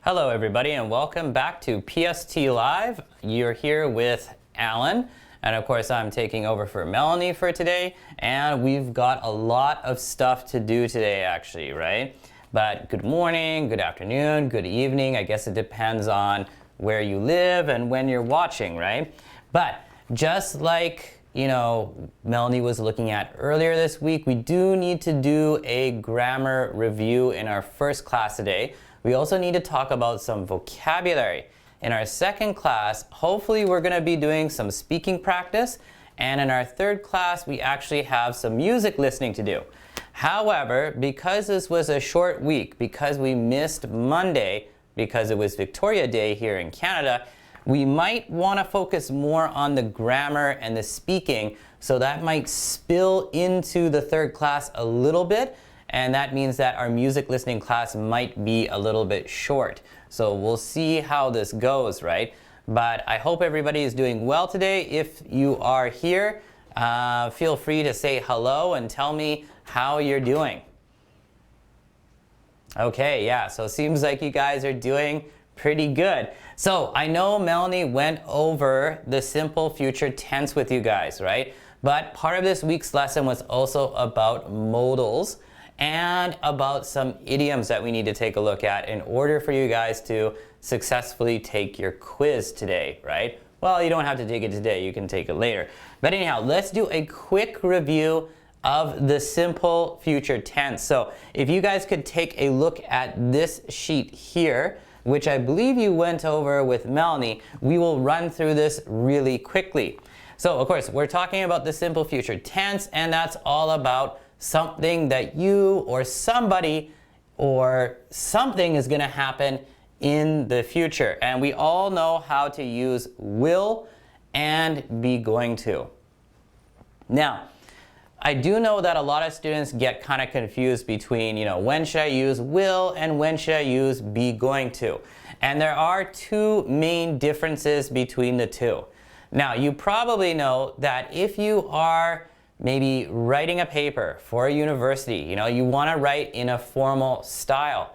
Hello everybody and welcome back to PST Live. You're here with Allan, and of course I'm taking over for Melanie for today, and we've got a lot of stuff to do today actually, right? But good morning, good afternoon, good evening. I guess it depends on where you live and when you're watching, right? But just like, you know, Melanie was looking at earlier this week, we do need to do a grammar review in our first class today. We also need to talk about some vocabulary. In our second class, hopefully we're going to be doing some speaking practice. And in our third class, we actually have some music listening to do. However, because this was a short week, because we missed Monday, because it was Victoria Day here in Canada, we might want to focus more on the grammar and the speaking. So that might spill into the third class a little bit. And that means that our music listening class might be a little bit short. So we'll see how this goes, right? But I hope everybody is doing well today. If you are here, feel free to say hello and tell me how you're doing. Okay, yeah, so it seems like you guys are doing pretty good. So I know Melanie went over the simple future tense with you guys, right? But part of this week's lesson was also about modals and about some idioms that we need to take a look at in order for you guys to successfully take your quiz today, right? Well, you don't have to take it today, you can take it later. But anyhow, let's do a quick review of the simple future tense. So if you guys could take a look at this sheet here, which I believe you went over with Melanie, we will run through this really quickly. So of course, we're talking about the simple future tense, and that's all about something that you or somebody or something is going to happen in the future. And we all know how to use will and be going to. Now, I do know that a lot of students get kind of confused between, you know, when should I use will and when should I use be going to. And there are two main differences between the two. Now, you probably know that if you are maybe writing a paper for a university, you know, you want to write in a formal style.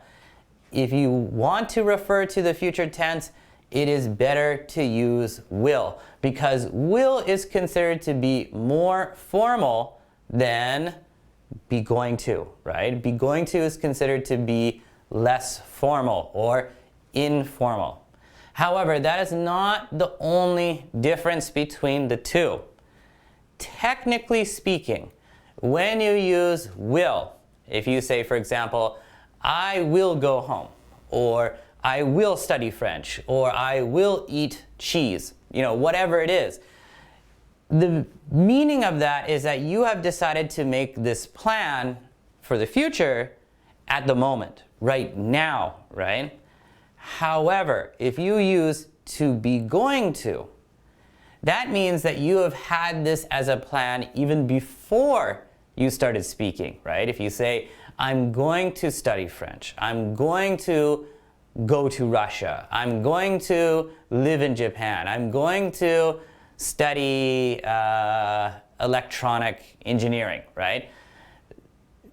If you want to refer to the future tense, it is better to use will, because will is considered to be more formal than be going to, right? Be going to is considered to be less formal or informal. However, that is not the only difference between the two. Technically speaking, when you use will, if you say, for example, I will go home, or I will study French, or I will eat cheese, you know, whatever it is, the meaning of that is that you have decided to make this plan for the future at the moment, right now, right? However, if you use to be going to, that means that you have had this as a plan even before you started speaking, right? If you say, I'm going to study French, I'm going to go to Russia, I'm going to live in Japan, I'm going to study electronic engineering, right?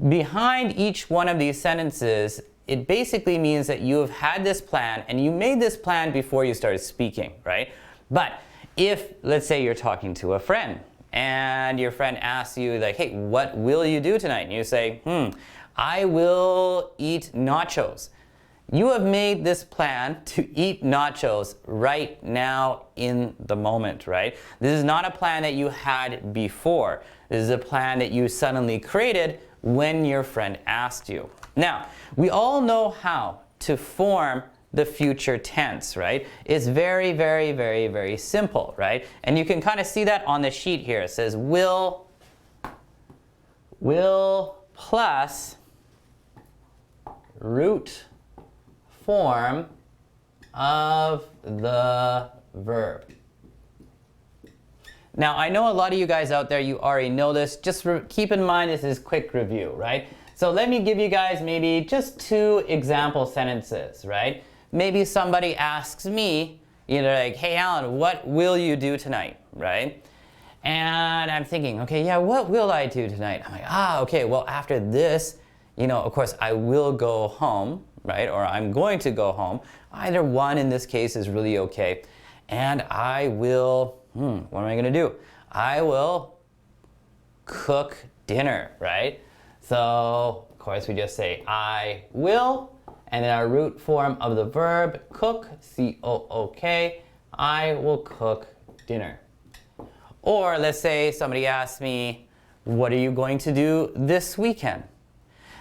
Behind each one of these sentences, it basically means that you have had this plan and you made this plan before you started speaking, right? But if, let's say you're talking to a friend and your friend asks you like, hey, what will you do tonight? And you say, I will eat nachos. You have made this plan to eat nachos right now in the moment, right? This is not a plan that you had before. This is a plan that you suddenly created when your friend asked you. Now, we all know how to form the future tense, right? It's very, very, very, very simple, right? And you can kind of see that on the sheet here. It says will plus root form of the verb. Now, I know a lot of you guys out there, you already know this. Just keep in mind this is quick review, right? So let me give you guys maybe just two example sentences, right? Maybe somebody asks me, you know, like, hey, Allan, what will you do tonight, right? And I'm thinking, okay, yeah, what will I do tonight? I'm like, okay, well, after this, you know, of course, I will go home, right? Or I'm going to go home. Either one in this case is really okay. And I will, what am I gonna do? I will cook dinner, right? So, of course, we just say I will, and then our root form of the verb, cook, C-O-O-K, I will cook dinner. Or let's say somebody asks me, what are you going to do this weekend?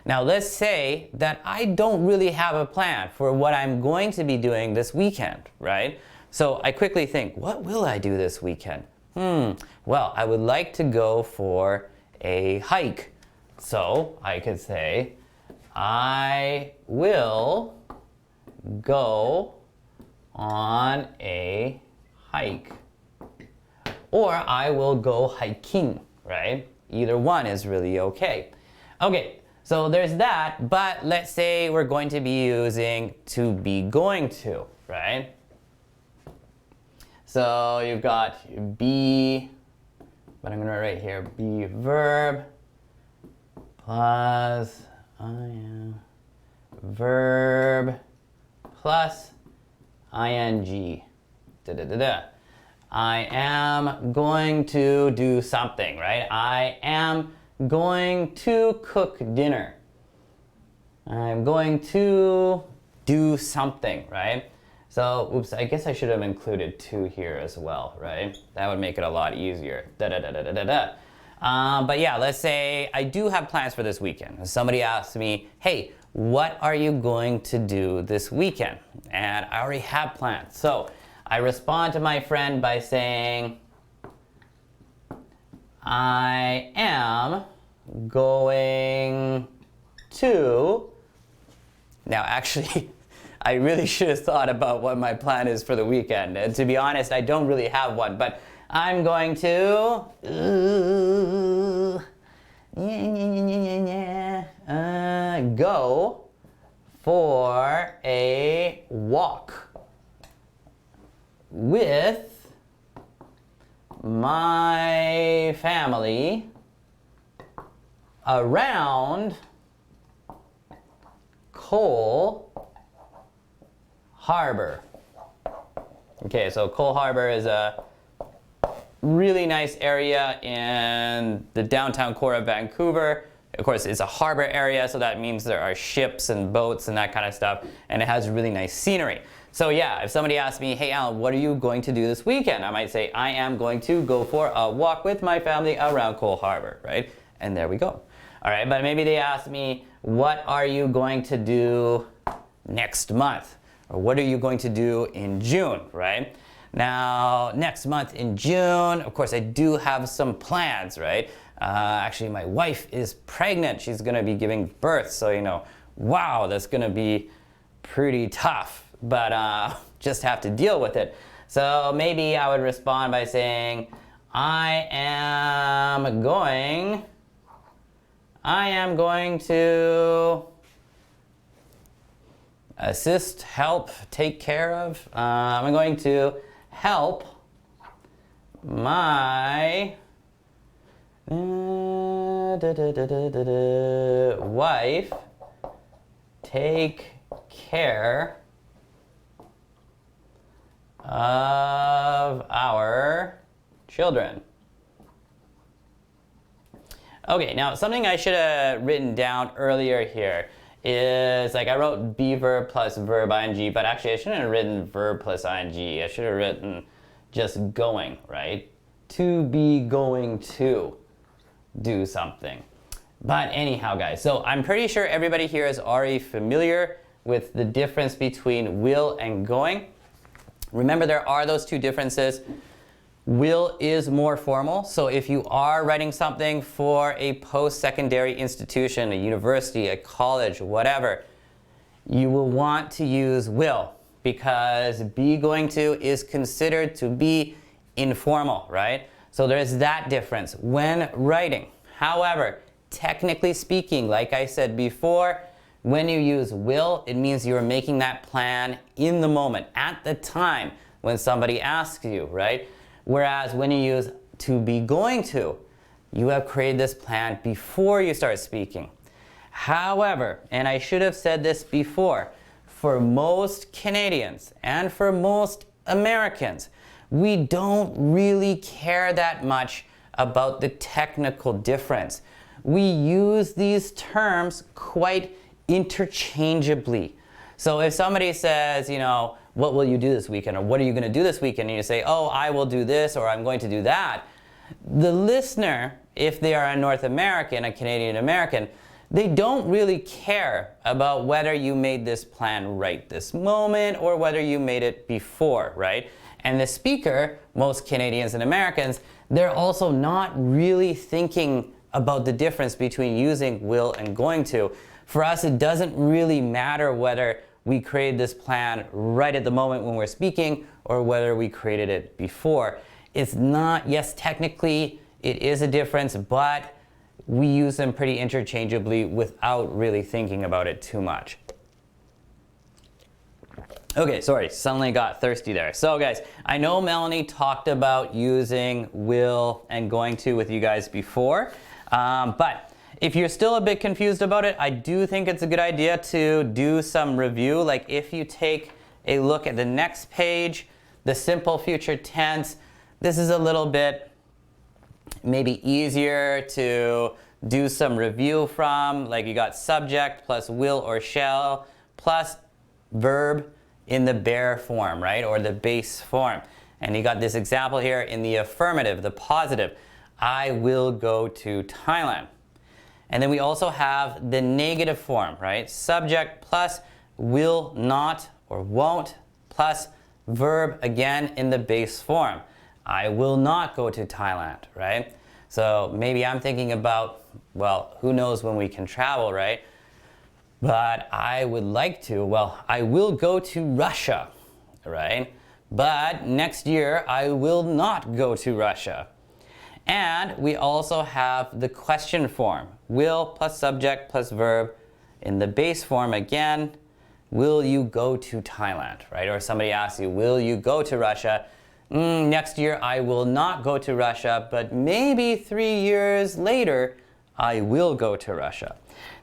Now let's say that I don't really have a plan for what I'm going to be doing this weekend, right? So I quickly think, what will I do this weekend? Well, I would like to go for a hike. So I could say, I will go on a hike. Or I will go hiking, right? Either one is really okay. Okay, so there's that, but let's say we're going to be using to be going to, right? So you've got be, but I'm gonna write here, be verb plus verb plus ing. I am going to do something, right? I am going to cook dinner. I'm going to do something, right? So, oops, I guess I should have included to here as well, right? That would make it a lot easier. But yeah, let's say I do have plans for this weekend. Somebody asks me, hey, what are you going to do this weekend? And I already have plans. So I respond to my friend by saying, I am going to... Now actually, I really should have thought about what my plan is for the weekend. And to be honest, I don't really have one, but I'm going to go for a walk with my family around Cole Harbor. Okay, so Cole Harbor is a really nice area in the downtown core of Vancouver. Of course, it's a harbor area, so that means there are ships and boats and that kind of stuff, and it has really nice scenery. So yeah, if somebody asks me, hey Allan, what are you going to do this weekend? I might say, I am going to go for a walk with my family around Cole Harbor, right? And there we go. All right, but maybe they ask me, what are you going to do next month? Or what are you going to do in June, right? Now, next month in June, of course, I do have some plans, right? Actually, my wife is pregnant. She's gonna be giving birth, so you know, wow, that's gonna be pretty tough, but just have to deal with it. So maybe I would respond by saying, I am going to assist, help, take care of. I'm going to help my wife take care of our children. Okay, now something I should have written down earlier here is, like, I wrote be verb plus verb ing, but actually I shouldn't have written verb plus ing. I should have written just going, right? To be going to do something. But anyhow, guys, so I'm pretty sure everybody here is already familiar with the difference between will and going. Remember, there are those two differences. Will is more formal, so if you are writing something for a post-secondary institution, a university, a college, whatever, you will want to use will, because be going to is considered to be informal, right? So there's that difference when writing. However, technically speaking, like I said before, when you use will, it means you're making that plan in the moment, at the time when somebody asks you, right? Whereas when you use to be going to, you have created this plan before you start speaking. However, and I should have said this before, for most Canadians and for most Americans, we don't really care that much about the technical difference. We use these terms quite interchangeably. So if somebody says, you know, what will you do this weekend, or what are you going to do this weekend, and you say, oh, I will do this, or I'm going to do that, the listener, if they are a North American, a Canadian American, they don't really care about whether you made this plan right this moment or whether you made it before, right? And the speaker, most Canadians and Americans, they're also not really thinking about the difference between using will and going to. For us, it doesn't really matter whether we created this plan right at the moment when we're speaking or whether we created it before. It's not, yes, technically it is a difference, but we use them pretty interchangeably without really thinking about it too much. Okay, sorry, suddenly got thirsty there. So guys, I know Melanie talked about using will and going to with you guys before, but if you're still a bit confused about it, I do think it's a good idea to do some review. Like if you take a look at the next page, the simple future tense, this is a little bit maybe easier to do some review from. Like you got subject plus will or shall plus verb in the bare form, right? Or the base form. And you got this example here in the affirmative, the positive. I will go to Thailand. And then we also have the negative form, right? Subject plus will not or won't plus verb again in the base form. I will not go to Thailand, right? So maybe I'm thinking about, well, who knows when we can travel, right? But I would like to, well, I will go to Russia, right? But next year I will not go to Russia. And we also have the question form, will plus subject plus verb in the base form again, will you go to Thailand, right? Or somebody asks you, will you go to Russia? Next year I will not go to Russia, but maybe 3 years later I will go to Russia.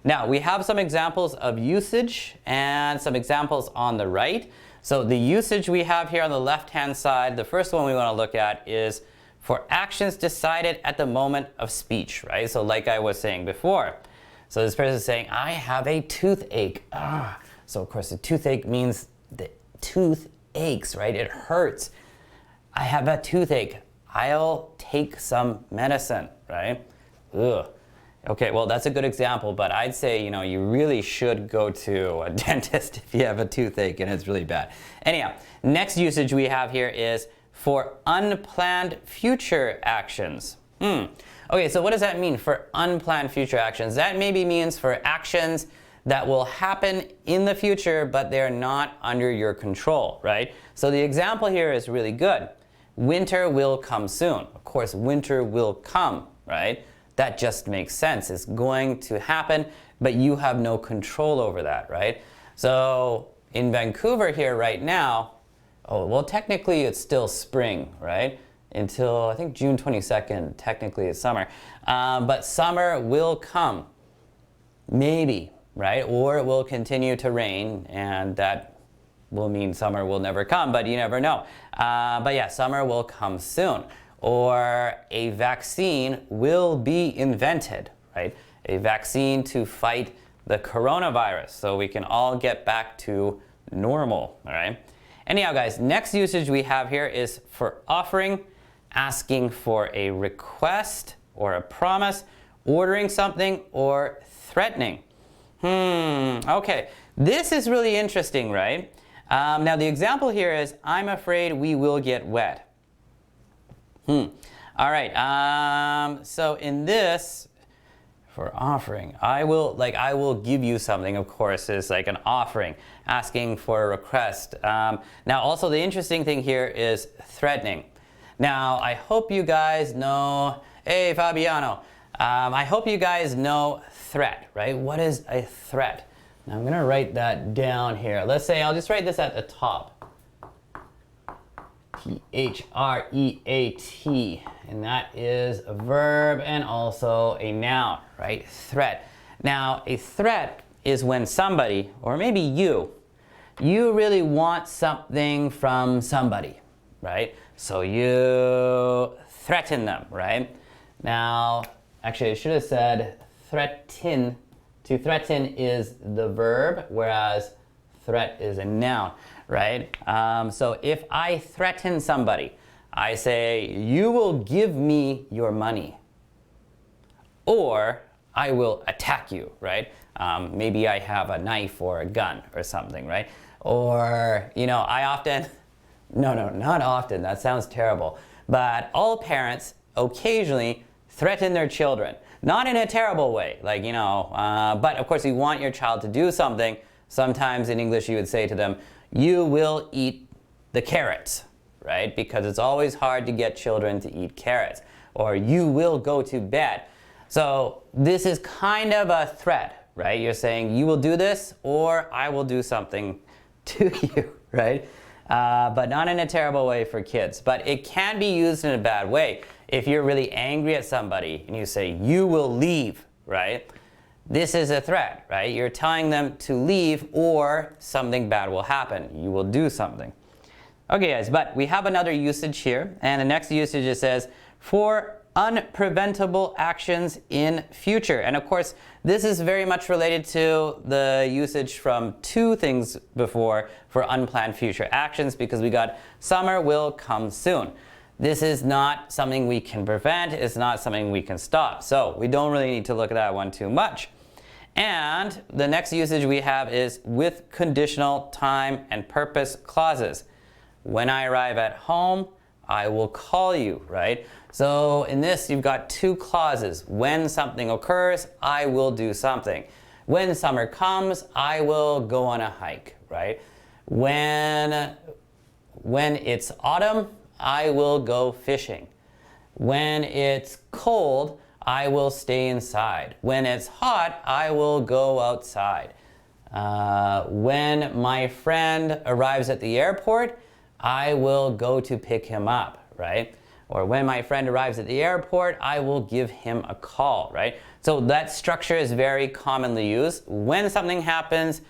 Now we have some examples of usage and some examples on the right. So the usage we have here on the left hand side, the first one we want to look at is for actions decided at the moment of speech, right? So like I was saying before. So this person is saying, I have a toothache. So of course the toothache means the tooth aches, right? It hurts. I have a toothache. I'll take some medicine, right? Ugh. Okay, well that's a good example, but I'd say, you know, you really should go to a dentist if you have a toothache and it's really bad. Anyhow, next usage we have here is for unplanned future actions. Okay, so what does that mean for unplanned future actions? That maybe means for actions that will happen in the future, but they're not under your control, right? So the example here is really good. Winter will come soon. Of course, winter will come, right? That just makes sense. It's going to happen, but you have no control over that, right? So in Vancouver here right now, oh, well, technically it's still spring, right? Until I think June 22nd, technically it's summer. But summer will come, maybe, right? Or it will continue to rain, and that will mean summer will never come, but you never know. But yeah, summer will come soon. Or a vaccine will be invented, right? A vaccine to fight the coronavirus, so we can all get back to normal, all right? Anyhow, guys, next usage we have here is for offering, asking for a request or a promise, ordering something, or threatening. Okay, this is really interesting, right? Now the example here is, I'm afraid we will get wet. All right, so in this, for offering, I will give you something, of course, is like an offering, asking for a request. Now also the interesting thing here is threatening. Now I hope you guys know, hey Fabiano, I hope you guys know threat, right? What is a threat? Now I'm gonna write that down here. Let's say, I'll just write this at the top. T-H-R-E-A-T, and that is a verb and also a noun, right? Threat. Now, a threat is when somebody, or maybe you really want something from somebody, right? So you threaten them, right? Now, actually I should have said threaten. To threaten is the verb, whereas threat is a noun, right? So if I threaten somebody, I say, you will give me your money, or I will attack you, right? Maybe I have a knife or a gun or something, right? Or, I often, no, not often, that sounds terrible, but all parents occasionally threaten their children. Not in a terrible way, but of course you want your child to do something. Sometimes in English you would say to them, you will eat the carrots, right? Because it's always hard to get children to eat carrots. Or you will go to bed. So this is kind of a threat, right? You're saying you will do this or I will do something to you, right? But not in a terrible way for kids. But it can be used in a bad way. If you're really angry at somebody and you say, you will leave, right? This is a threat, right? You're telling them to leave or something bad will happen. You will do something. Okay, guys, but we have another usage here. And the next usage it says, for unpreventable actions in future. And of course, this is very much related to the usage from two things before for unplanned future actions, because we got summer will come soon. This is not something we can prevent. It's not something we can stop. So we don't really need to look at that one too much. And the next usage we have is with conditional time and purpose clauses. When I arrive at home, I will call you, right? So in this, you've got two clauses. When something occurs, I will do something. When summer comes, I will go on a hike, right? When it's autumn, I will go fishing. When it's cold, I will stay inside. When it's hot, I will go outside. When my friend arrives at the airport, I will go to pick him up, right? Or when my friend arrives at the airport, I will give him a call, right? So that structure is very commonly used. When something happens,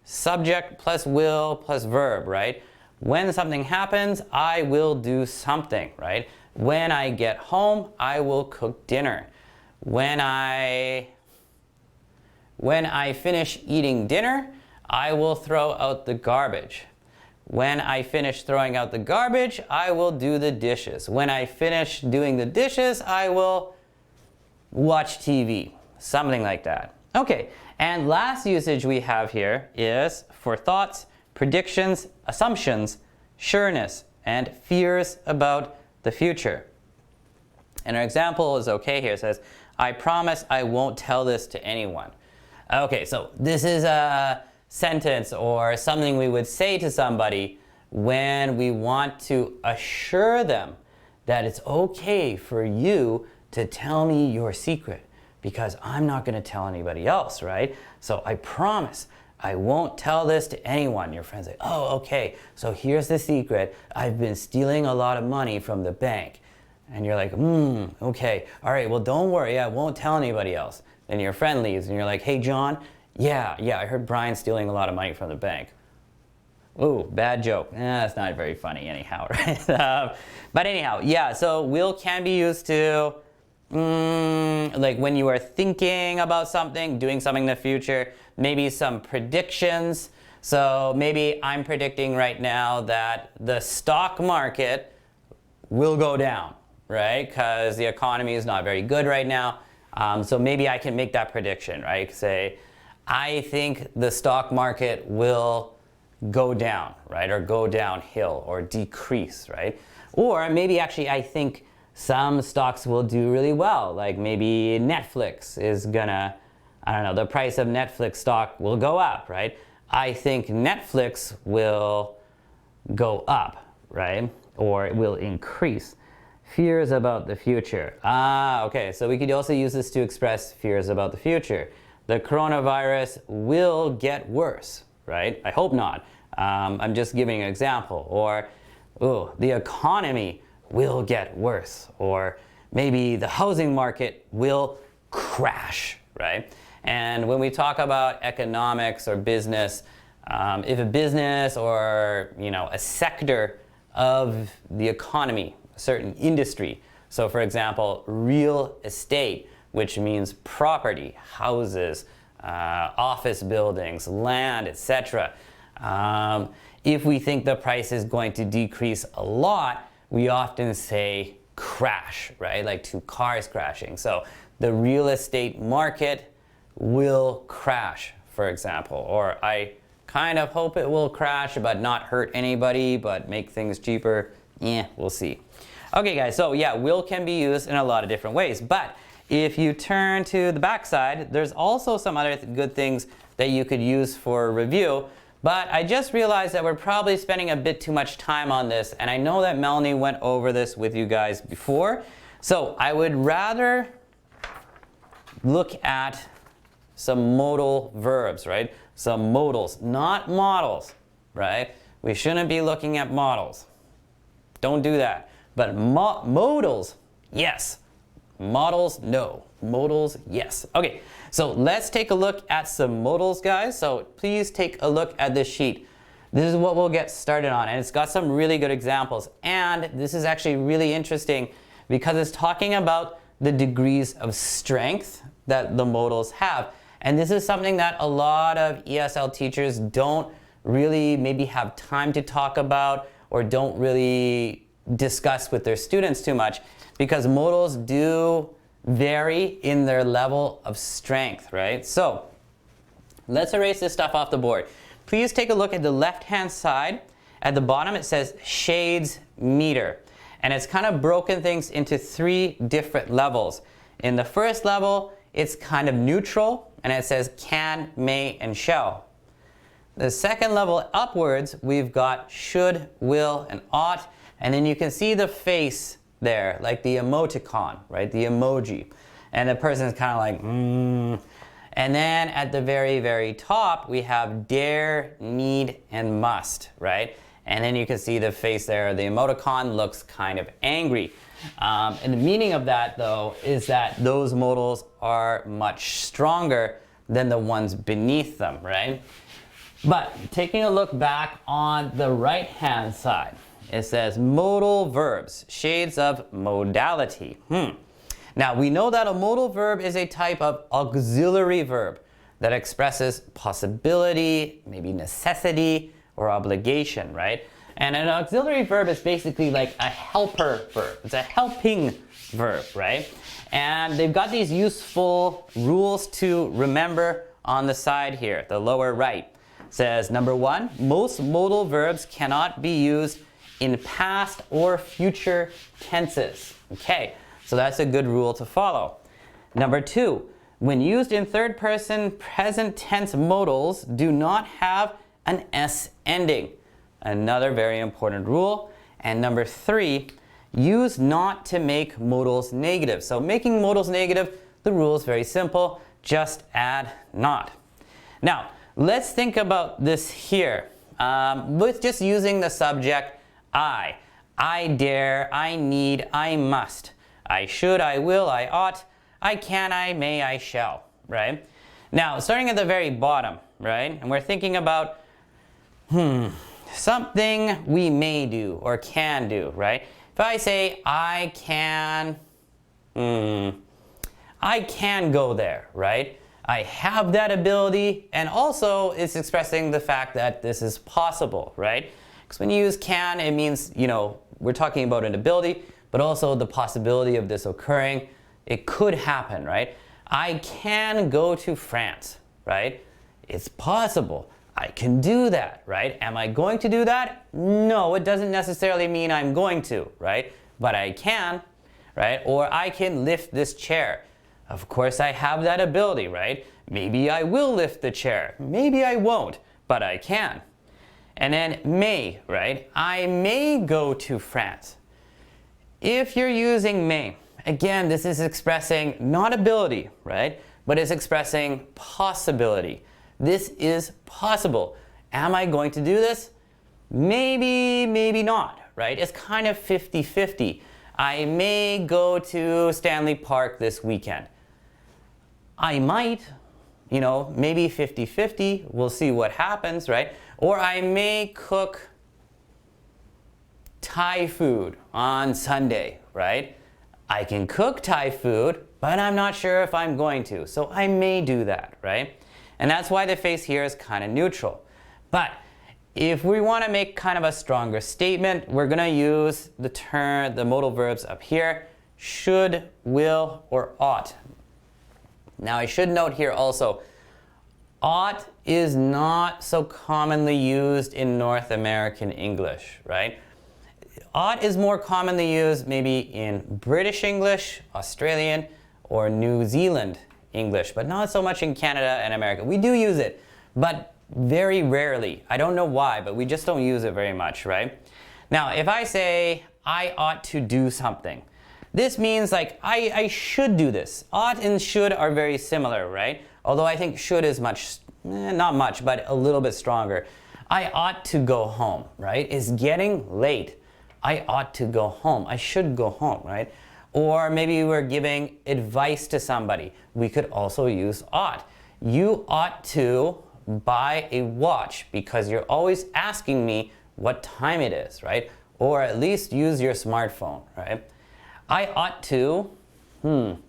subject plus will plus verb, right? When something happens, I will do something, right? When I get home, I will cook dinner. When I finish eating dinner, I will throw out the garbage. When I finish throwing out the garbage, I will do the dishes. When I finish doing the dishes, I will watch TV. Something like that. Okay, and last usage we have here is for thoughts, predictions, assumptions, sureness, and fears about the future. And our example is okay here. It says, I promise I won't tell this to anyone. Okay, so this is a sentence or something we would say to somebody when we want to assure them that it's okay for you to tell me your secret because I'm not going to tell anybody else, right? So I promise I won't tell this to anyone. Your friend's like, oh, okay, so here's the secret. I've been stealing a lot of money from the bank. And you're like, okay, all right, well, don't worry, I won't tell anybody else. Then your friend leaves and you're like, hey, John, yeah, I heard Brian's stealing a lot of money from the bank. Ooh, bad joke. That's not very funny anyhow, right? But anyhow, yeah, so will can be used to, like when you are thinking about something, doing something in the future, maybe some predictions. So maybe I'm predicting right now that the stock market will go down, right? Because the economy is not very good right now. So maybe I can make that prediction, right? Say, I think the stock market will go down, right? Or go downhill or decrease, right? Or maybe actually I think some stocks will do really well. Like maybe Netflix is gonna, I don't know, the price of Netflix stock will go up, right? I think Netflix will go up, right? Or it will increase. Fears about the future. Okay, so we could also use this to express fears about the future. The coronavirus will get worse, right? I hope not. I'm just giving an example. Or, the economy will get worse. Or maybe the housing market will crash, right? And when we talk about economics or business, if a business or a sector of the economy, a certain industry, so for example, real estate, which means property, houses, office buildings, land, etc. If we think the price is going to decrease a lot, we often say crash, right? Like two cars crashing. So the real estate market will crash, for example. Or I kind of hope it will crash, but not hurt anybody, but make things cheaper. We'll see. Okay guys, so yeah, will can be used in a lot of different ways. But if you turn to the back side, there's also some other good things that you could use for review. But I just realized that we're probably spending a bit too much time on this, and I know that Melanie went over this with you guys before. So I would rather look at some modal verbs, right? Some modals, not models, right? We shouldn't be looking at models. Don't do that. But modals, yes. Models, no. Modals, yes. Okay, so let's take a look at some modals, guys. So please take a look at this sheet. This is what we'll get started on, and it's got some really good examples. And this is actually really interesting because it's talking about the degrees of strength that the modals have. And this is something that a lot of ESL teachers don't really maybe have time to talk about or don't really discuss with their students too much, because modals do vary in their level of strength, right? So let's erase this stuff off the board. Please take a look at the left-hand side. At the bottom it says shades meter, and it's kind of broken things into 3 different levels. In the first level, it's kind of neutral, and it says can, may, and shall. The second level upwards, we've got should, will, and ought, and then you can see the face there, like the emoticon, right? The emoji. And the person's kind of like, And then at the very, very top, we have dare, need, and must, right? And then you can see the face there. The emoticon looks kind of angry. And the meaning of that, though, is that those modals are much stronger than the ones beneath them, right? But taking a look back on the right-hand side, it says modal verbs, shades of modality. Now, we know that a modal verb is a type of auxiliary verb that expresses possibility, maybe necessity, or obligation, right? And an auxiliary verb is basically like a helper verb. It's a helping verb, right? And they've got these useful rules to remember on the side here, the lower right. It says, number 1, most modal verbs cannot be used in past or future tenses. Okay, so that's a good rule to follow. Number 2, when used in third person present tense modals, do not have an S ending. Another very important rule. And number 3, use not to make modals negative. So making modals negative, the rule is very simple. Just add not. Now, let's think about this here. With just using the subject I dare, I need, I must. I should, I will, I ought, I can, I may, I shall, right? Now, starting at the very bottom, right? And we're thinking about, something we may do or can do, right? If I say, I can go there, right? I have that ability, and also it's expressing the fact that this is possible, right? Because when you use can, it means, we're talking about an ability, but also the possibility of this occurring. It could happen, right? I can go to France, right? It's possible. I can do that, right? Am I going to do that? No, it doesn't necessarily mean I'm going to, right? But I can, right? Or I can lift this chair. Of course, I have that ability, right? Maybe I will lift the chair. Maybe I won't, but I can. And then may, right? I may go to France. If you're using may, again, this is expressing not ability, right? But it's expressing possibility. This is possible. Am I going to do this? Maybe, maybe not, right? It's kind of 50-50. I may go to Stanley Park this weekend. I might, you know, maybe 50-50. We'll see what happens, right? Or I may cook Thai food on Sunday, right? I can cook Thai food, but I'm not sure if I'm going to. So I may do that, right? And that's why the face here is kind of neutral. But if we want to make kind of a stronger statement, we're going to use the modal verbs up here, should, will, or ought. Now I should note here also, ought is not so commonly used in North American English, right? Ought is more commonly used maybe in British English, Australian, or New Zealand English, but not so much in Canada and America. We do use it, but very rarely. I don't know why, but we just don't use it very much, right? Now, if I say, I ought to do something, this means like, I should do this. Ought and should are very similar, right? Although I think should is much, not much, but a little bit stronger. I ought to go home, right? It's getting late. I ought to go home. I should go home, right? Or maybe we're giving advice to somebody. We could also use ought. You ought to buy a watch because you're always asking me what time it is, right? Or at least use your smartphone, right? I ought to do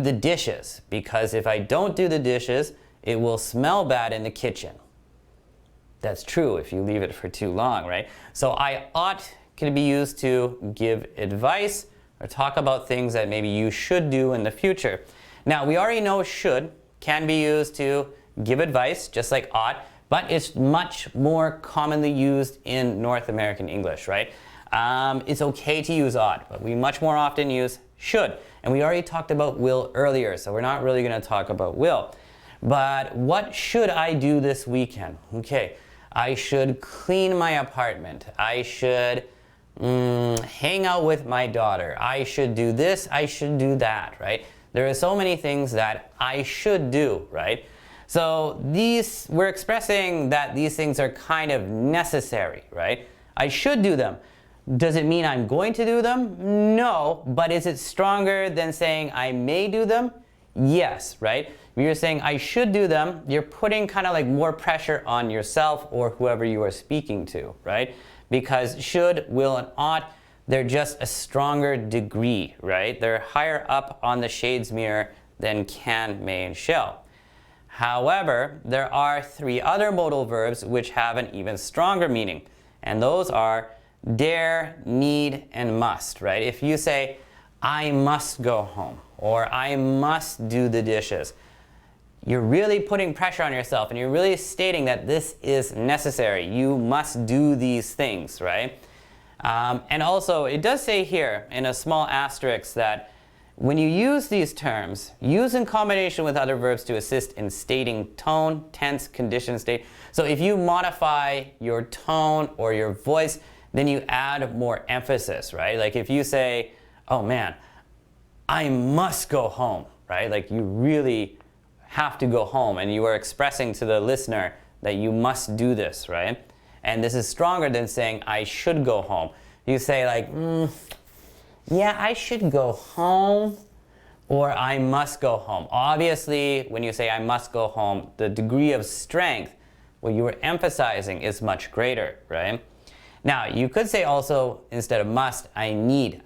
the dishes because if I don't do the dishes, it will smell bad in the kitchen. That's true if you leave it for too long, right? So I ought can be used to give advice or talk about things that maybe you should do in the future. Now, we already know should can be used to give advice, just like ought, but it's much more commonly used in North American English, right? It's okay to use ought, but we much more often use should. And we already talked about will earlier, so we're not really going to talk about will. But what should I do this weekend? Okay, I should clean my apartment. I should hang out with my daughter. I should do this. I should do that, right? There are so many things that I should do, right? So we're expressing that these things are kind of necessary, right? I should do them. Does it mean I'm going to do them? No, but is it stronger than saying I may do them? Yes, right? If you're saying I should do them, you're putting kind of like more pressure on yourself or whoever you are speaking to, right? Because should, will, and ought, they're just a stronger degree, right? They're higher up on the shades mirror than can, may, and shall. However, there are three other modal verbs which have an even stronger meaning, and those are dare, need, and must, right? If you say, I must go home, or I must do the dishes, you're really putting pressure on yourself and you're really stating that this is necessary. You must do these things, right? And also, it does say here in a small asterisk that when you use these terms, use in combination with other verbs to assist in stating tone, tense, condition, state. So if you modify your tone or your voice, then you add more emphasis, right? Like if you say, oh man, I must go home, right? Like you really have to go home and you are expressing to the listener that you must do this, right? And this is stronger than saying I should go home. You say like, yeah, I should go home, or I must go home. Obviously, when you say I must go home, the degree of strength, what you are emphasizing is much greater, right? Now, you could say also, instead of must, I need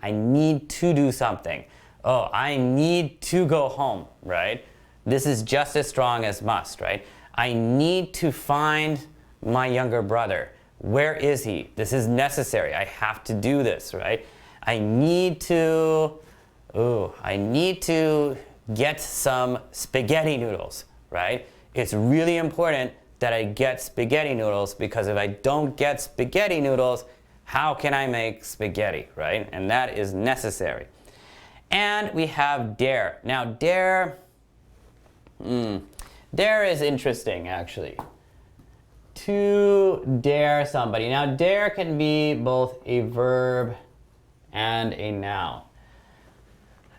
to do something. Oh, I need to go home, right? This is just as strong as must, right? I need to find my younger brother. Where is he? This is necessary. I have to do this, right? I need to get some spaghetti noodles, right? It's really important that I get spaghetti noodles because if I don't get spaghetti noodles, how can I make spaghetti, right? And that is necessary. And we have dare. Now, dare is interesting, actually. To dare somebody. Now, dare can be both a verb and a noun.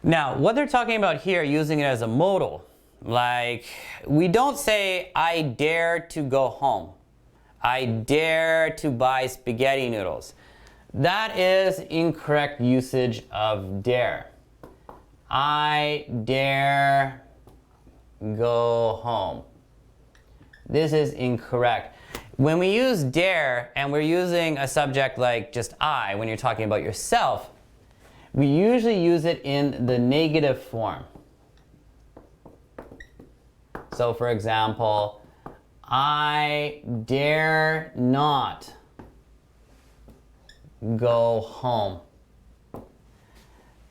Now, what they're talking about here, using it as a modal, like, we don't say, I dare to go home. I dare to buy spaghetti noodles. That is incorrect usage of dare. I dare go home. This is incorrect. When we use dare and we're using a subject like just I, when you're talking about yourself, we usually use it in the negative form. So for example, I dare not go home.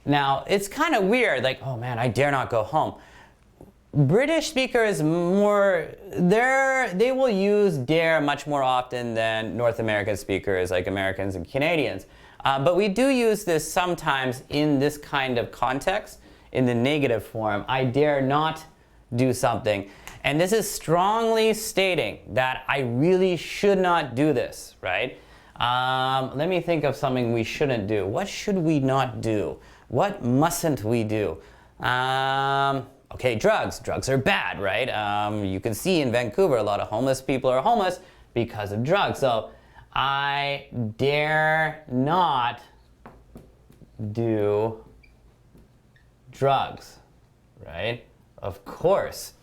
Now, it's kind of weird, like, oh man, I dare not go home. British speakers they will use dare much more often than North American speakers like Americans and Canadians. But we do use this sometimes in this kind of context, in the negative form. I dare not do something. And this is strongly stating that I really should not do this, right? Let me think of something we shouldn't do. What should we not do? What mustn't we do? Okay, drugs. Drugs are bad, right? You can see in Vancouver, a lot of homeless people are homeless because of drugs. So, I dare not do drugs, right? Of course.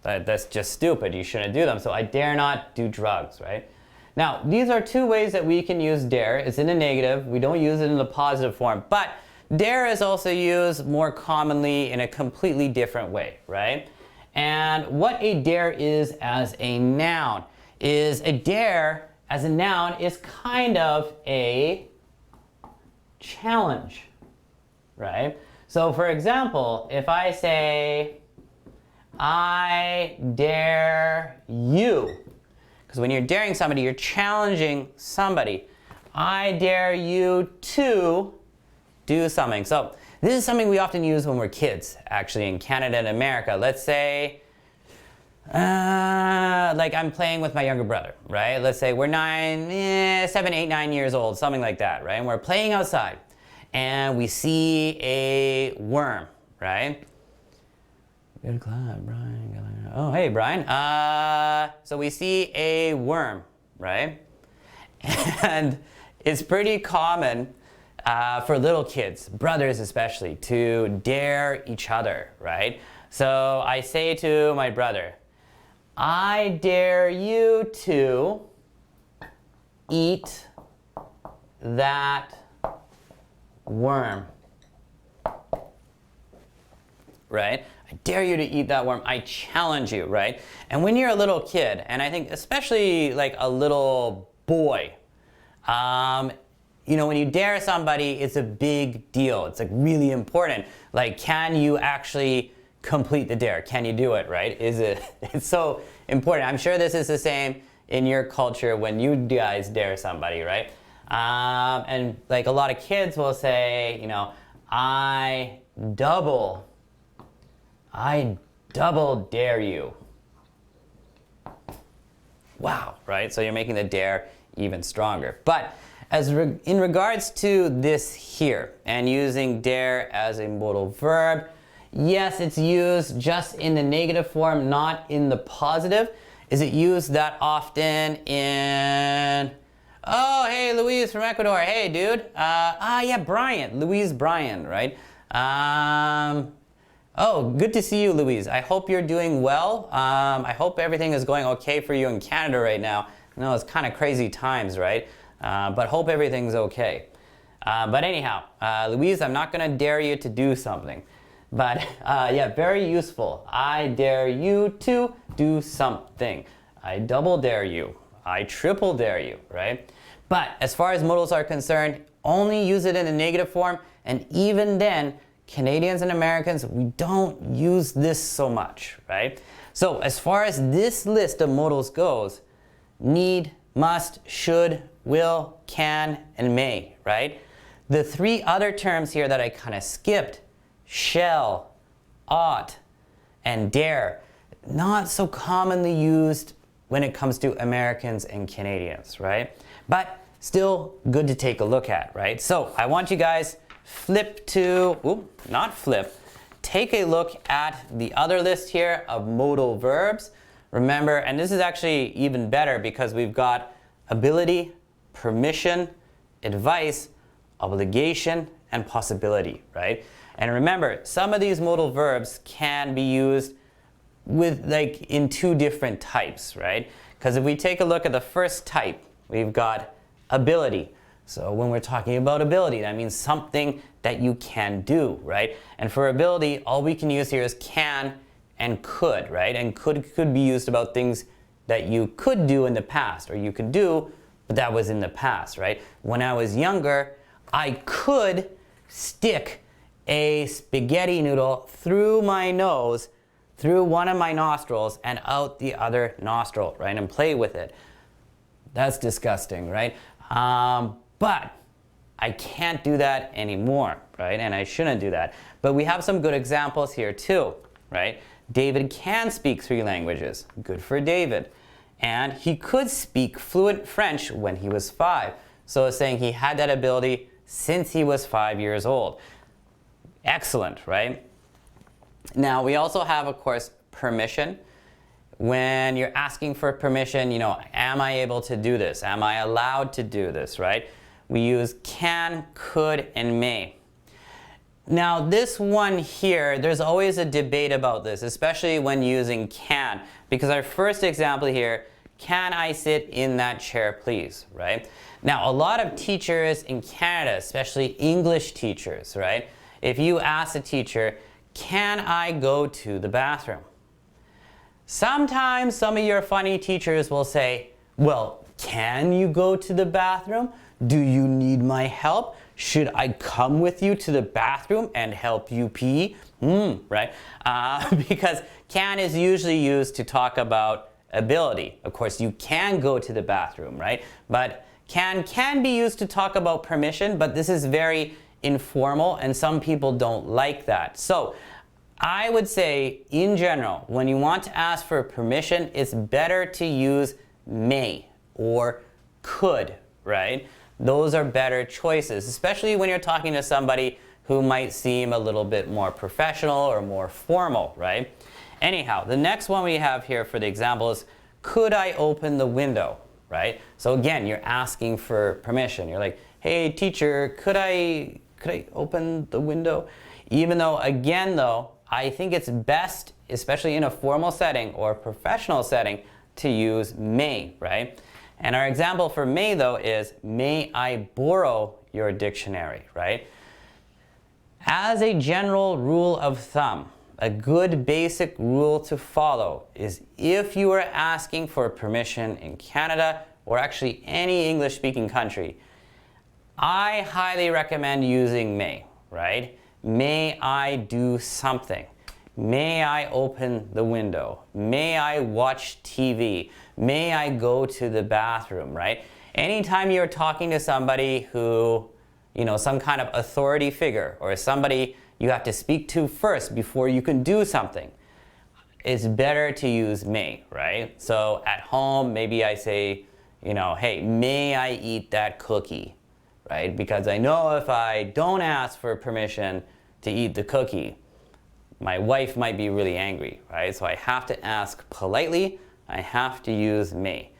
That's just stupid. You shouldn't do them. So, I dare not do drugs, right? Now, these are two ways that we can use dare. It's in the negative. We don't use it in the positive form. But dare is also used more commonly in a completely different way, right? And what a dare is as a noun is a dare as a noun is kind of a challenge, right? So for example, if I say, I dare you, because when you're daring somebody, you're challenging somebody. I dare you to do something. So this is something we often use when we're kids, actually, in Canada and America. Let's say, like I'm playing with my younger brother, right? Let's say we're 7, 8, 9 years old, something like that, right? And we're playing outside, and we see a worm, right? Good club, Brian. Oh, hey, Brian. So we see a worm, right? And it's pretty common for little kids, brothers especially, to dare each other, right? So I say to my brother, I dare you to eat that worm, right? I dare you to eat that worm. I challenge you, right? And when you're a little kid, and I think especially like a little boy, you know, when you dare somebody, it's a big deal. It's like really important. Like, can you actually complete the dare? Can you do it, right? It's so important. I'm sure this is the same in your culture when you guys dare somebody, right? And like a lot of kids will say, you know, I double dare you. Wow, right? So you're making the dare even stronger. But in regards to this here, and using dare as a modal verb, yes, it's used just in the negative form, not in the positive. Is it used that often in, oh, hey, Luis from Ecuador. Hey, dude. Yeah, Brian. Luis Brian, right? Oh, good to see you, Luis. I hope you're doing well. I hope everything is going okay for you in Canada right now. I know it's kind of crazy times, right? But hope everything's okay. But anyhow, Louise, I'm not going to dare you to do something. But yeah, very useful. I dare you to do something. I double dare you. I triple dare you, right? But as far as modals are concerned, only use it in a negative form. And even then, Canadians and Americans, we don't use this so much, right? So as far as this list of modals goes, need, must, should, will, can, and may, right? The three other terms here that I kind of skipped, shall, ought, and dare, not so commonly used when it comes to Americans and Canadians, right? But still good to take a look at, right? So I want you guys take a look at the other list here of modal verbs. Remember, and this is actually even better because we've got ability, permission, advice, obligation, and possibility, right? And remember, some of these modal verbs can be used with like in two different types, right? Because if we take a look at the first type, we've got ability. So when we're talking about ability, that means something that you can do, right? And for ability, all we can use here is can and could, right? And could be used about things that you could do in the past, or you could do, but that was in the past, right? When I was younger, I could stick a spaghetti noodle through my nose, through one of my nostrils, and out the other nostril, right? And play with it. That's disgusting, right? But I can't do that anymore, right? And I shouldn't do that. But we have some good examples here too, right? David can speak 3 languages. Good for David. And he could speak fluent French when he was 5. So it's saying he had that ability since he was 5 years old. Excellent, right? Now we also have, of course, permission. When you're asking for permission, you know, am I able to do this? Am I allowed to do this, right? We use can, could, and may. Now this one here, there's always a debate about this, especially when using can, because our first example here, can I sit in that chair please, right? Now a lot of teachers in Canada, especially English teachers, right? If you ask a teacher, can I go to the bathroom? Sometimes some of your funny teachers will say, well, can you go to the bathroom? Do you need my help? Should I come with you to the bathroom and help you pee? Right? Because can is usually used to talk about ability. Of course, you can go to the bathroom, right? But can be used to talk about permission, but this is very informal and some people don't like that. So I would say, in general, when you want to ask for permission, it's better to use may or could, right? Those are better choices, especially when you're talking to somebody who might seem a little bit more professional or more formal, right? Anyhow, the next one we have here for the example is, could I open the window, right? So again, you're asking for permission. You're like, hey teacher, could I open the window? Even though, again though, I think it's best, especially in a formal setting or professional setting, to use may, right? And our example for may though is, may I borrow your dictionary, right? As a general rule of thumb, a good basic rule to follow is, if you are asking for permission in Canada or actually any English-speaking country, I highly recommend using may, right? May I do something? May I open the window? May I watch TV? May I go to the bathroom, right? Anytime you're talking to somebody who, you know, some kind of authority figure or somebody you have to speak to first before you can do something, it's better to use may, right? So at home, maybe I say, you know, hey, may I eat that cookie? Right? Because I know if I don't ask for permission to eat the cookie, my wife might be really angry, right? So I have to ask politely, I have to use may.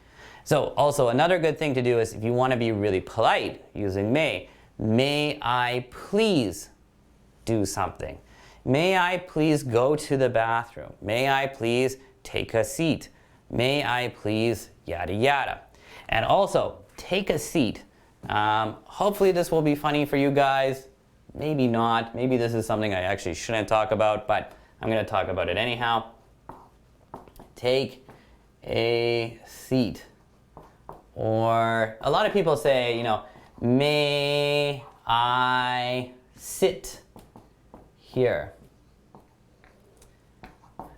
So also another good thing to do is, if you want to be really polite using may I please do something? May I please go to the bathroom? May I please take a seat? May I please yada yada. And also, take a seat. Hopefully this will be funny for you guys. Maybe not. Maybe this is something I actually shouldn't talk about, but I'm going to talk about it anyhow. Take a seat. Or a lot of people say, you know, may I sit here?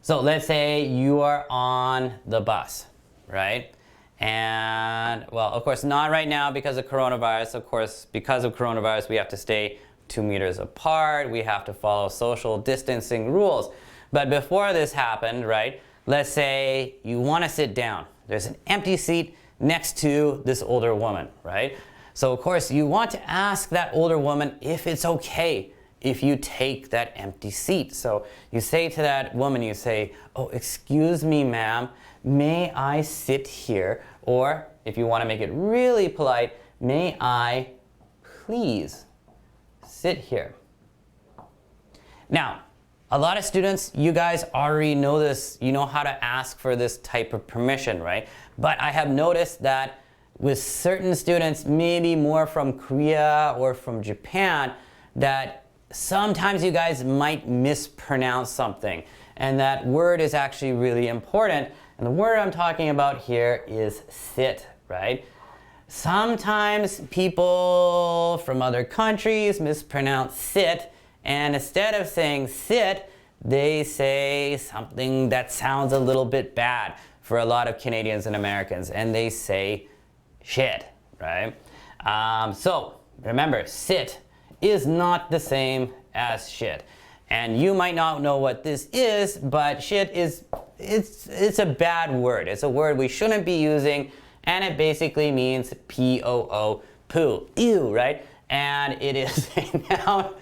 So let's say you are on the bus, right? And, well, of course, not right now because of coronavirus. Of course, because of coronavirus, we have to stay 2 meters apart. We have to follow social distancing rules. But before this happened, right, let's say you want to sit down. There's an empty seat next to this older woman, right? So, of course, you want to ask that older woman if it's okay if you take that empty seat. So you say to that woman, you say, oh, excuse me, ma'am, may I sit here? Or if you want to make it really polite, may I please sit here? Now, a lot of students, you guys already know this, you know how to ask for this type of permission, right? But I have noticed that with certain students, maybe more from Korea or from Japan, that sometimes you guys might mispronounce something. And that word is actually really important. And the word I'm talking about here is sit, right? Sometimes people from other countries mispronounce sit, and instead of saying sit, they say something that sounds a little bit bad for a lot of Canadians and Americans, and they say shit, right? So remember, sit is not the same as shit. And you might not know what this is, but shit is, it's a bad word. It's a word we shouldn't be using, and it basically means P-O-O, poo, ew, right? And it is a noun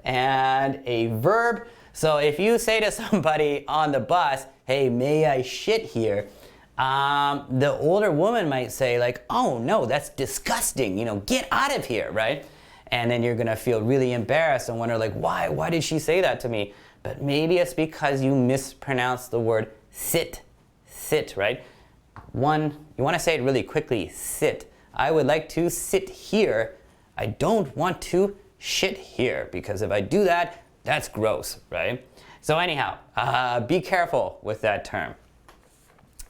and a verb. So if you say to somebody on the bus, hey, may I shit here? The older woman might say like, oh no, that's disgusting, you know, get out of here, right? And then you're gonna feel really embarrassed and wonder like, why did she say that to me? But maybe it's because you mispronounced the word sit, right? You wanna say it really quickly, sit. I would like to sit here. I don't want to shit here, because if I do that, that's gross, right? So anyhow, be careful with that term.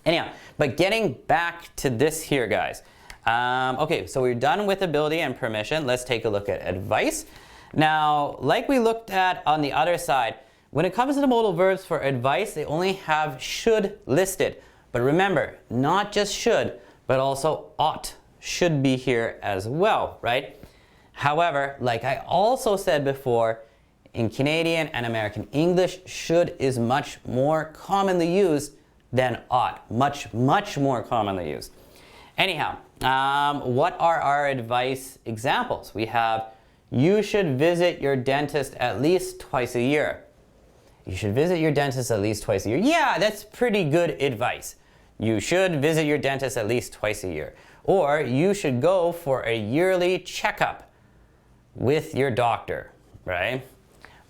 Anyhow, but getting back to this here, guys. Okay, so we're done with ability and permission. Let's take a look at advice. Now, like we looked at on the other side, when it comes to the modal verbs for advice, they only have should listed. But remember, not just should, but also ought should be here as well, right? However, like I also said before, in Canadian and American English, should is much more commonly used than ought. Much more commonly used. Anyhow, what are our advice examples? We have, you should visit your dentist at least twice a year. You should visit your dentist at least twice a year. Yeah, that's pretty good advice. You should visit your dentist at least twice a year. Or you should go for a yearly checkup with your doctor, right?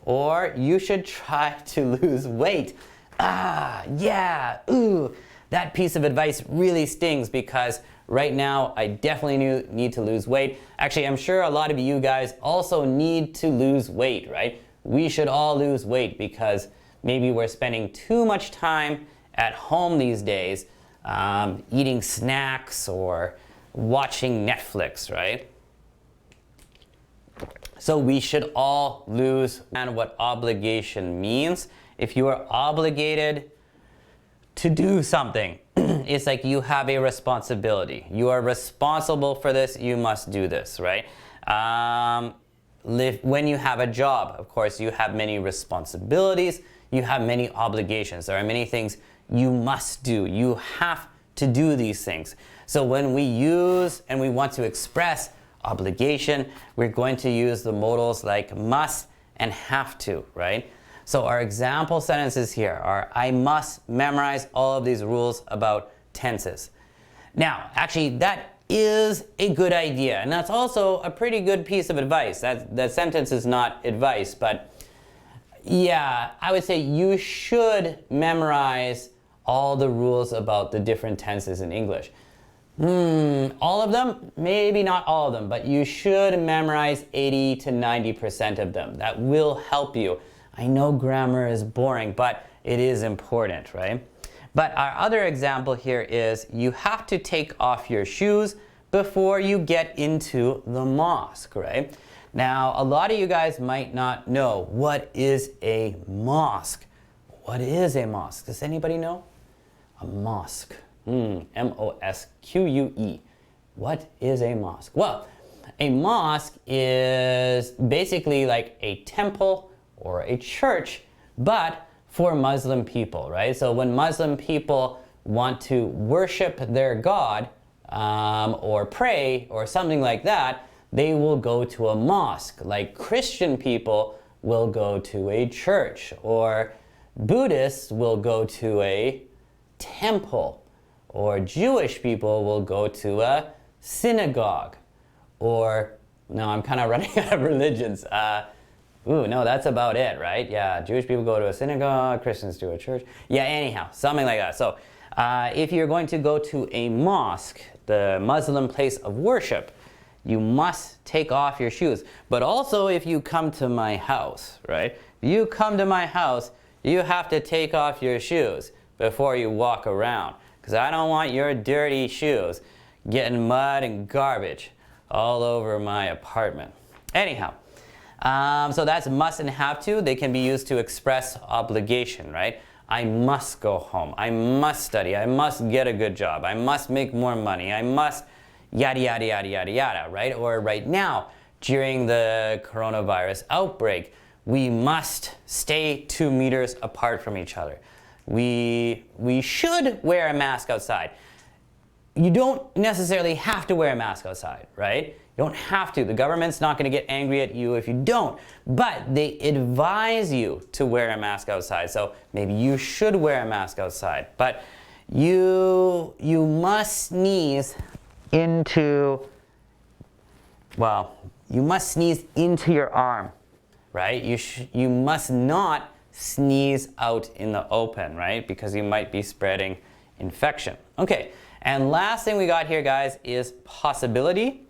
Or you should try to lose weight. Yeah, ooh, that piece of advice really stings because right now I definitely need to lose weight. Actually, I'm sure a lot of you guys also need to lose weight, right? We should all lose weight because maybe we're spending too much time at home these days, eating snacks or watching Netflix, right? So we should all lose. And what obligation means, if you are obligated to do something, it's like you have a responsibility. You are responsible for this, you must do this, right? When you have a job, of course, you have many responsibilities, you have many obligations. There are many things you must do. You have to do these things. So when we use and we want to express obligation, we're going to use the modals like must and have to, right? So our example sentences here are, I must memorize all of these rules about tenses. Now, actually, that is a good idea, and that's also a pretty good piece of advice. That sentence is not advice, but yeah, I would say you should memorize all the rules about the different tenses in English. All of them? Maybe not all of them, but you should memorize 80 to 90% of them. That will help you. I know grammar is boring, but it is important, right? But our other example here is you have to take off your shoes before you get into the mosque, right? Now, a lot of you guys might not know what is a mosque. What is a mosque? Does anybody know? A mosque. M-O-S-Q-U-E. What is a mosque? Well, a mosque is basically like a temple or a church, but for Muslim people, right? So when Muslim people want to worship their God or pray or something like that, they will go to a mosque. Like Christian people will go to a church, or Buddhists will go to a temple, or Jewish people will go to a synagogue, or, no, I'm kind of running out of religions. Ooh, no, that's about it, right? Yeah, Jewish people go to a synagogue, Christians to a church. Yeah, anyhow, something like that. So if you're going to go to a mosque, the Muslim place of worship, you must take off your shoes. But also if you come to my house, right? If you come to my house, you have to take off your shoes before you walk around. Because I don't want your dirty shoes getting mud and garbage all over my apartment. Anyhow, so that's must and have to. They can be used to express obligation, right? I must go home. I must study. I must get a good job. I must make more money. I must yada, yada, yada, yada, yada, right? Or right now, during the coronavirus outbreak, we must stay 2 meters apart from each other. We should wear a mask outside. You don't necessarily have to wear a mask outside, right? You don't have to. The government's not going to get angry at you if you don't. But they advise you to wear a mask outside. So maybe you should wear a mask outside. But you must sneeze into, well, you must sneeze into your arm, right? You must not sneeze out in the open, right? Because you might be spreading infection. Okay, and last thing we got here, guys, is possibility.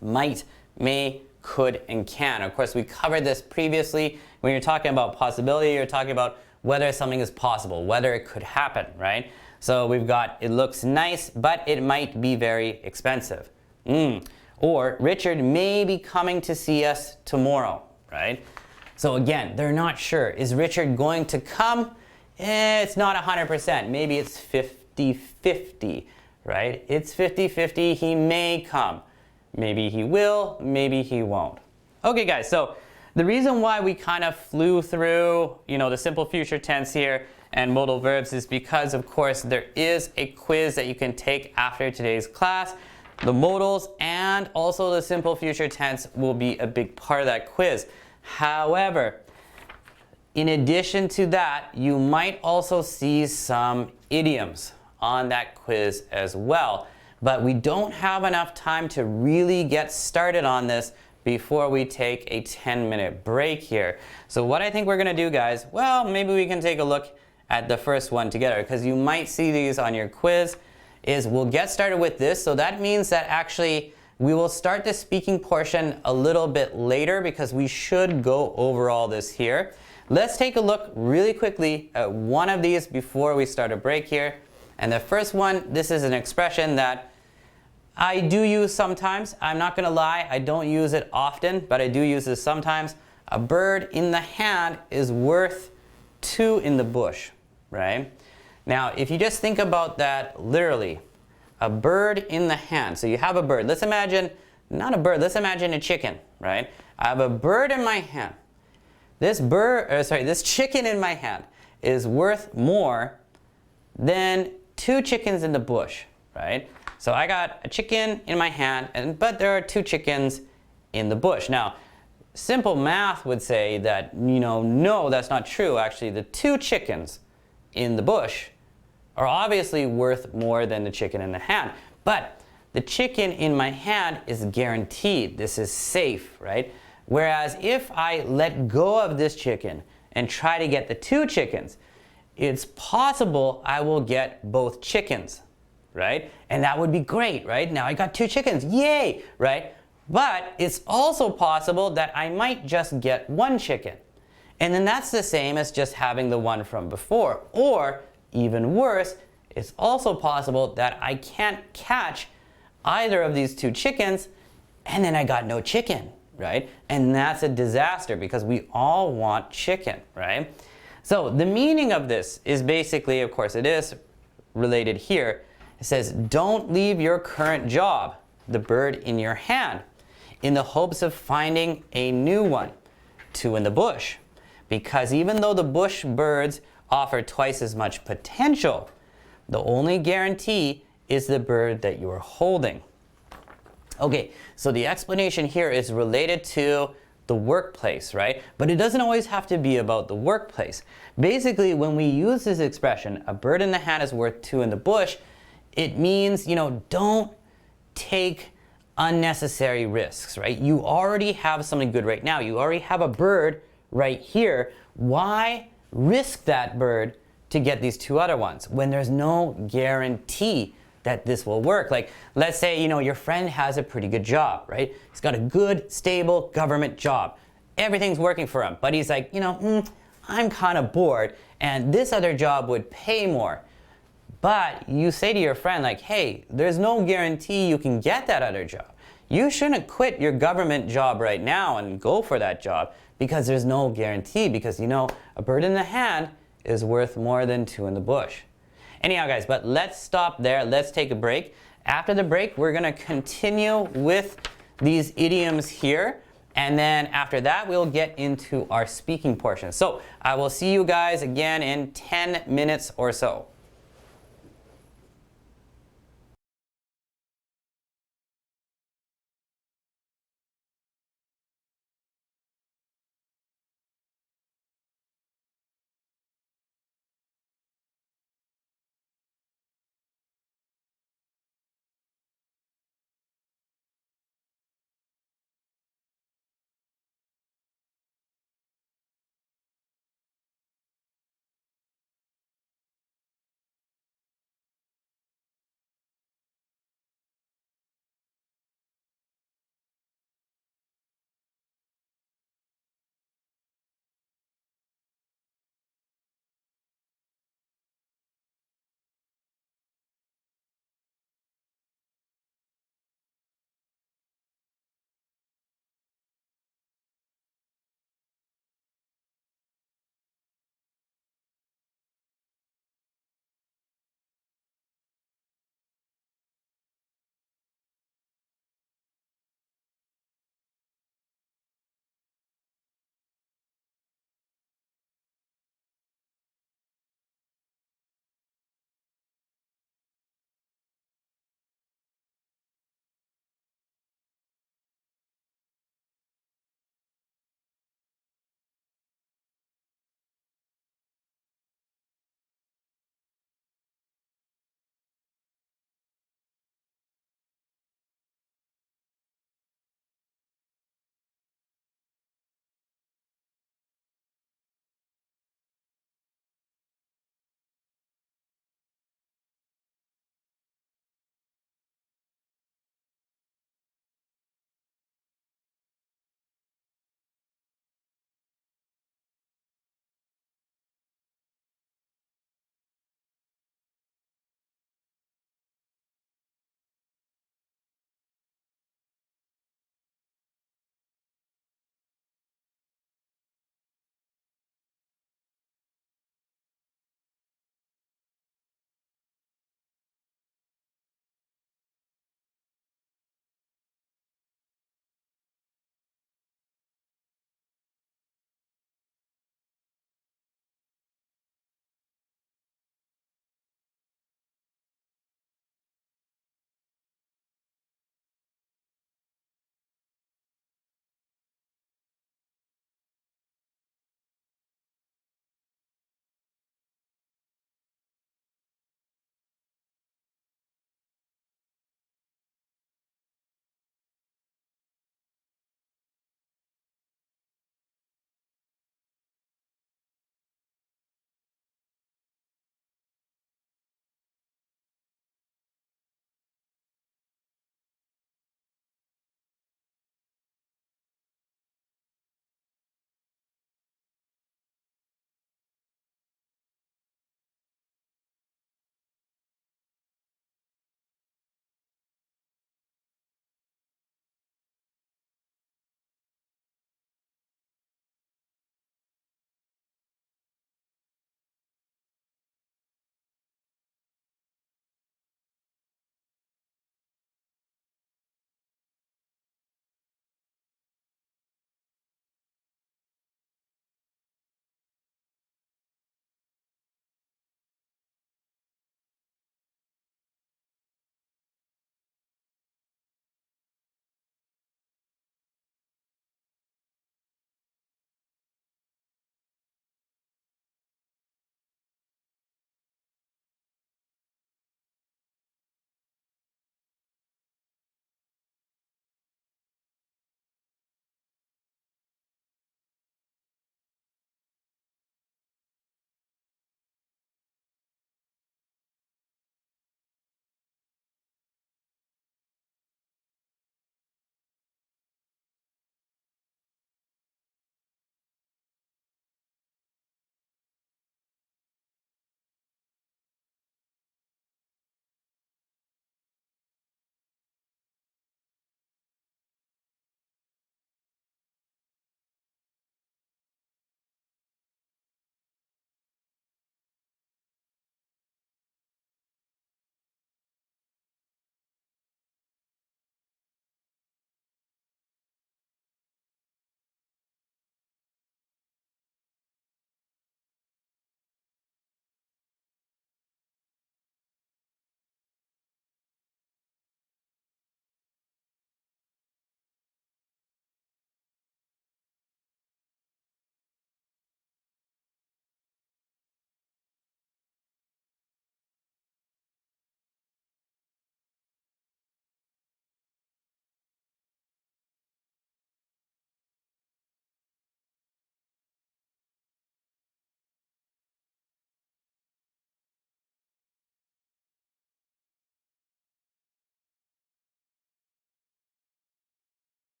Might, may, could, and can. Of course, we covered this previously. When you're talking about possibility, you're talking about whether something is possible, whether it could happen, right? So we've got, it looks nice, but it might be very expensive. Or Richard may be coming to see us tomorrow, right? So again, they're not sure. Is Richard going to come? It's not 100%. Maybe it's 50-50, right? It's 50-50. He may come. Maybe he will, maybe he won't. Okay, guys, so the reason why we kind of flew through, the simple future tense here and modal verbs is because, of course, there is a quiz that you can take after today's class. The modals and also the simple future tense will be a big part of that quiz. However, in addition to that, you might also see some idioms on that quiz as well. But we don't have enough time to really get started on this before we take a 10-minute break here. So what I think we're going to do, guys, well, maybe we can take a look at the first one together, because you might see these on your quiz, is we'll get started with this. So that means that actually we will start the speaking portion a little bit later, because we should go over all this here. Let's take a look really quickly at one of these before we start a break here. And the first one, this is an expression that I do use sometimes. I'm not going to lie, I don't use it often, but I do use this sometimes. A bird in the hand is worth two in the bush, right? Now, if you just think about that literally, a bird in the hand. So you have a bird. Let's imagine, not a bird, let's imagine a chicken, right? I have a bird in my hand. This chicken in my hand is worth more than two chickens in the bush, right? So I got a chicken in my hand, but there are two chickens in the bush. Now, simple math would say that, no, that's not true. Actually, the two chickens in the bush are obviously worth more than the chicken in the hand. But the chicken in my hand is guaranteed. This is safe, right? Whereas if I let go of this chicken and try to get the two chickens, it's possible I will get both chickens, right? And that would be great, right? Now I got two chickens, yay, right? But it's also possible that I might just get one chicken. And then that's the same as just having the one from before. Or even worse, it's also possible that I can't catch either of these two chickens and then I got no chicken, right? And that's a disaster because we all want chicken, right? So the meaning of this is basically, of course it is related here. It says, don't leave your current job, the bird in your hand, in the hopes of finding a new one, two in the bush. Because even though the bush birds offer twice as much potential, the only guarantee is the bird that you are holding. Okay, so the explanation here is related to the workplace, right? But it doesn't always have to be about the workplace. Basically, when we use this expression, a bird in the hand is worth two in the bush, it means, don't take unnecessary risks, right? You already have something good right now. You already have a bird right here. Why risk that bird to get these two other ones when there's no guarantee that this will work? Like, let's say, your friend has a pretty good job, right? He's got a good, stable government job. Everything's working for him, but he's like, I'm kind of bored, and this other job would pay more. But you say to your friend, like, hey, there's no guarantee you can get that other job. You shouldn't quit your government job right now and go for that job because there's no guarantee, because a bird in the hand is worth more than two in the bush. Anyhow, guys, but let's stop there. Let's take a break. After the break, we're going to continue with these idioms here. And then after that, we'll get into our speaking portion. So I will see you guys again in 10 minutes or so.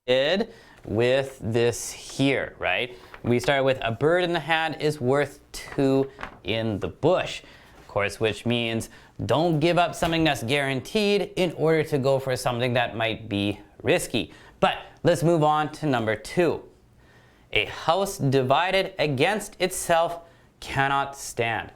did with this here, right? We started with a bird in the hand is worth two in the bush. Of course, which means don't give up something that's guaranteed in order to go for something that might be risky. But let's move on to number two. A house divided against itself cannot stand.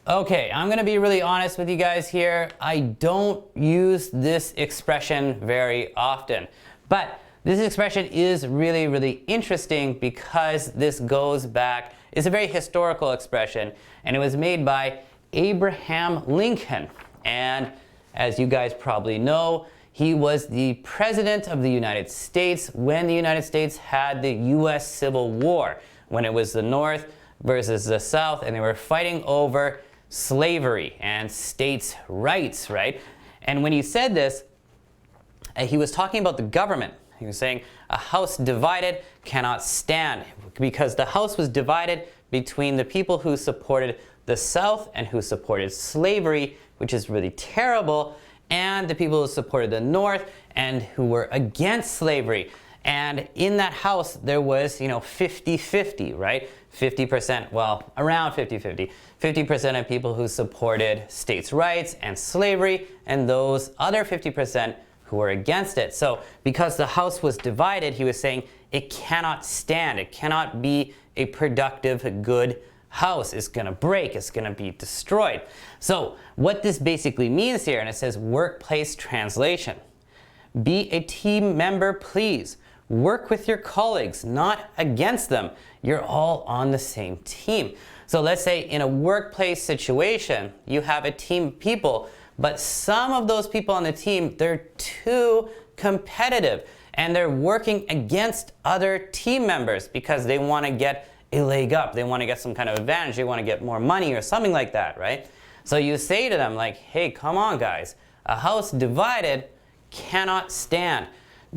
Okay, I'm gonna be really honest with you guys here. I don't use this expression very often, but this expression is really, really interesting because this goes back, it's a very historical expression, and it was made by Abraham Lincoln. And as you guys probably know, he was the president of the United States when the United States had the US Civil War, when it was the North versus the South, and they were fighting over slavery and states' rights, right? And when he said this, he was talking about the government. He was saying a house divided cannot stand, because the house was divided between the people who supported the South and who supported slavery, which is really terrible, and the people who supported the North and who were against slavery. And in that house, there was, 50-50, right? 50%, well, around 50-50. 50% of people who supported states' rights and slavery, and those other 50% who were against it. So because the house was divided, he was saying it cannot stand. It cannot be a productive, good house. It's going to break. It's going to be destroyed. So what this basically means here, and it says workplace translation. Be a team member, please. Work with your colleagues, not against them. You're all on the same team. So let's say in a workplace situation, you have a team of people, but some of those people on the team, they're too competitive and they're working against other team members because they want to get a leg up. They want to get some kind of advantage. They want to get more money or something like that, right? So you say to them like, hey, come on guys, a house divided cannot stand.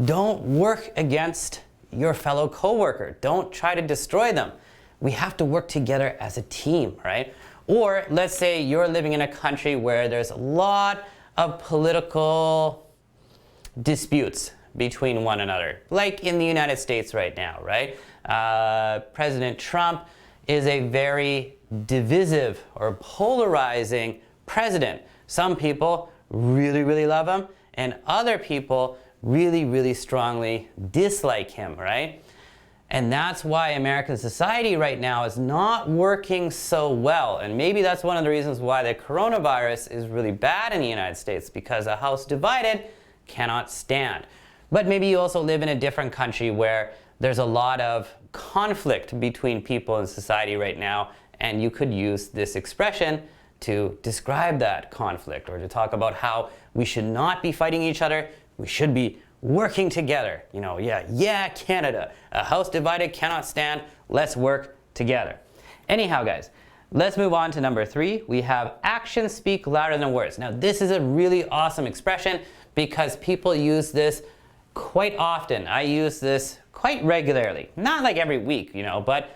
Don't work against your fellow coworker. Don't try to destroy them. We have to work together as a team, right? Or let's say you're living in a country where there's a lot of political disputes between one another, like in the United States right now, right? President Trump is a very divisive or polarizing president. Some people really, really love him, and other people really, really strongly dislike him, right? And that's why American society right now is not working so well. And maybe that's one of the reasons why the coronavirus is really bad in the United States, because a house divided cannot stand. But maybe you also live in a different country where there's a lot of conflict between people in society right now, and you could use this expression to describe that conflict or to talk about how we should not be fighting each other. We should be working together. Yeah, Canada. A house divided cannot stand. Let's work together. Anyhow, guys, let's move on to number three. We have actions speak louder than words. Now, this is a really awesome expression because people use this quite often. I use this quite regularly. Not like every week, but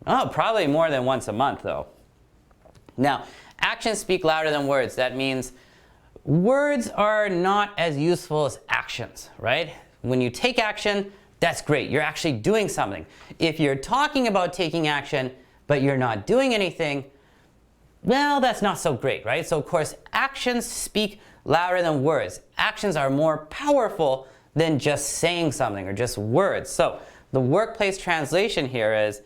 probably more than once a month, though. Now, actions speak louder than words. That means words are not as useful as actions, right? When you take action, that's great. You're actually doing something. If you're talking about taking action, but you're not doing anything, well, that's not so great, right? So, of course, actions speak louder than words. Actions are more powerful than just saying something or just words. So, the workplace translation here is,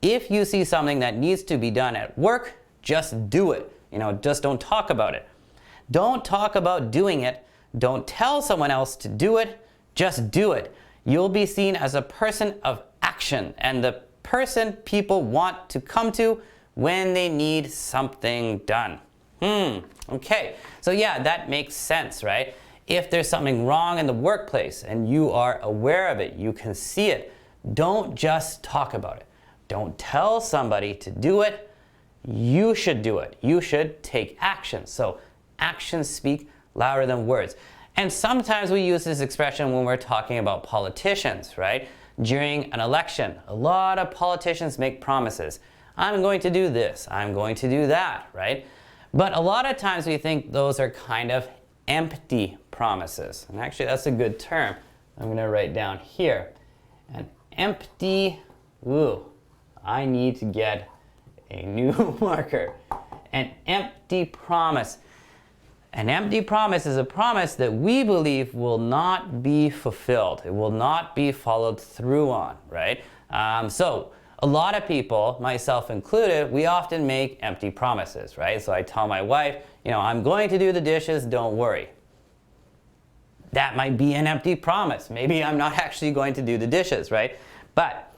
if you see something that needs to be done at work, just do it. Just don't talk about it. Don't talk about doing it. Don't tell someone else to do it. Just do it. You'll be seen as a person of action and the person people want to come to when they need something done. Okay. So yeah, that makes sense, right? If there's something wrong in the workplace and you are aware of it, you can see it, don't just talk about it. Don't tell somebody to do it. You should do it. You should take action. So actions speak louder than words. And sometimes we use this expression when we're talking about politicians, right? During an election, a lot of politicians make promises. I'm going to do this. I'm going to do that, right? But a lot of times we think those are kind of empty promises. And actually, that's a good term. I'm going to write down here. An empty, I need to get a new marker. An empty promise. An empty promise is a promise that we believe will not be fulfilled. It will not be followed through on, right? So a lot of people, myself included, we often make empty promises, right? So I tell my wife, I'm going to do the dishes, don't worry. That might be an empty promise. Maybe I'm not actually going to do the dishes, right? But,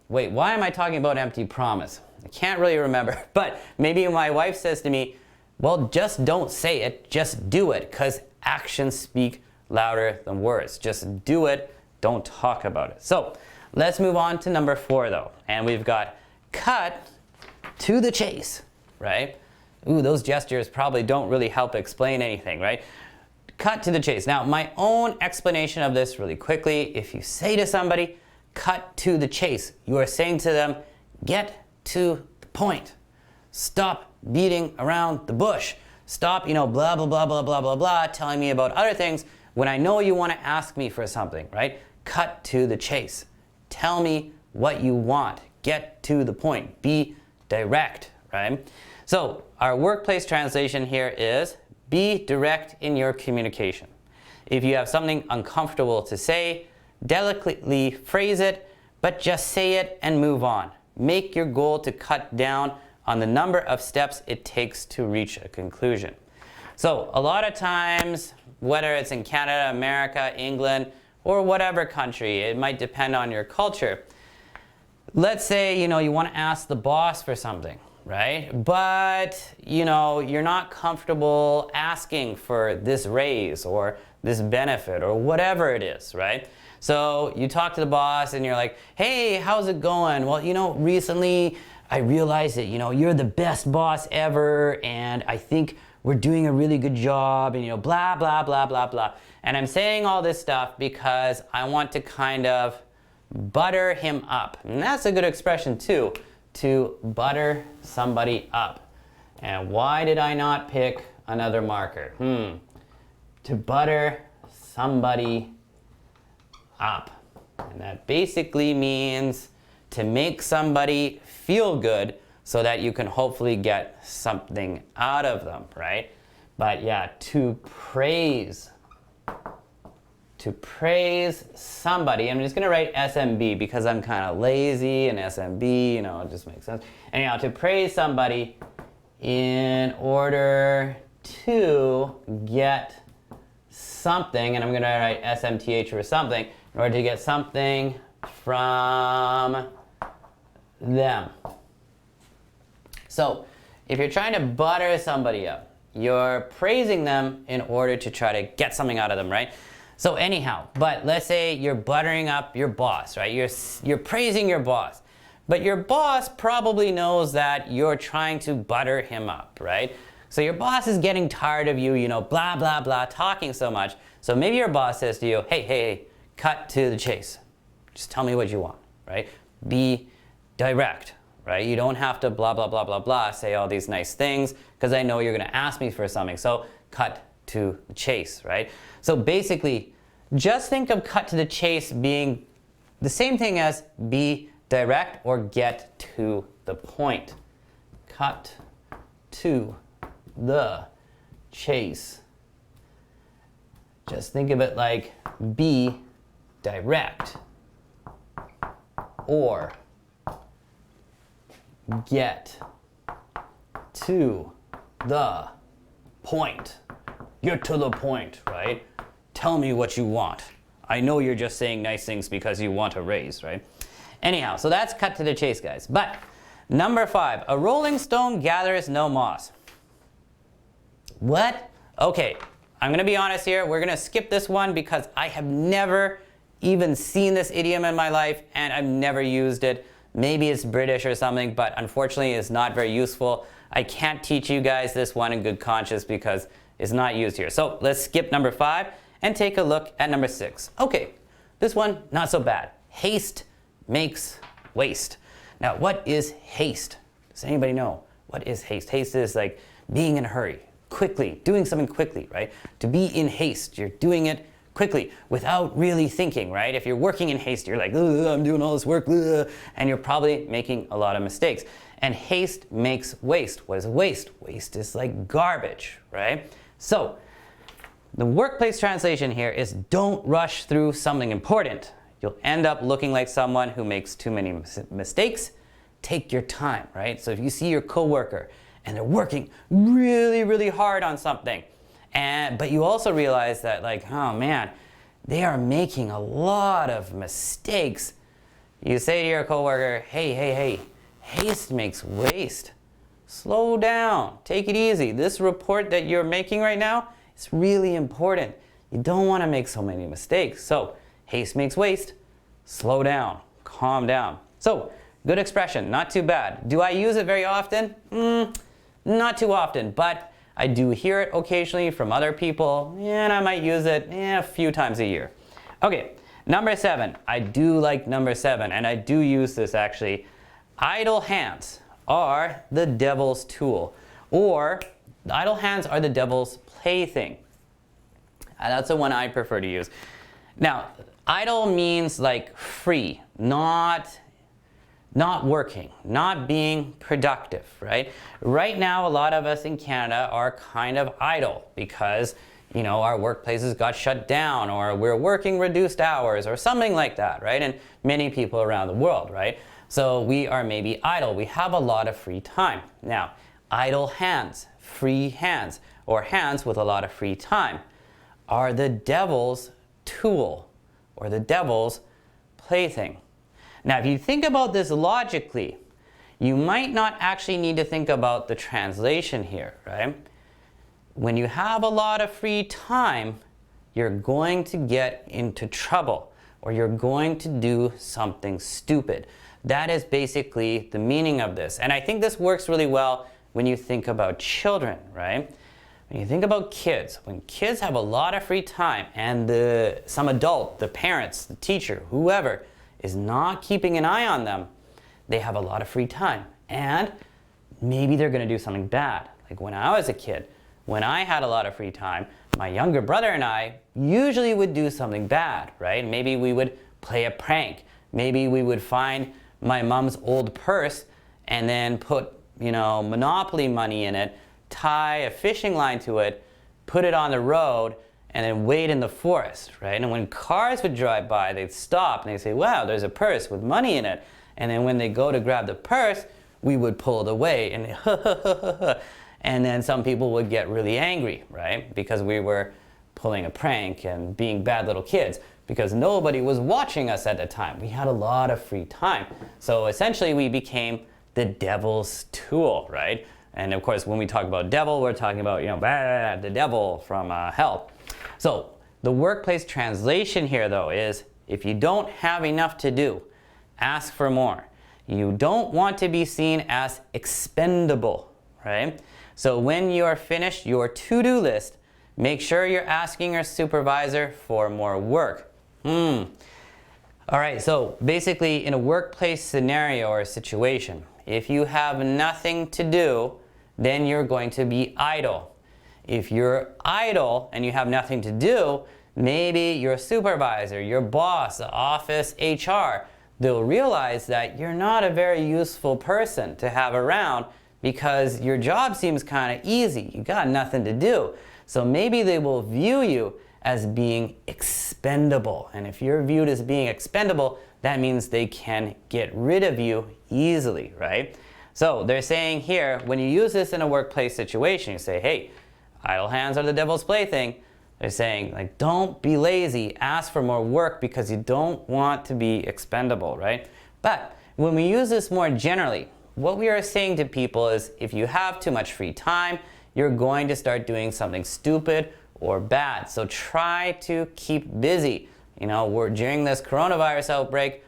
wait, why am I talking about empty promise? I can't really remember, but maybe my wife says to me, well, just don't say it, just do it, because actions speak louder than words. Just do it, don't talk about it. So let's move on to number 4 though. And we've got cut to the chase, right? Those gestures probably don't really help explain anything, right? Cut to the chase. Now, my own explanation of this really quickly, if you say to somebody, cut to the chase, you are saying to them, get to the point. Stop beating around the bush. Stop, blah, blah, blah, blah, blah, blah, blah, telling me about other things when I know you want to ask me for something, right? Cut to the chase. Tell me what you want. Get to the point. Be direct, right? So our workplace translation here is be direct in your communication. If you have something uncomfortable to say, delicately phrase it, but just say it and move on. Make your goal to cut down on the number of steps it takes to reach a conclusion. So a lot of times, whether it's in Canada, America, England, or whatever country, it might depend on your culture. Let's say, you want to ask the boss for something, right? But, you're not comfortable asking for this raise or this benefit or whatever it is, right? So you talk to the boss and you're like, hey, how's it going? Well, recently I realized that, you're the best boss ever and I think we're doing a really good job and, blah, blah, blah, blah, blah. And I'm saying all this stuff because I want to kind of butter him up. And that's a good expression too, to butter somebody up. And why did I not pick another marker? To butter somebody up. And that basically means to make somebody feel good so that you can hopefully get something out of them, right? But yeah, to praise somebody. I'm just gonna write SMB because I'm kind of lazy and SMB, it just makes sense. Anyhow, to praise somebody in order to get something, and I'm gonna write SMTH for something, in order to get something from them. So if you're trying to butter somebody up, you're praising them in order to try to get something out of them, right? So anyhow, but let's say you're buttering up your boss, right? You're praising your boss, but your boss probably knows that you're trying to butter him up, right? So your boss is getting tired of you, blah, blah, blah, talking so much. So maybe your boss says to you, hey, cut to the chase. Just tell me what you want, right? Be direct, right? You don't have to blah, blah, blah, blah, blah, say all these nice things because I know you're going to ask me for something. So cut to the chase, right? So basically, just think of cut to the chase being the same thing as be direct or get to the point. Cut to the chase. Just think of it like be direct or get to the point. Get to the point, right? Tell me what you want. I know you're just saying nice things because you want a raise, right? Anyhow, so that's cut to the chase, guys. But number 5, a rolling stone gathers no moss. What? Okay, I'm gonna be honest here. We're gonna skip this one because I have never even seen this idiom in my life and I've never used it. Maybe it's British or something, but unfortunately it's not very useful. I can't teach you guys this one in good conscience because it's not used here. So let's skip number 5 and take a look at number 6. Okay, this one, not so bad. Haste makes waste. Now, what is haste? Does anybody know? What is haste? Haste is like being in a hurry, quickly, doing something quickly, right? To be in haste, you're doing it quickly without really thinking, right? If you're working in haste, you're like, I'm doing all this work, and you're probably making a lot of mistakes. And haste makes waste. What is waste? Waste is like garbage, right? So the workplace translation here is don't rush through something important. You'll end up looking like someone who makes too many mistakes. Take your time, right? So if you see your coworker and they're working really, really hard on something, but you also realize that like, oh man, they are making a lot of mistakes. You say to your coworker, hey, haste makes waste. Slow down, take it easy. This report that you're making right now is really important. You don't want to make so many mistakes. So haste makes waste. Slow down, calm down. So good expression, not too bad. Do I use it very often? Not too often, but I do hear it occasionally from other people, and I might use it a few times a year. Okay, number 7. I do like number 7, and I do use this actually. Idle hands are the devil's tool, or idle hands are the devil's plaything. That's the one I prefer to use. Now, idle means like free, not working, not being productive, right? Right now, a lot of us in Canada are kind of idle because, you know, our workplaces got shut down, or we're working reduced hours, or something like that, right? And many people around the world, right? So we are maybe idle. We have a lot of free time. Now, idle hands, free hands, or hands with a lot of free time are the devil's tool, or the devil's plaything. Now, if you think about this logically, you might not actually need to think about the translation here, right? When you have a lot of free time, you're going to get into trouble, or you're going to do something stupid. That is basically the meaning of this. And I think this works really well when you think about children, right? When you think about kids, when kids have a lot of free time and some adult, the parents, the teacher, whoever, is not keeping an eye on them, they have a lot of free time. And maybe they're going to do something bad. Like when I was a kid, when I had a lot of free time, my younger brother and I usually would do something bad, right? Maybe we would play a prank. Maybe we would find my mom's old purse and then put, Monopoly money in it, tie a fishing line to it, put it on the road, and then wait in the forest, right? And when cars would drive by, they'd stop and they'd say, wow, there's a purse with money in it. And then when they go to grab the purse, we would pull it away and and then some people would get really angry, right? Because we were pulling a prank and being bad little kids, because nobody was watching us at the time. We had a lot of free time. So essentially we became the devil's tool, right? And of course, when we talk about devil, we're talking about, the devil from hell. So the workplace translation here, though, is if you don't have enough to do, ask for more. You don't want to be seen as expendable, right? So when you're finished your to-do list, make sure you're asking your supervisor for more work. All right, so basically in a workplace scenario or situation, if you have nothing to do, then you're going to be idle. If you're idle and you have nothing to do, maybe your supervisor, your boss, the office, HR, they'll realize that you're not a very useful person to have around because your job seems kind of easy. You got nothing to do. So maybe they will view you as being expendable. And if you're viewed as being expendable, that means they can get rid of you easily, right? So they're saying here, when you use this in a workplace situation, you say, hey, idle hands are the devil's plaything. They're saying, like, don't be lazy, ask for more work because you don't want to be expendable, right? But when we use this more generally, what we are saying to people is if you have too much free time, you're going to start doing something stupid or bad. So try to keep busy. During this coronavirus outbreak,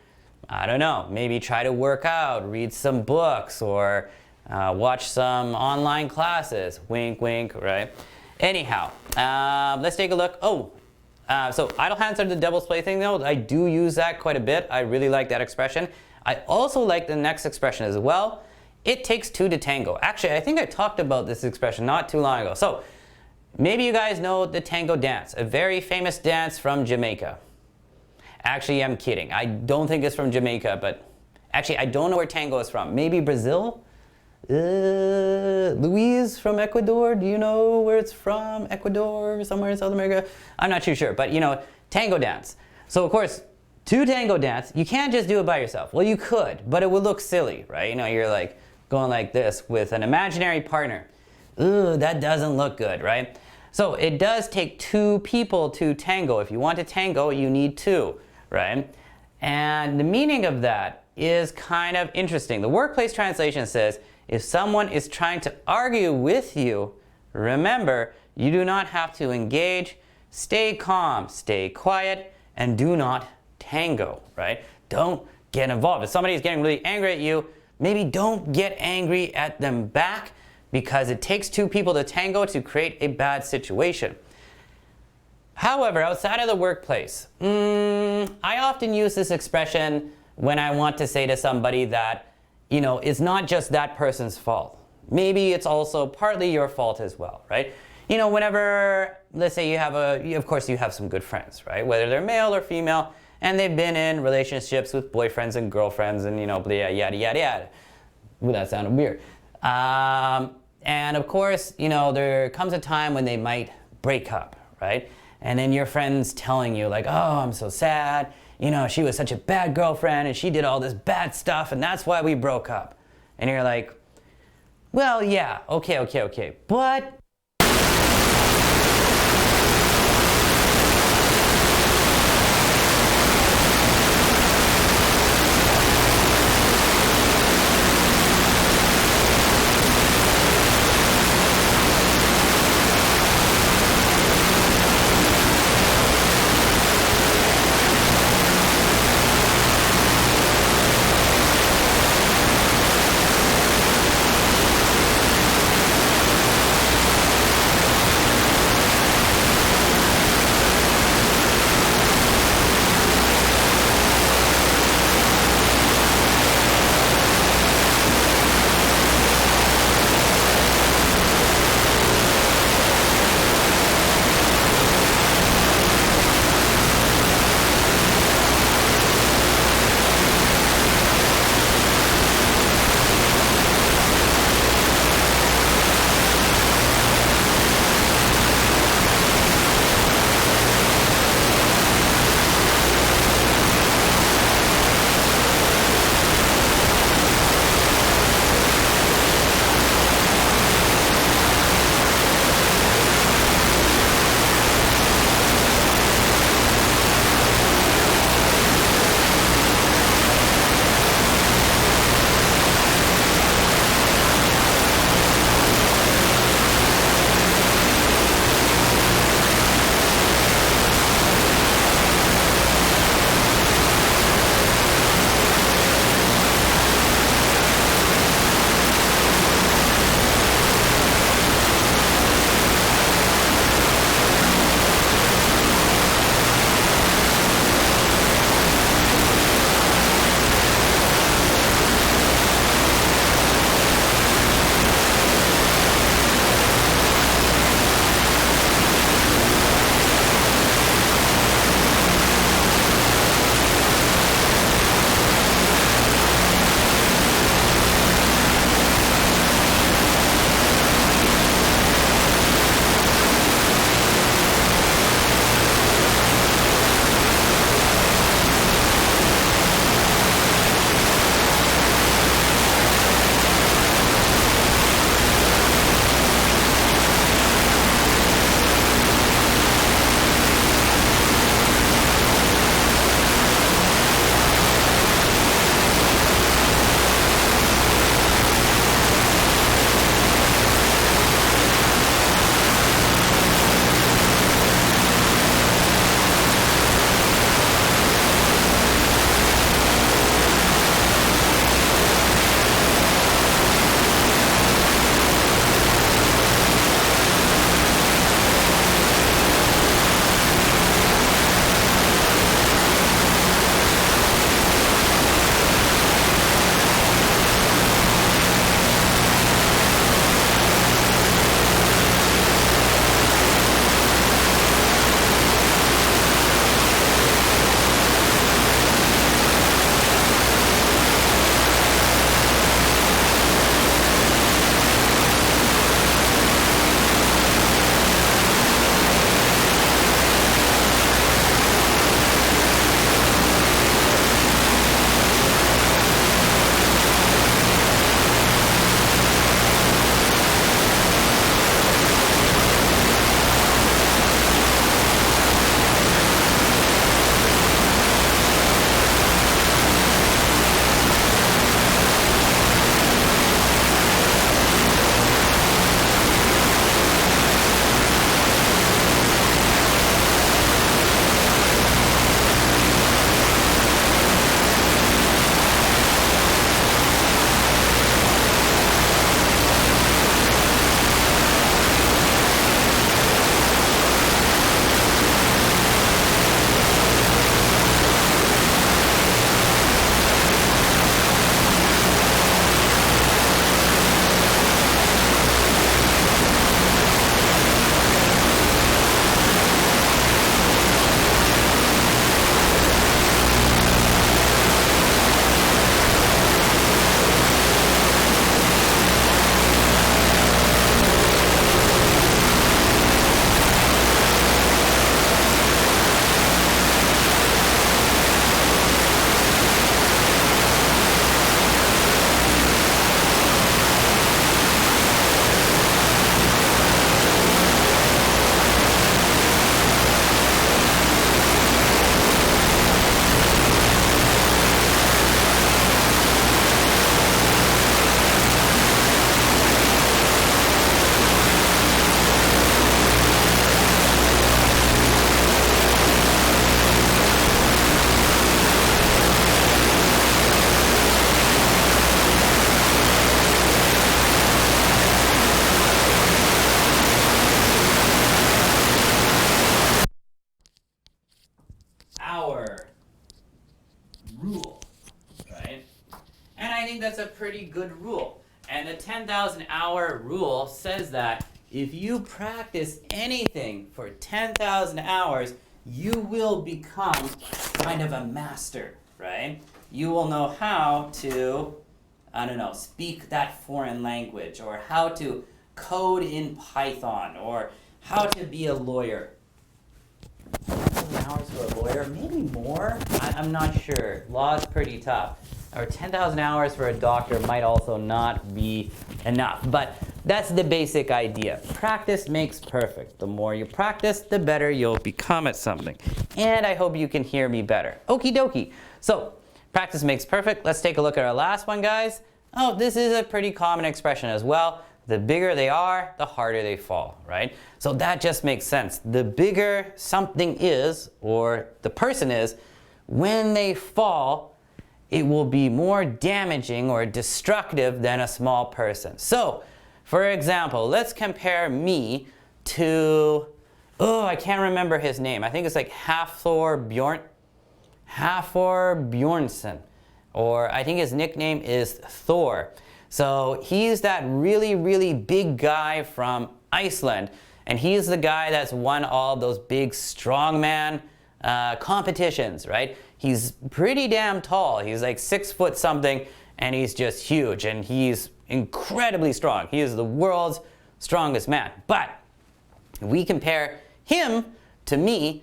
I don't know, maybe try to work out, read some books, or watch some online classes. Wink, wink, right? Anyhow, let's take a look. So idle hands are the devil's plaything, though. I do use that quite a bit. I really like that expression. I also like the next expression as well. It takes two to tango. Actually, I think I talked about this expression not too long ago. So Maybe you guys know the tango dance, a very famous dance from Jamaica. Actually, I'm kidding. I don't think it's from Jamaica, but actually, I don't know where tango is from. Maybe Brazil? Luis from Ecuador? Do you know where it's from? Ecuador, somewhere in South America? I'm not too sure, but you know, tango dance. So of course, to tango dance, you can't just do it by yourself. Well, you could, but it would look silly, right? You know, you're like going like this with an imaginary partner. Ooh, that doesn't look good, right? So it does take two people to tango. If you want to tango, you need two, right? And the meaning of that is kind of interesting. The workplace translation says, if someone is trying to argue with you, remember, you do not have to engage. Stay calm, stay quiet, and do not tango, right? Don't get involved. If somebody is getting really angry at you, maybe don't get angry at them back, because it takes two people to tango to create a bad situation. However, outside of the workplace, I often use this expression when I want to say to somebody that, you know, it's not just that person's fault. Maybe it's also partly your fault as well, right? You know, whenever, let's say you have of course you have some good friends, right? Whether they're male or female, and they've been in relationships with boyfriends and girlfriends and, you know, yada, yada, yada. Ooh, that sounded weird. And of course, you know, there comes a time when they might break up, right? And then your friend's telling you like, oh, I'm so sad. You know, she was such a bad girlfriend and she did all this bad stuff and that's why we broke up. And you're like, well, yeah, okay. But hour rule, right? And I think that's a pretty good rule. And the 10,000 hour rule says that if you practice anything for 10,000 hours, you will become kind of a master, right? You will know how to, I don't know, speak that foreign language, or how to code in Python, or how to be a lawyer. 10,000 hours for a lawyer, maybe more? I'm not sure. Law is pretty tough. Or 10,000 hours for a doctor might also not be enough. But that's the basic idea. Practice makes perfect. The more you practice, the better you'll become at something. And I hope you can hear me better. Okie dokie. So, practice makes perfect. Let's take a look at our last one, guys. Oh, this is a pretty common expression as well. The bigger they are, the harder they fall, right? So that just makes sense. The bigger something is, or the person is, when they fall, it will be more damaging or destructive than a small person. So, for example, let's compare me to, I can't remember his name. I think it's like Hafthor Bjornsson. Or I think his nickname is Thor. So he's that really, really big guy from Iceland. And he's the guy that's won all those big strongman competitions, right? He's pretty damn tall. He's like 6 foot something, and he's just huge, and he's incredibly strong. He is the world's strongest man. But if we compare him to me,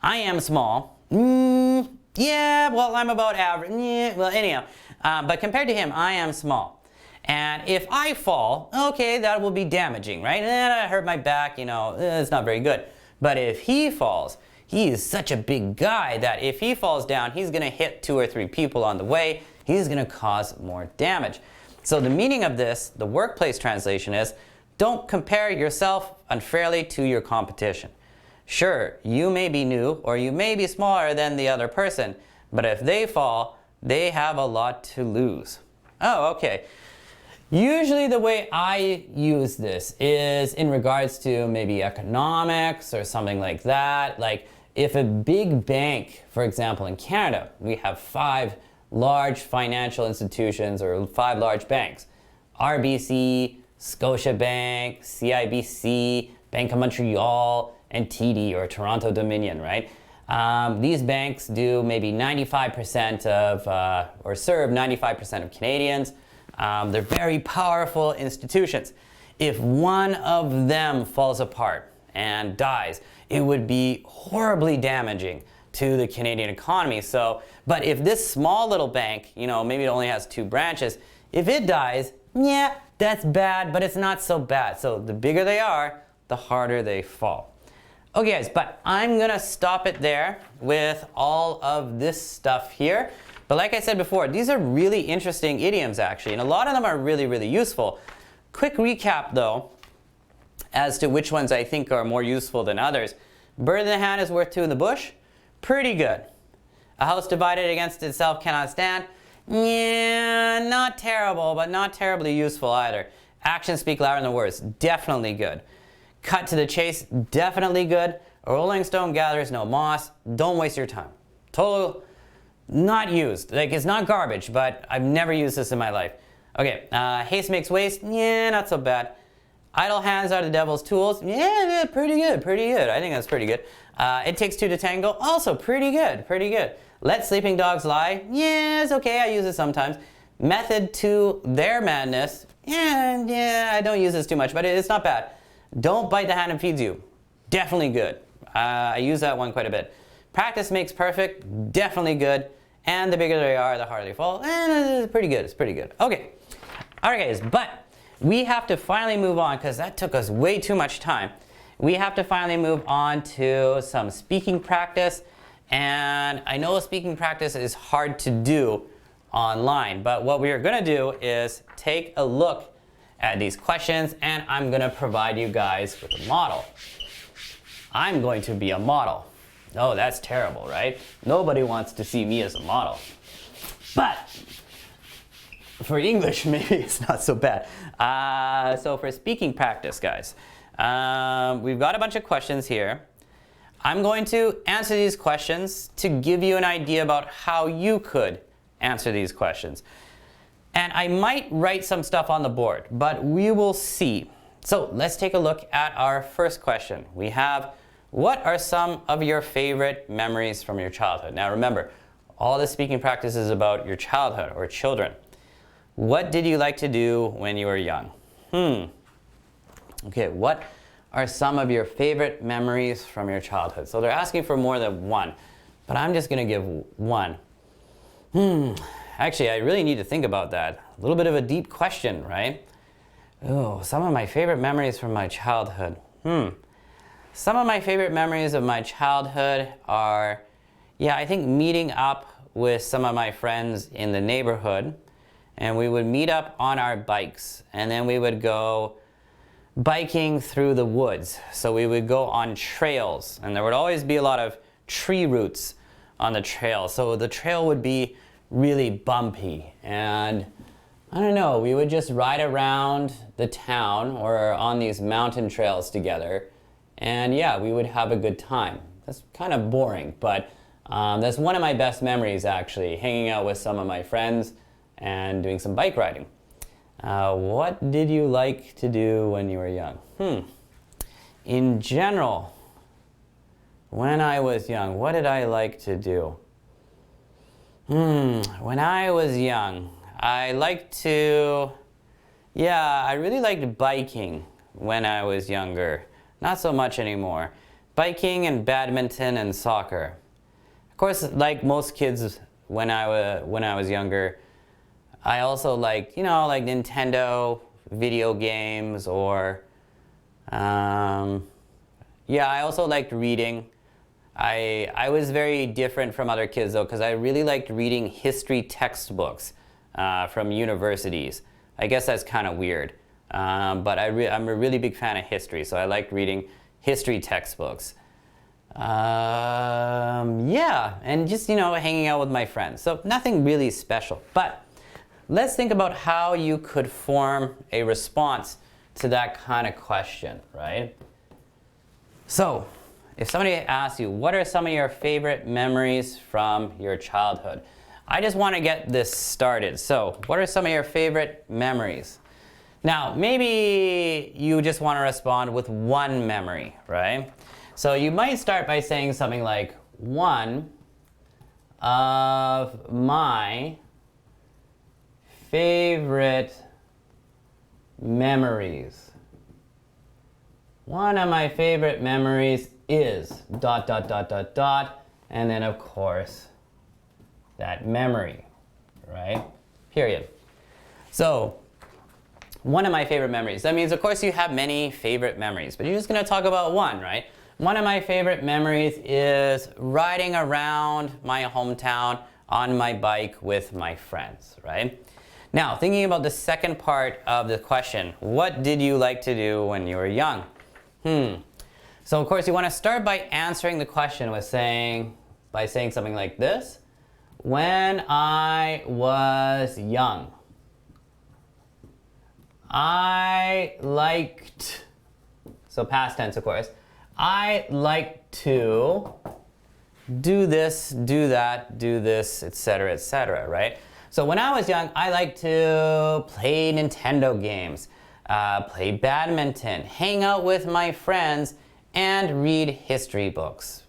I am small. Yeah, well, I'm about average. Yeah, well, anyhow. But compared to him, I am small. And if I fall, okay, that will be damaging, right? And I hurt my back, it's not very good. But if he falls, he is such a big guy that if he falls down, he's going to hit 2 or 3 people on the way. He's going to cause more damage. So the meaning of this, the workplace translation is, don't compare yourself unfairly to your competition. Sure, you may be new or you may be smaller than the other person, but if they fall, they have a lot to lose. Oh, okay. Usually the way I use this is in regards to maybe economics or something like that. Like if a big bank, for example, in Canada, we have 5 large financial institutions or 5 large banks. RBC, Scotiabank, CIBC, Bank of Montreal, and TD or Toronto Dominion, right? These banks do maybe 95% of, or serve 95% of Canadians. They're very powerful institutions. If one of them falls apart and dies, it would be horribly damaging to the Canadian economy. So, but if this small little bank, maybe it only has 2 branches, if it dies, yeah, that's bad, but it's not so bad. So the bigger they are, the harder they fall. Okay guys, but I'm gonna stop it there with all of this stuff here. But like I said before, these are really interesting idioms actually, and a lot of them are really, really useful. Quick recap though, as to which ones I think are more useful than others. Bird in the hand is worth 2 in the bush. Pretty good. A house divided against itself cannot stand. Yeah, not terrible, but not terribly useful either. Actions speak louder than words. Definitely good. Cut to the chase. Definitely good. A rolling stone gathers no moss. Don't waste your time. Total not used. Like, it's not garbage, but I've never used this in my life. Okay, haste makes waste. Yeah, not so bad. Idle hands are the devil's tools. Yeah, pretty good, pretty good. I think that's pretty good. It takes 2 to tango. Also pretty good, pretty good. Let sleeping dogs lie. Yeah, it's okay. I use it sometimes. Method to their madness. Yeah, I don't use this too much, but it's not bad. Don't bite the hand that feeds you. Definitely good. I use that one quite a bit. Practice makes perfect. Definitely good. And the bigger they are, the harder they fall. And it's pretty good. It's pretty good. Okay. All right, guys. But we have to finally move on because that took us way too much time. We have to finally move on to some speaking practice. And I know speaking practice is hard to do online, but what we are going to do is take a look at these questions, and I'm going to provide you guys with a model. I'm going to be a model. Oh, that's terrible, right? Nobody wants to see me as a model. But for English, maybe it's not so bad. So for speaking practice, guys, we've got a bunch of questions here. I'm going to answer these questions to give you an idea about how you could answer these questions. And I might write some stuff on the board, but we will see. So let's take a look at our first question. We have, what are some of your favorite memories from your childhood? Now remember, all the speaking practice is about your childhood or children. What did you like to do when you were young? Okay, what are some of your favorite memories from your childhood? So they're asking for more than one, but I'm just going to give one. Actually, I really need to think about that. A little bit of a deep question, right? Oh, some of my favorite memories from my childhood. Some of my favorite memories of my childhood are, I think meeting up with some of my friends in the neighborhood, and we would meet up on our bikes, and then we would go biking through the woods. So we would go on trails, and there would always be a lot of tree roots on the trail. So the trail would be really bumpy, and I don't know, we would just ride around the town or on these mountain trails together, and we would have a good time. That's kind of boring, but that's one of my best memories, actually, hanging out with some of my friends and doing some bike riding. What did you like to do when you were young? In general, when I was young, what did I like to do? When I was young, I liked to, I really liked biking when I was younger. Not so much anymore. Biking and badminton and soccer. Of course, like most kids when I was younger, I also liked, like Nintendo video games, or I also liked reading. I was very different from other kids though, because I really liked reading history textbooks from universities. I guess that's kind of weird, but I'm a really big fan of history, so I liked reading history textbooks. And just, hanging out with my friends. So nothing really special, but let's think about how you could form a response to that kind of question, right? So, if somebody asks you, what are some of your favorite memories from your childhood? I just want to get this started. So, what are some of your favorite memories? Now, maybe you just want to respond with one memory, right? So you might start by saying something like, one of my favorite memories. One of my favorite memories is ... and then of course that memory, right? Period. So one of my favorite memories. That means, of course, you have many favorite memories, but you're just going to talk about one, right? One of my favorite memories is riding around my hometown on my bike with my friends, right? Now, thinking about the second part of the question, what did you like to do when you were young? So, of course, you want to start by answering the question by saying something like this. When I was young, I liked, so past tense, of course, I liked to do this, do that, do this, etc., right? So when I was young, I liked to play Nintendo games, play badminton, hang out with my friends, and read history books.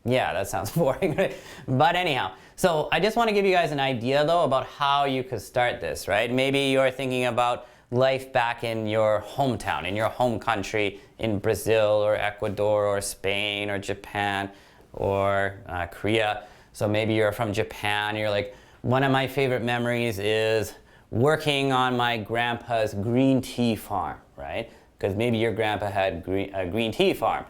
Yeah, that sounds boring, right? But anyhow, so I just want to give you guys an idea though about how you could start this, right? Maybe you're thinking about life back in your hometown, in your home country, in Brazil or Ecuador or Spain or Japan or Korea. So maybe you're from Japan, you're like, one of my favorite memories is working on my grandpa's green tea farm, right? Because maybe your grandpa had a green tea farm.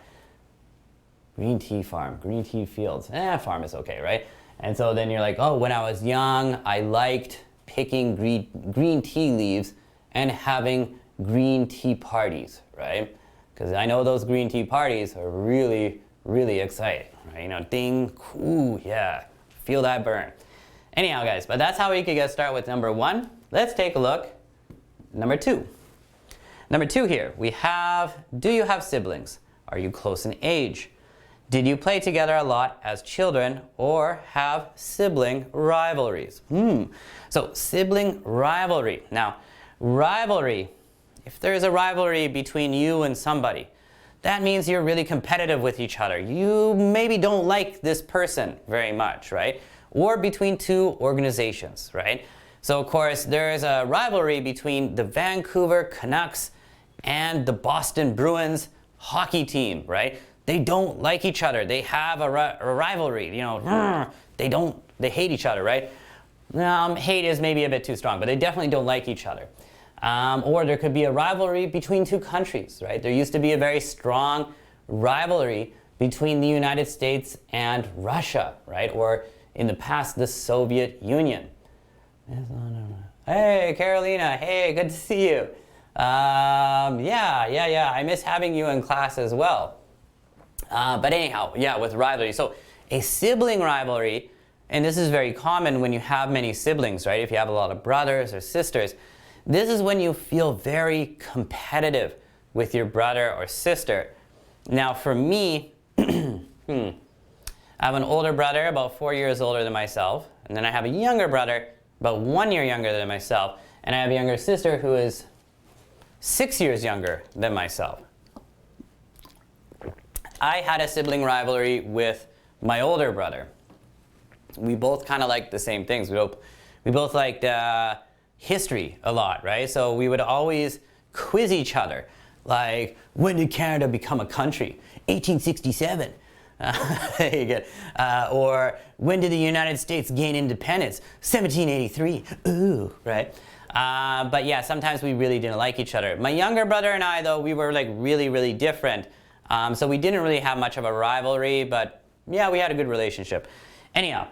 Green tea farm, green tea fields. Farm is okay, right? And so then you're like, oh, when I was young, I liked picking green tea leaves and having green tea parties, right? Because I know those green tea parties are really, really exciting, right? Ding, ooh, yeah, feel that burn. Anyhow, guys, but that's how we could get started with number one. Let's take a look. Number two. Number two here, we have, do you have siblings? Are you close in age? Did you play together a lot as children or have sibling rivalries? So sibling rivalry. Now, rivalry, if there is a rivalry between you and somebody, that means you're really competitive with each other. You maybe don't like this person very much, right? Or between two organizations, right? So of course, there is a rivalry between the Vancouver Canucks and the Boston Bruins hockey team, right? They don't like each other. They have a rivalry, you know, they hate each other, right? Hate is maybe a bit too strong, but they definitely don't like each other. Or there could be a rivalry between two countries, right? There used to be a very strong rivalry between the United States and Russia, right? Or in the past, the Soviet Union. Hey, Carolina, hey, good to see you. Yeah, I miss having you in class as well. But anyhow, yeah, with rivalry. So a sibling rivalry, and this is very common when you have many siblings, right? If you have a lot of brothers or sisters, this is when you feel very competitive with your brother or sister. Now for me, I have an older brother, about 4 years older than myself, and then I have a younger brother, about 1 year younger than myself, and I have a younger sister who is 6 years younger than myself. I had a sibling rivalry with my older brother. We both kind of liked the same things. We both liked history a lot, right? So we would always quiz each other. Like, when did Canada become a country? 1867. Or when did the United States gain independence? 1783. Ooh, right? But yeah, sometimes we really didn't like each other. My younger brother and I, though, we were like really, really different. So we didn't really have much of a rivalry, but yeah, we had a good relationship. Anyhow,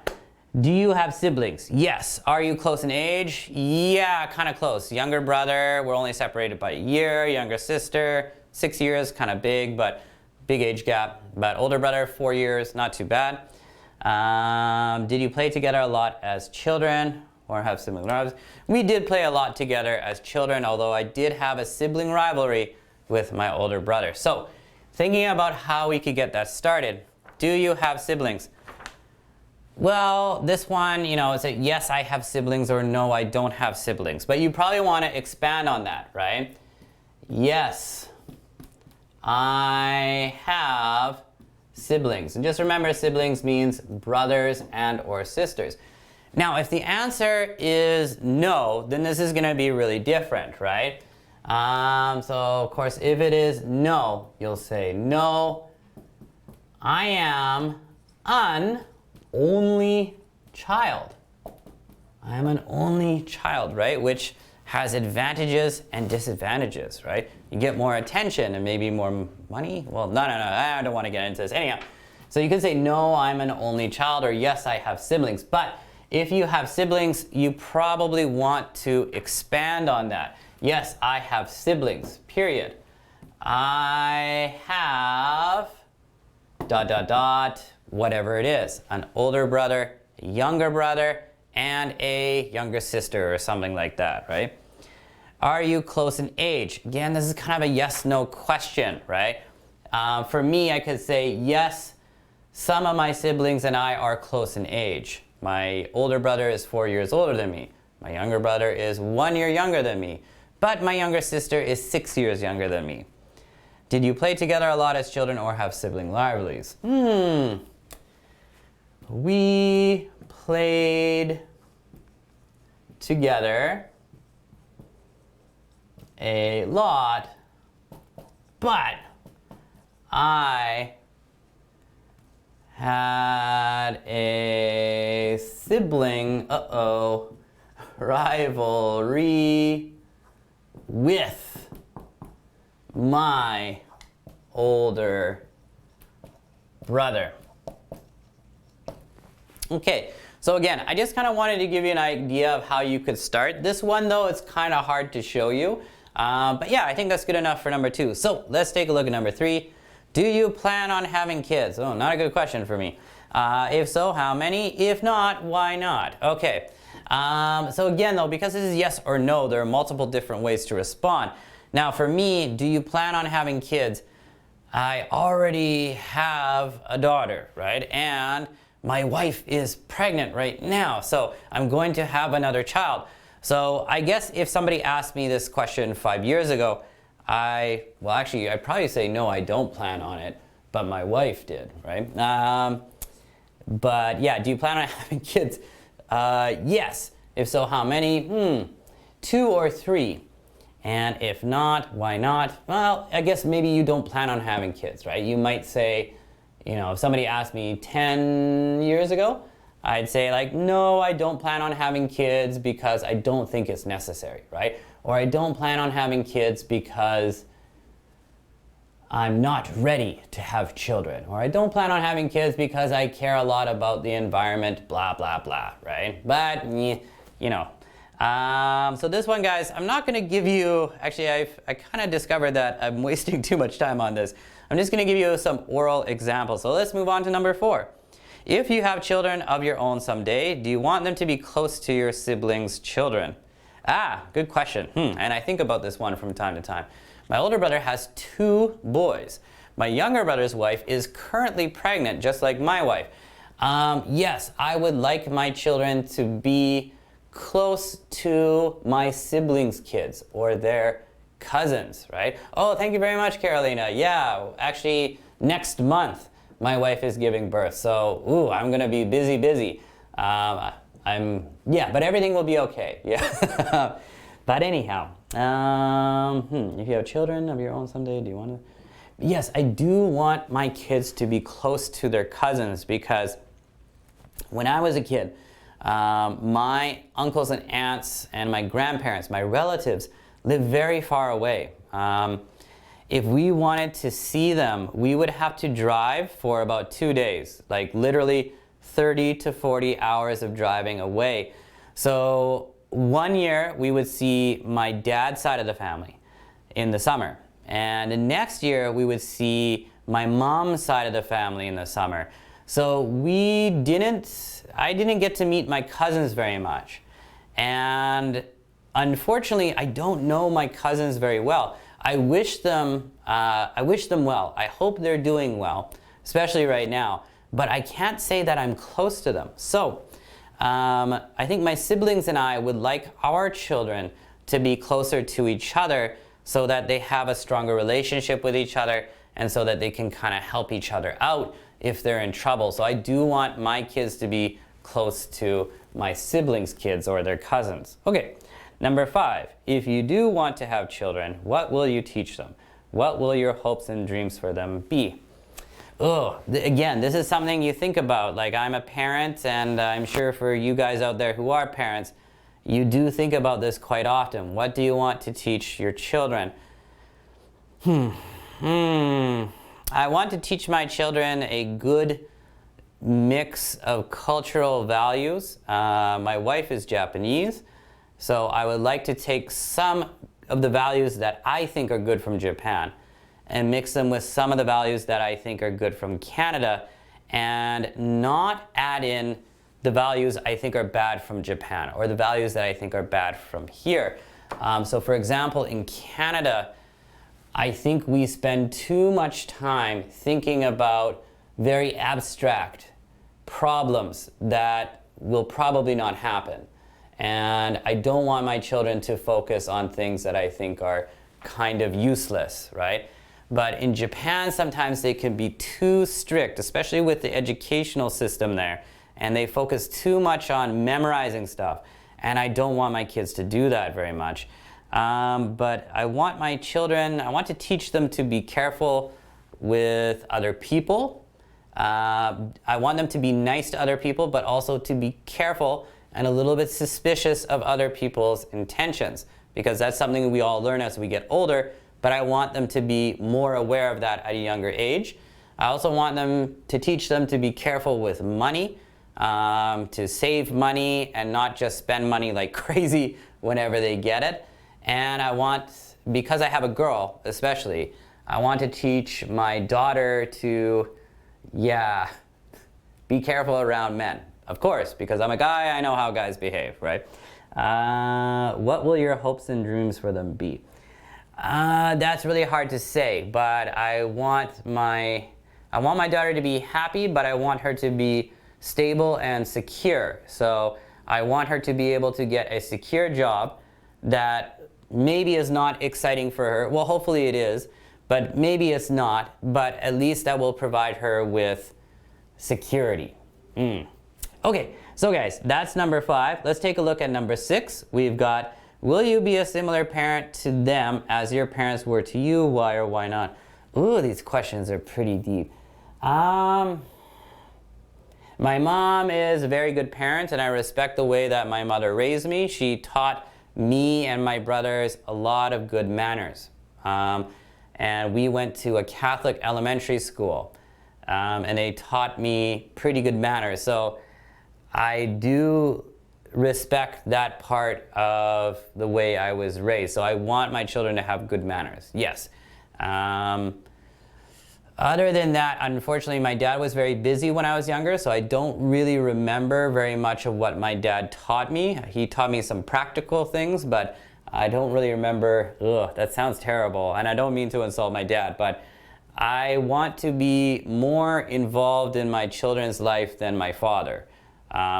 do you have siblings? Yes. Are you close in age? Yeah, kind of close. Younger brother, we're only separated by a year. Younger sister, 6 years, kind of big, but big age gap. But older brother, 4 years, not too bad. Did you play together a lot as children or have sibling rivalries? We did play a lot together as children, although I did have a sibling rivalry with my older brother. So, thinking about how we could get that started. Do you have siblings? Well, this one, you know, it's a yes, I have siblings, or no, I don't have siblings. But you probably want to expand on that, right? Yes, I have siblings. And just remember, siblings means brothers and or sisters. Now, if the answer is no, then this is going to be really different, right? So, of course, if it is no, you'll say, no, I am an only child. I am an only child, right? Which has advantages and disadvantages, right? You get more attention and maybe more money. Well, no, I don't want to get into this. Anyhow, so you can say, no, I'm an only child, or yes, I have siblings. But if you have siblings, you probably want to expand on that. Yes, I have siblings, period. I have ... whatever it is. An older brother, a younger brother, and a younger sister or something like that, right? Are you close in age? Again, this is kind of a yes-no question, right? For me, I could say yes, some of my siblings and I are close in age. My older brother is 4 years older than me. My younger brother is 1 year younger than me. But my younger sister is 6 years younger than me. Did you play together a lot as children or have sibling rivalries? We played together a lot, but I had a sibling, rivalry with my older brother. Okay, so again, I just kind of wanted to give you an idea of how you could start. This one, though, it's kind of hard to show you. But yeah, I think that's good enough for number 2. So let's take a look at number 3. Do you plan on having kids? Oh, not a good question for me. If so, how many? If not, why not? Okay. So again, though, because this is yes or no, there are multiple different ways to respond. Now, for me, do you plan on having kids? I already have a daughter, right? And my wife is pregnant right now, so I'm going to have another child. So I guess if somebody asked me this question 5 years ago, I'd probably say no, I don't plan on it, but my wife did, right? But yeah, do you plan on having kids? Yes. If so, how many? 2 or 3. And if not, why not? Well, I guess maybe you don't plan on having kids, right? You might say, if somebody asked me 10 years ago, I'd say like, no, I don't plan on having kids because I don't think it's necessary, right? Or I don't plan on having kids because I'm not ready to have children. Or I don't plan on having kids because I care a lot about the environment, blah, blah, blah, right? But, so this one, guys, I'm not going to give you, actually, I kind of discovered that I'm wasting too much time on this. I'm just going to give you some oral examples. So let's move on to number 4. If you have children of your own someday, do you want them to be close to your siblings' children? Good question. And I think about this one from time to time. My older brother has 2 boys. My younger brother's wife is currently pregnant, just like my wife. Yes, I would like my children to be close to my siblings' kids or their cousins, right? Oh, thank you very much, Carolina. Yeah, actually, next month, my wife is giving birth. So, I'm going to be busy. But everything will be okay. Yeah. But anyhow, if you have children of your own someday, do you want to? Yes, I do want my kids to be close to their cousins because when I was a kid, my uncles and aunts and my grandparents, my relatives, lived very far away. If we wanted to see them, we would have to drive for about 2 days, like literally 30 to 40 hours of driving away. So one year we would see my dad's side of the family in the summer. And the next year we would see my mom's side of the family in the summer. So I didn't get to meet my cousins very much. And unfortunately, I don't know my cousins very well. I wish them well. I hope they're doing well, especially right now. But I can't say that I'm close to them. So I think my siblings and I would like our children to be closer to each other so that they have a stronger relationship with each other and so that they can kind of help each other out if they're in trouble. So I do want my kids to be close to my siblings' kids or their cousins. Okay, number 5. If you do want to have children, what will you teach them? What will your hopes and dreams for them be? Again, this is something you think about. Like, I'm a parent, and I'm sure for you guys out there who are parents, you do think about this quite often. What do you want to teach your children? I want to teach my children a good mix of cultural values. My wife is Japanese, so I would like to take some of the values that I think are good from Japan and mix them with some of the values that I think are good from Canada and not add in the values I think are bad from Japan or the values that I think are bad from here. So for example, in Canada, I think we spend too much time thinking about very abstract problems that will probably not happen. And I don't want my children to focus on things that I think are kind of useless, right? But in Japan, sometimes they can be too strict, especially with the educational system there. And they focus too much on memorizing stuff. And I don't want my kids to do that very much. But I want my children, I want to teach them to be careful with other people. I want them to be nice to other people, but also to be careful and a little bit suspicious of other people's intentions, because that's something we all learn as we get older, but I want them to be more aware of that at a younger age. I also want them to teach them to be careful with money, to save money and not just spend money like crazy whenever they get it. And I want, because I have a girl especially, I want to teach my daughter to, be careful around men. Of course, because I'm a guy, I know how guys behave, right? What will your hopes and dreams for them be? That's really hard to say, but I want my daughter to be happy, but I want her to be stable and secure. So I want her to be able to get a secure job that maybe is not exciting for her. Well, hopefully it is, but maybe it's not, but at least that will provide her with security. Okay, so guys, that's number 5. Let's take a look at number 6. We've got, will you be a similar parent to them as your parents were to you? Why or why not? Ooh, these questions are pretty deep. My mom is a very good parent, and I respect the way that my mother raised me. She taught me and my brothers a lot of good manners. And we went to a Catholic elementary school, and they taught me pretty good manners. So I do respect that part of the way I was raised. So I want my children to have good manners, yes. Other than that, unfortunately, my dad was very busy when I was younger, so I don't really remember very much of what my dad taught me. He taught me some practical things, but I don't really remember. Ugh, that sounds terrible, and I don't mean to insult my dad, but I want to be more involved in my children's life than my father.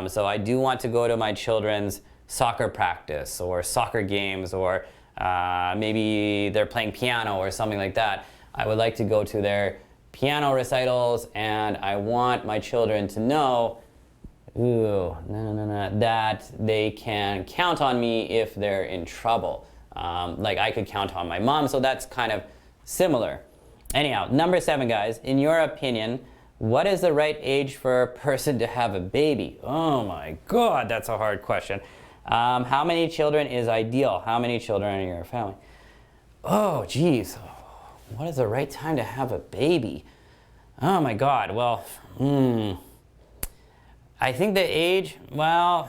So I do want to go to my children's soccer practice or soccer games, or maybe they're playing piano or something like that. I would like to go to their piano recitals, and I want my children to know that they can count on me if they're in trouble. Like I could count on my mom, so that's kind of similar. Anyhow, number 7, guys, in your opinion, what is the right age for a person to have a baby? Oh my God, that's a hard question. How many children is ideal? How many children are in your family? Oh, geez. What is the right time to have a baby? Oh my God, well, I think the age, well,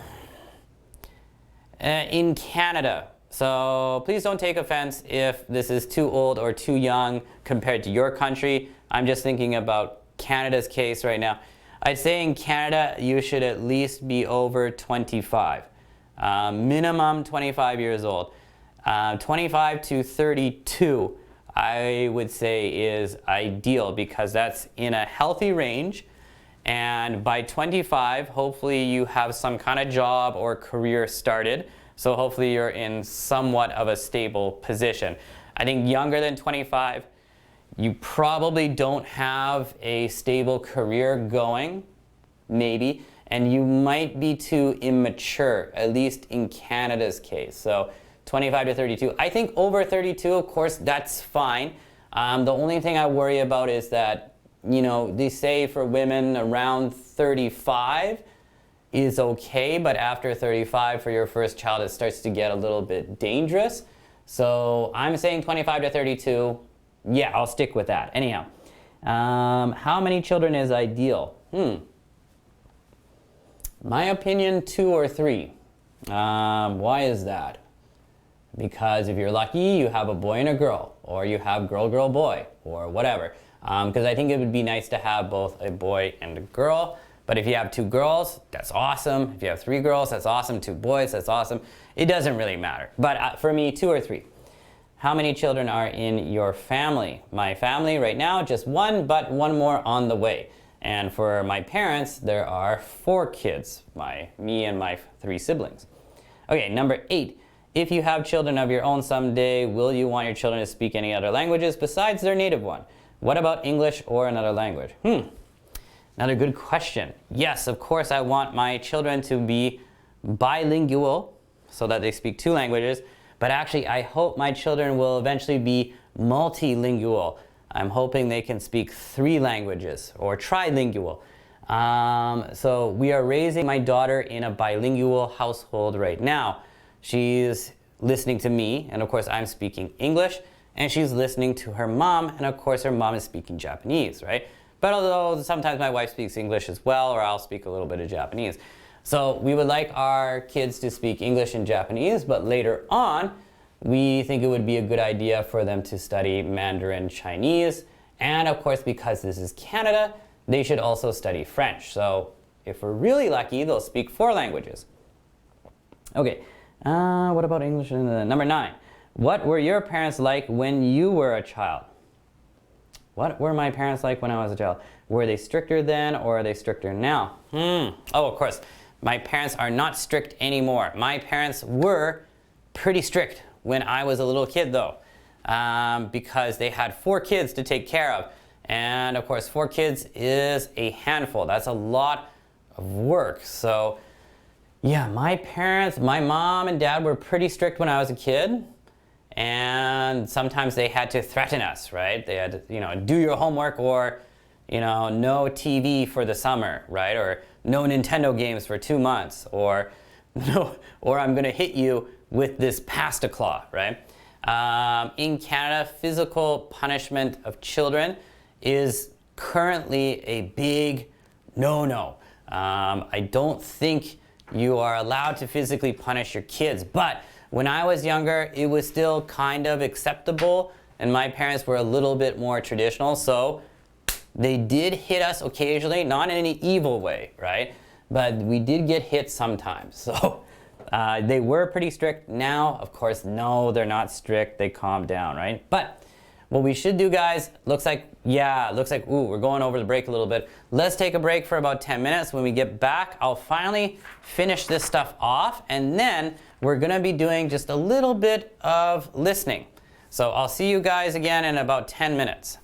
in Canada, so please don't take offense if this is too old or too young compared to your country. I'm just thinking about Canada's case right now. I'd say in Canada, you should at least be over 25. Minimum 25 years old. 25 to 32. I would say is ideal, because that's in a healthy range, and by 25 hopefully you have some kind of job or career started, so hopefully you're in somewhat of a stable position. I think younger than 25, you probably don't have a stable career going, maybe, and you might be too immature, at least in Canada's case. So 25 to 32. I think over 32, of course, that's fine. The only thing I worry about is that, you know, they say for women around 35 is okay, but after 35 for your first child, it starts to get a little bit dangerous. So I'm saying 25 to 32. Yeah, I'll stick with that. Anyhow, how many children is ideal? My opinion, 2 or 3. Why is that? Because if you're lucky, you have a boy and a girl, or you have girl, girl, boy, or whatever. Because I think it would be nice to have both a boy and a girl. But if you have 2 girls, that's awesome. If you have 3 girls, that's awesome. 2 boys, that's awesome. It doesn't really matter. But for me, 2 or 3. How many children are in your family? My family right now, just 1, but 1 more on the way. And for my parents, there are 4 kids, me and my 3 siblings. Okay, number 8. If you have children of your own someday, will you want your children to speak any other languages besides their native one? What about English or another language? Another good question. Yes, of course, I want my children to be bilingual, so that they speak 2 languages, but actually I hope my children will eventually be multilingual. I'm hoping they can speak 3 languages, or trilingual. So we are raising my daughter in a bilingual household right now. She's listening to me, and of course I'm speaking English, and she's listening to her mom, and of course her mom is speaking Japanese, right? But although sometimes my wife speaks English as well, or I'll speak a little bit of Japanese. So we would like our kids to speak English and Japanese, but later on, we think it would be a good idea for them to study Mandarin Chinese, and of course, because this is Canada, they should also study French. So if we're really lucky, they'll speak 4 languages. Okay. What about English? Number 9. What were your parents like when you were a child? What were my parents like when I was a child? Were they stricter then or are they stricter now? Oh, of course. My parents are not strict anymore. My parents were pretty strict when I was a little kid though, because they had 4 kids to take care of. And of course, 4 kids is a handful. That's a lot of work. So yeah, my parents, my mom and dad were pretty strict when I was a kid. And sometimes they had to threaten us, right? They had to, you know, do your homework or, you know, no TV for the summer, right? Or no Nintendo games for 2 months, or no, or I'm gonna hit you with this pasta claw, right? In Canada, physical punishment of children is currently a big no-no. I don't think you are allowed to physically punish your kids, but when I was younger, it was still kind of acceptable, and my parents were a little bit more traditional, so they did hit us occasionally, not in any evil way, right? But we did get hit sometimes, so they were pretty strict. Now, of course, no, they're not strict, they calmed down, right? But what we should do, guys, looks like, ooh, we're going over the break a little bit. Let's take a break for about 10 minutes. When we get back, I'll finally finish this stuff off, and then we're gonna be doing just a little bit of listening. So I'll see you guys again in about 10 minutes.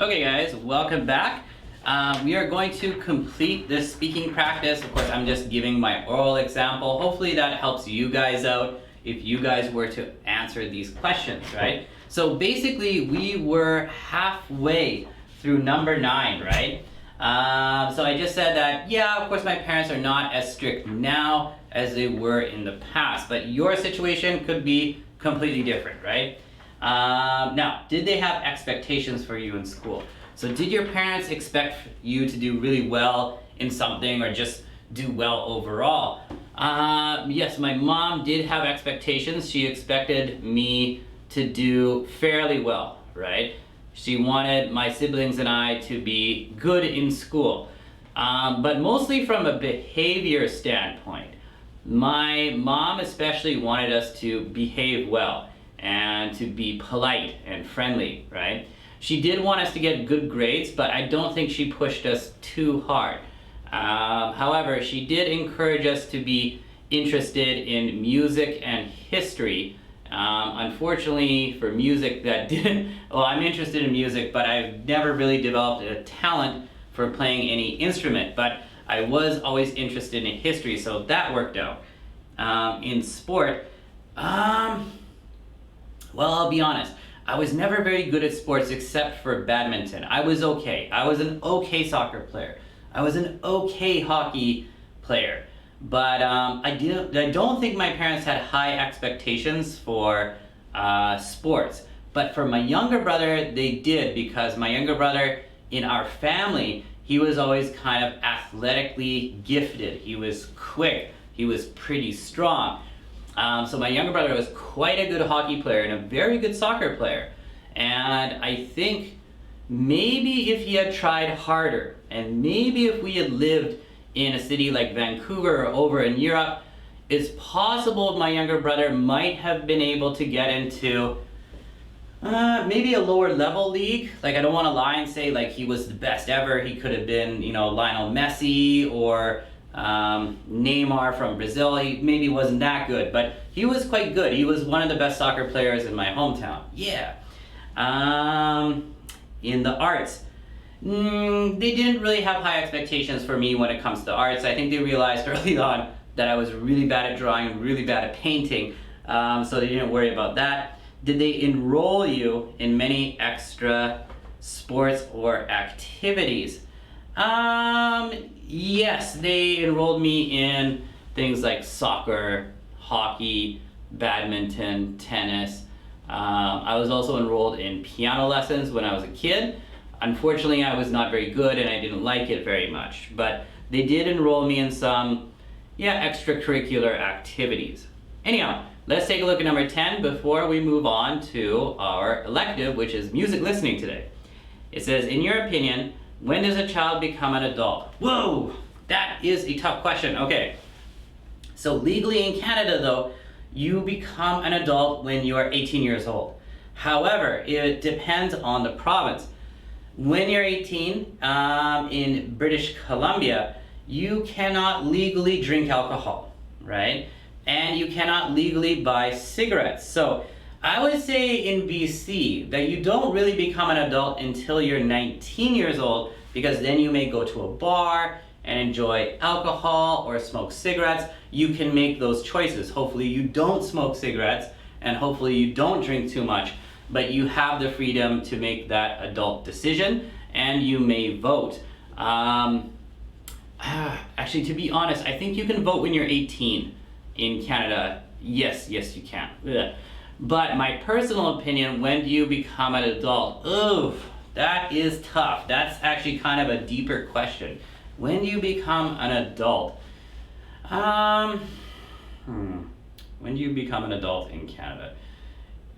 Okay guys, welcome back. We are going to complete this speaking practice. Of course, I'm just giving my oral example. Hopefully that helps you guys out if you guys were to answer these questions, right? So basically, we were halfway through number 9, right? So I just said that, yeah, of course my parents are not as strict now as they were in the past, but your situation could be completely different, right? Now, did they have expectations for you in school? So did your parents expect you to do really well in something or just do well overall? Yes, my mom did have expectations. She expected me to do fairly well, right? She wanted my siblings and I to be good in school, but mostly from a behavior standpoint. My mom especially wanted us to behave well and to be polite and friendly, right? She did want us to get good grades, but I don't think she pushed us too hard. However, she did encourage us to be interested in music and history. Unfortunately for music, that didn't, well, I'm interested in music, but I've never really developed a talent for playing any instrument, but I was always interested in history, so that worked out. In sport, well, I'll be honest, I was never very good at sports except for badminton. I was okay. I was an okay soccer player. I was an okay hockey player. But I don't think my parents had high expectations for sports. But for my younger brother, they did, because my younger brother in our family, he was always kind of athletically gifted. He was quick. He was pretty strong. So my younger brother was quite a good hockey player and a very good soccer player. And I think maybe if he had tried harder, and maybe if we had lived in a city like Vancouver or over in Europe, it's possible my younger brother might have been able to get into maybe a lower level league. Like, I don't want to lie and say like he was the best ever. He could have been, you know, Lionel Messi or Neymar from Brazil. He maybe wasn't that good, but he was quite good. He was one of the best soccer players in my hometown. Yeah. In the arts, they didn't really have high expectations for me when it comes to arts. I think they realized early on that I was really bad at drawing and really bad at painting, so they didn't worry about that. Did they enroll you in many extra sports or activities? Yes, they enrolled me in things like soccer, hockey, badminton, tennis. I was also enrolled in piano lessons when I was a kid. Unfortunately, I was not very good and I didn't like it very much, but they did enroll me in some, extracurricular activities. Anyhow, let's take a look at number 10 before we move on to our elective, which is music listening today. It says, in your opinion, when does a child become an adult? Whoa, that is a tough question. Okay, so legally in Canada though, you become an adult when you are 18 years old. However, it depends on the province. When you're 18, in British Columbia, you cannot legally drink alcohol, right? And you cannot legally buy cigarettes. So I would say in BC that you don't really become an adult until you're 19 years old, because then you may go to a bar and enjoy alcohol or smoke cigarettes. You can make those choices. Hopefully you don't smoke cigarettes and hopefully you don't drink too much, but you have the freedom to make that adult decision and you may vote. Actually, to be honest, I think you can vote when you're 18 in Canada. Yes, you can. Ugh. But my personal opinion, when do you become an adult? Ooh, that is tough. That's actually kind of a deeper question. When do you become an adult? When do you become an adult in Canada?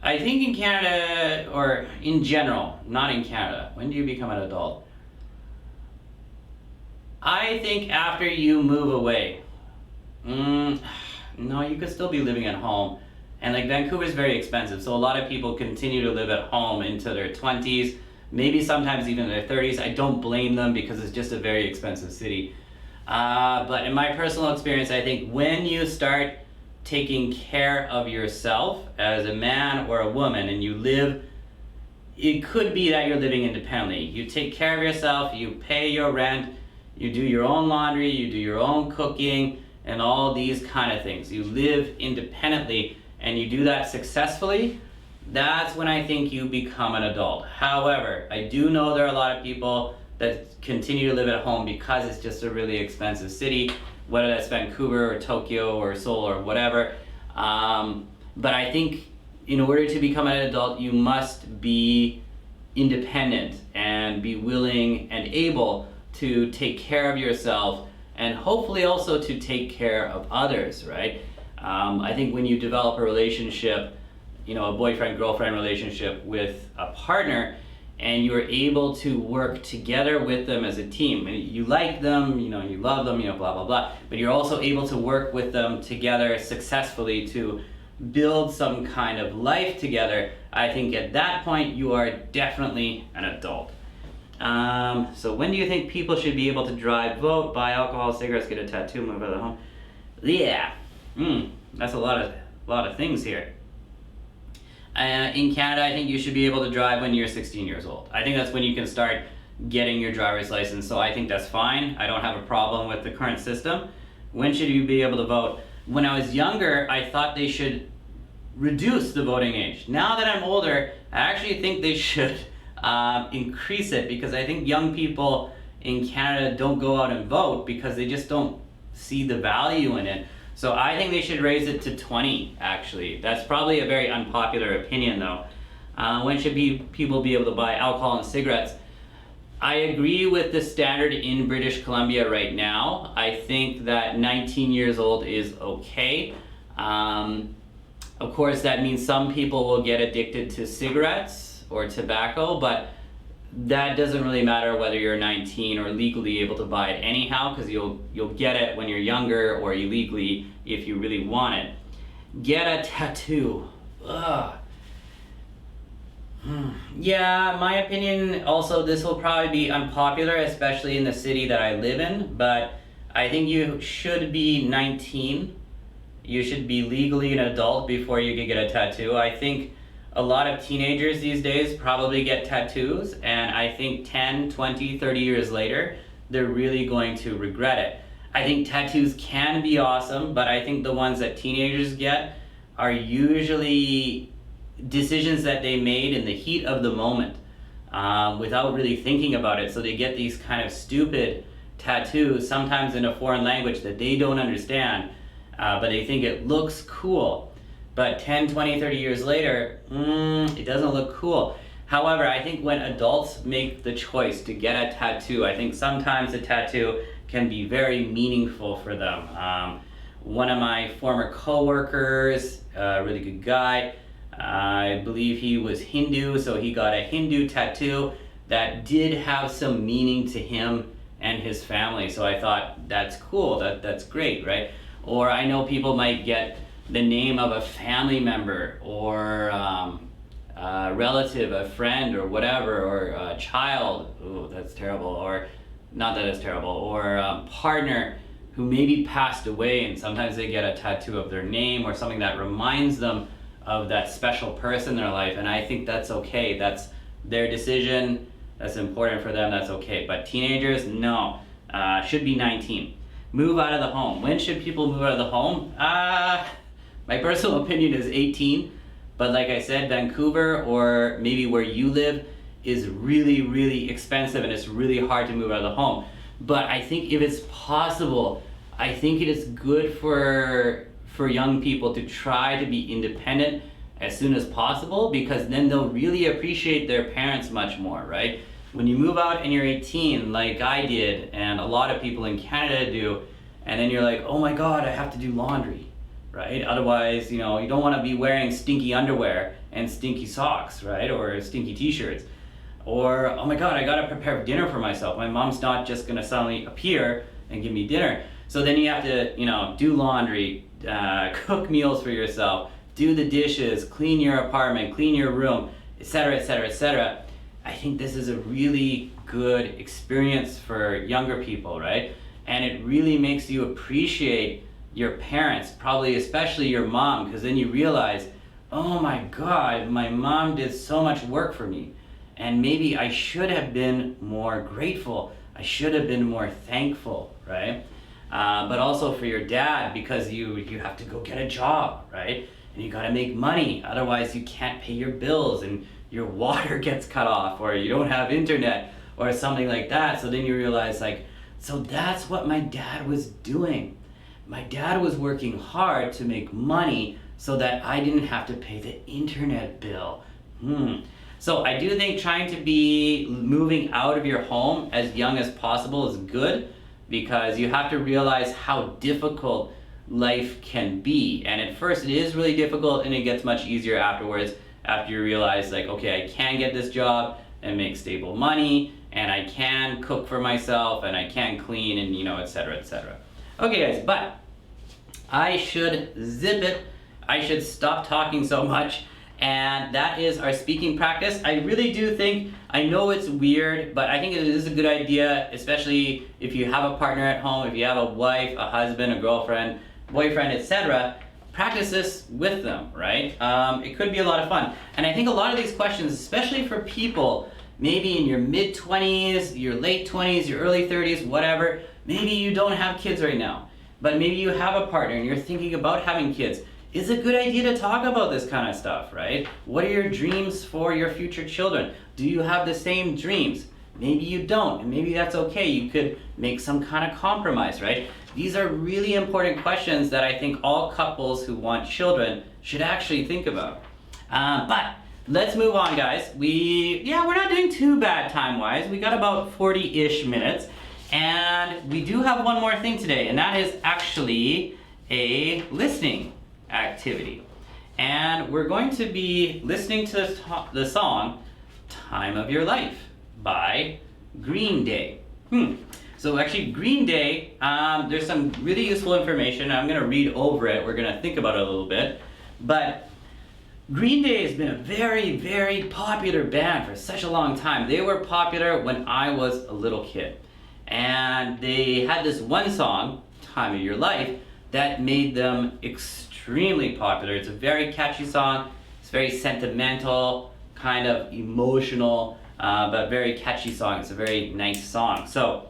I think in Canada, or in general, not in Canada, when do you become an adult? I think after you move away. No, you could still be living at home. And like Vancouver is very expensive, so a lot of people continue to live at home into their 20s, maybe sometimes even their 30s. I don't blame them because it's just a very expensive city. But in my personal experience, I think when you start taking care of yourself as a man or a woman and you live it could be that you're living independently. You take care of yourself, you pay your rent, you do your own laundry, you do your own cooking, and all these kind of things. You live independently and you do that successfully. That's when I think you become an adult. However, I do know there are a lot of people that continue to live at home because it's just a really expensive city, whether that's Vancouver or Tokyo or Seoul or whatever. But I think in order to become an adult, you must be independent and be willing and able to take care of yourself and hopefully also to take care of others, right? I think when you develop a relationship, a boyfriend-girlfriend relationship with a partner, and you're able to work together with them as a team. And you like them, you love them, blah, blah, blah. But you're also able to work with them together successfully to build some kind of life together. I think at that point, you are definitely an adult. So when do you think people should be able to drive, vote, buy alcohol, cigarettes, get a tattoo, move out of the home? Yeah, that's a lot of things here. In Canada, I think you should be able to drive when you're 16 years old. I think that's when you can start getting your driver's license, so I think that's fine. I don't have a problem with the current system. When should you be able to vote? When I was younger, I thought they should reduce the voting age. Now that I'm older, I actually think they should increase it, because I think young people in Canada don't go out and vote because they just don't see the value in it. So I think they should raise it to 20, actually. That's probably a very unpopular opinion, though. When should people be able to buy alcohol and cigarettes? I agree with the standard in British Columbia right now. I think that 19 years old is okay. Of course, that means some people will get addicted to cigarettes or tobacco, but that doesn't really matter whether you're 19 or legally able to buy it anyhow, because you'll get it when you're younger or illegally if you really want it. Get a tattoo. Ugh. Yeah, my opinion, also this will probably be unpopular, especially in the city that I live in, but I think you should be 19. You should be legally an adult before you can get a tattoo. I think a lot of teenagers these days probably get tattoos, and I think 10, 20, 30 years later, they're really going to regret it. I think tattoos can be awesome, but I think the ones that teenagers get are usually decisions that they made in the heat of the moment without really thinking about it. So they get these kind of stupid tattoos, sometimes in a foreign language that they don't understand, but they think it looks cool. But 10, 20, 30 years later, it doesn't look cool. However, I think when adults make the choice to get a tattoo, I think sometimes a tattoo can be very meaningful for them. One of my former co-workers, a really good guy, I believe he was Hindu, so he got a Hindu tattoo that did have some meaning to him and his family. So I thought, that's cool, that's great, right? Or I know people might get the name of a family member or a relative, a friend or whatever, or a child. Ooh, that's terrible. Or not that it's terrible. Or a partner who maybe passed away, and sometimes they get a tattoo of their name or something that reminds them of that special person in their life. And I think that's okay. That's their decision. That's important for them. That's okay. But teenagers, no. Should be 19. Move out of the home. When should people move out of the home? My personal opinion is 18, but like I said, Vancouver or maybe where you live is really, really expensive, and it's really hard to move out of the home. But I think if it's possible, I think it is good for young people to try to be independent as soon as possible, because then they'll really appreciate their parents much more, right? When you move out and you're 18, like I did, and a lot of people in Canada do, and then you're like, oh my God, I have to do laundry, right? Otherwise, you don't want to be wearing stinky underwear and stinky socks, right? Or stinky t-shirts. Or, oh my God, I gotta prepare dinner for myself. My mom's not just gonna suddenly appear and give me dinner. So then you have to, do laundry, cook meals for yourself, do the dishes, clean your apartment, clean your room, etc., etc., etc. I think this is a really good experience for younger people, right? And it really makes you appreciate your parents, probably especially your mom, because then you realize, oh my God, my mom did so much work for me. and maybe I should have been more grateful. I should have been more thankful, right? But also for your dad, because you have to go get a job, right? And you gotta make money, otherwise you can't pay your bills and your water gets cut off, or you don't have internet or something like that. So then you realize, like, so that's what my dad was doing. My dad was working hard to make money so that I didn't have to pay the internet bill. So I do think trying to be moving out of your home as young as possible is good, because you have to realize how difficult life can be. And at first it is really difficult, and it gets much easier afterwards, after you realize, like, okay, I can get this job and make stable money, and I can cook for myself, and I can clean, and etc., etc. Okay guys, but I should zip it. I should stop talking so much. And that is our speaking practice. I really do think, I know it's weird, but I think it is a good idea, especially if you have a partner at home, if you have a wife, a husband, a girlfriend, boyfriend, etc. Practice this with them, right? It could be a lot of fun. And I think a lot of these questions, especially for people maybe in your mid-20s, your late 20s, your early 30s, whatever, maybe you don't have kids right now, but maybe you have a partner and you're thinking about having kids. It's a good idea to talk about this kind of stuff, right? What are your dreams for your future children? Do you have the same dreams? Maybe you don't, and maybe that's okay. You could make some kind of compromise, right? These are really important questions that I think all couples who want children should actually think about. But let's move on, guys. We're not doing too bad time-wise. We got about 40-ish minutes, and we do have one more thing today, and that is actually a listening activity. And we're going to be listening to the song Time of Your Life by Green Day. So actually Green Day, there's some really useful information. I'm going to read over it. We're going to think about it a little bit. But Green Day has been a very, very popular band for such a long time. They were popular when I was a little kid. And they had this one song, Time of Your Life, that made them extremely popular. It's a very catchy song. It's very sentimental, kind of emotional, but very catchy song. It's a very nice song. So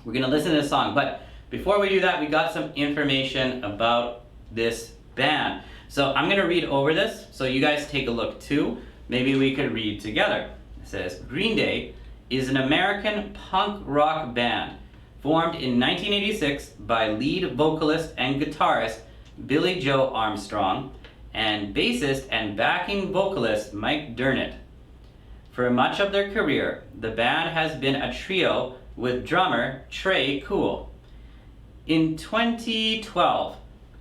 we're gonna listen to this song, but before we do that, we got some information about this band. So I'm gonna read over this, so you guys take a look too. Maybe we could read together. It says, Green Day is an American punk rock band formed in 1986 by lead vocalist and guitarist Billy Joe Armstrong and bassist and backing vocalist Mike Dernitt. For much of their career, the band has been a trio with drummer Trey Cool. In 2012,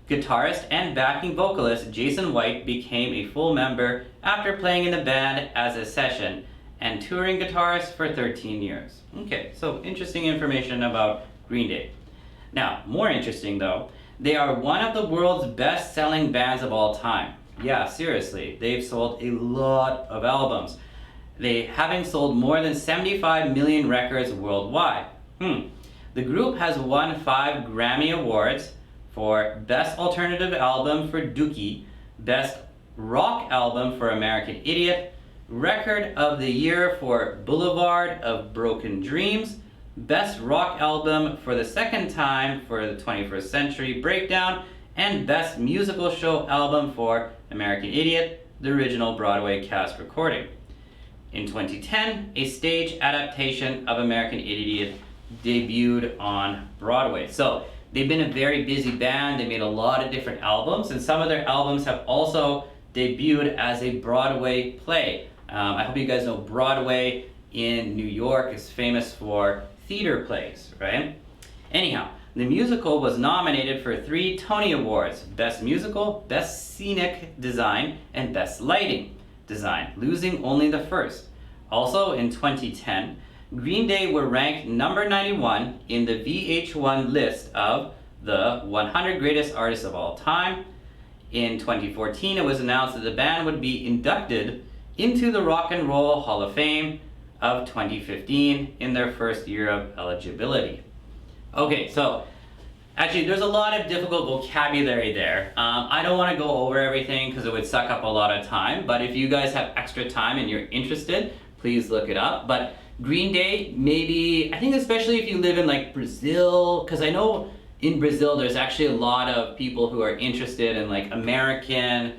guitarist and backing vocalist Jason White became a full member after playing in the band as a session and touring guitarist for 13 years. Okay, so interesting information about Green Day. Now, more interesting though, they are one of the world's best-selling bands of all time. Yeah, seriously, they've sold a lot of albums. They having sold more than 75 million records worldwide. The group has won 5 Grammy Awards for Best Alternative Album for Dookie, Best Rock Album for American Idiot, Record of the Year for Boulevard of Broken Dreams, Best Rock Album for the second time for the 21st Century Breakdown, and Best Musical Show Album for American Idiot, the original Broadway cast recording. In 2010, a stage adaptation of American Idiot debuted on Broadway. So they've been a very busy band. They made a lot of different albums, and some of their albums have also debuted as a Broadway play. I hope you guys know Broadway in New York is famous for theater plays, right? Anyhow, the musical was nominated for 3 Tony Awards: Best Musical, Best Scenic Design, and Best Lighting Design, losing only the first. Also in 2010, Green Day were ranked number 91 in the VH1 list of the 100 greatest artists of all time. In 2014, it was announced that the band would be inducted into the Rock and Roll Hall of Fame of 2015 in their first year of eligibility. Okay, so actually there's a lot of difficult vocabulary there. I don't want to go over everything because it would suck up a lot of time, but if you guys have extra time and you're interested, please look it up. But Green Day, maybe, I think especially if you live in like Brazil, because I know in Brazil there's actually a lot of people who are interested in like American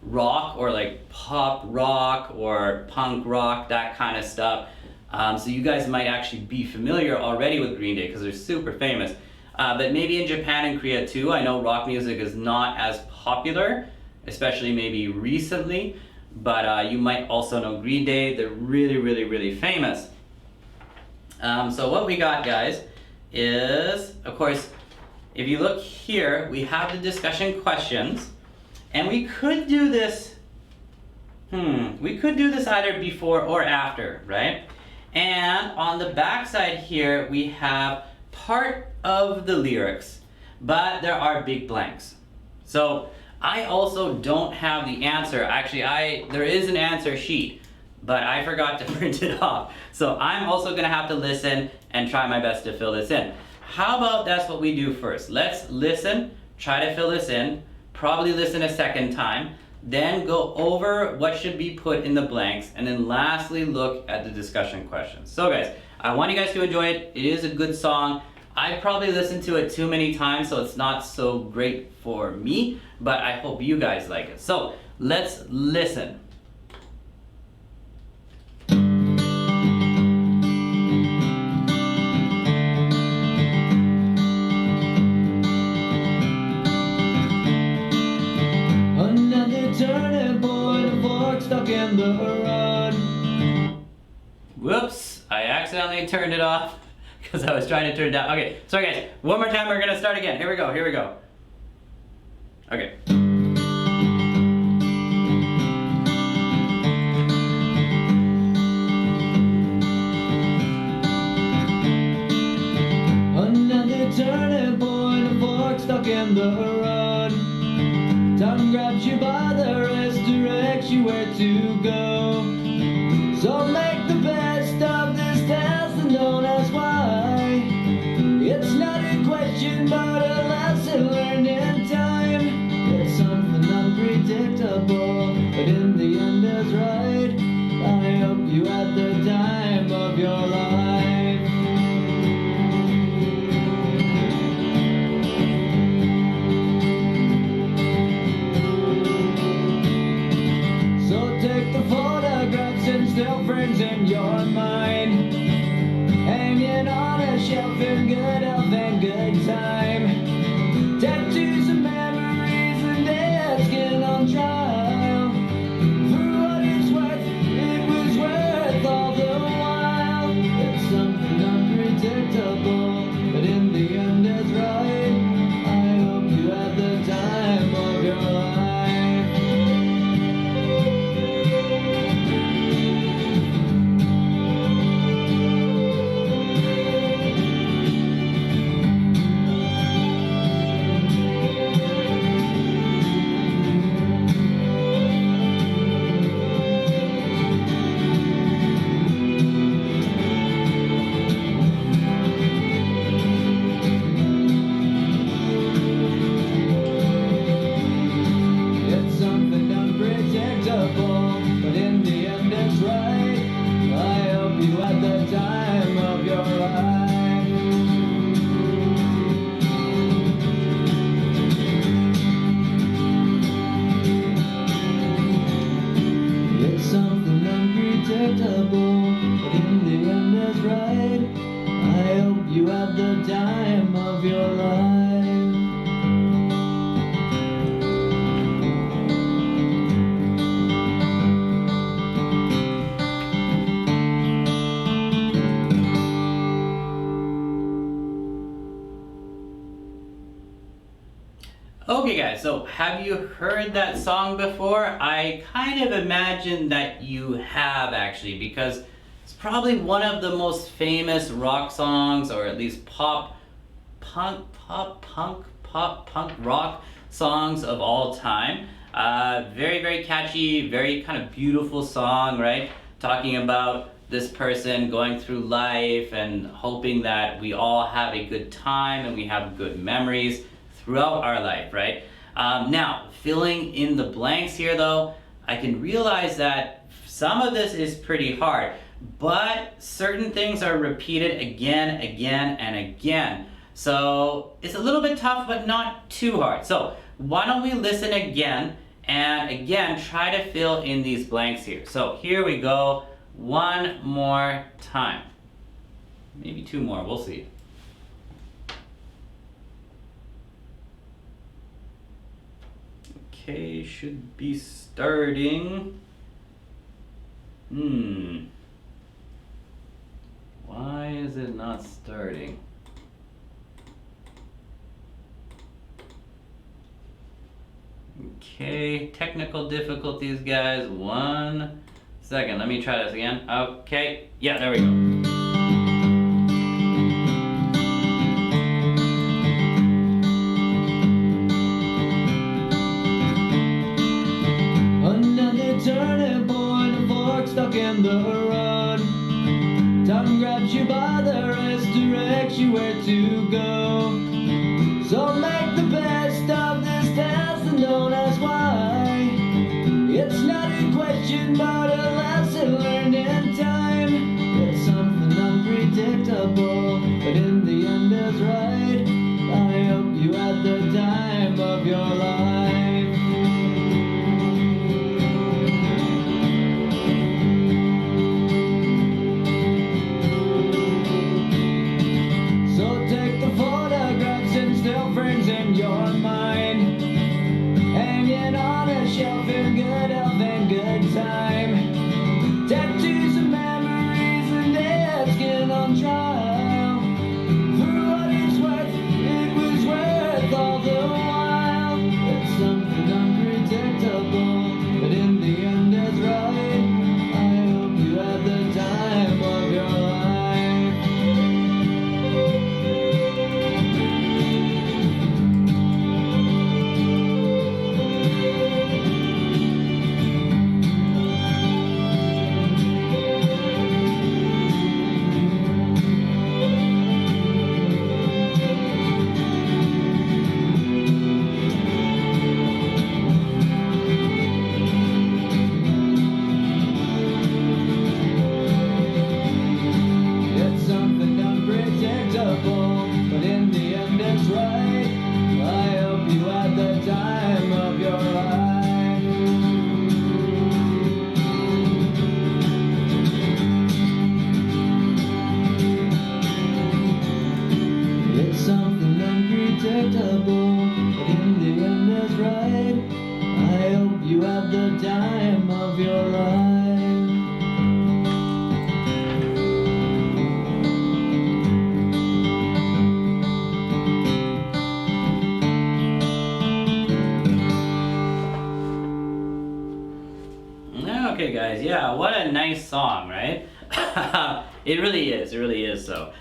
rock or like pop rock or punk rock, that kind of stuff. So you guys might actually be familiar already with Green Day because they're super famous. But maybe in Japan and Korea too. I know rock music is not as popular, especially maybe recently, but you might also know Green Day. They're really, really, really famous. So what we got, guys, is, of course, if you look here, we have the discussion questions, and we could do this, we could do this either before or after, right? And on the back side here, we have part of the lyrics, but there are big blanks. So I also don't have the answer. Actually, there is an answer sheet, but I forgot to print it off. So I'm also gonna have to listen and try my best to fill this in. How about that's what we do first? Let's listen, try to fill this in, probably listen a second time, then go over what should be put in the blanks, and then lastly look at the discussion questions. So guys, I want you guys to enjoy it. It is a good song. I probably listened to it too many times, so it's not so great for me, but I hope you guys like it. So let's listen. In the road. Whoops, I accidentally turned it off because I was trying to turn it down. Okay, sorry guys, one more time, we're gonna start again. Here we go, here we go. Okay. Another turning point, a fork stuck in the road. Time grabs you by the wrist, directs you where to go. So make the best of this test and don't ask why. It's not a question but a lesson learned in time. It's something unpredictable, but in the end is right. I hope you had the time of your life. Take the photographs and still frames in your mind, hanging on a shelf in good health and good time. Tattoos of memories and dead skin on trial. For what it's worth, it was worth all the while. It's something unpredictable, but in the end it's right. I hope you had the time of your life. Okay guys, so have you heard that song before? I kind of imagine that you have actually, because it's probably one of the most famous rock songs, or at least punk rock songs of all time. Very, very catchy, very kind of beautiful song, right? Talking about this person going through life and hoping that we all have a good time and we have good memories throughout our life, right? Now, filling in the blanks here though, I can realize that some of this is pretty hard, but certain things are repeated again, and again. So it's a little bit tough, but not too hard. So why don't we listen again, and again, try to fill in these blanks here. So here we go, one more time. Maybe two more, we'll see. Okay, should be starting. Why is it not starting? Okay, technical difficulties, guys. 1 second, let me try this again. Okay, yeah, there we go. Turning point, a fork stuck in the road. Time grabs you by the wrist, directs you where to go. So make the best of this test and don't ask why. It's not a question but a lesson learned in time. It's something unpredictable, but in the end is right. I hope you had the time of your life. Okay guys, yeah, what a nice song, right? It really is so.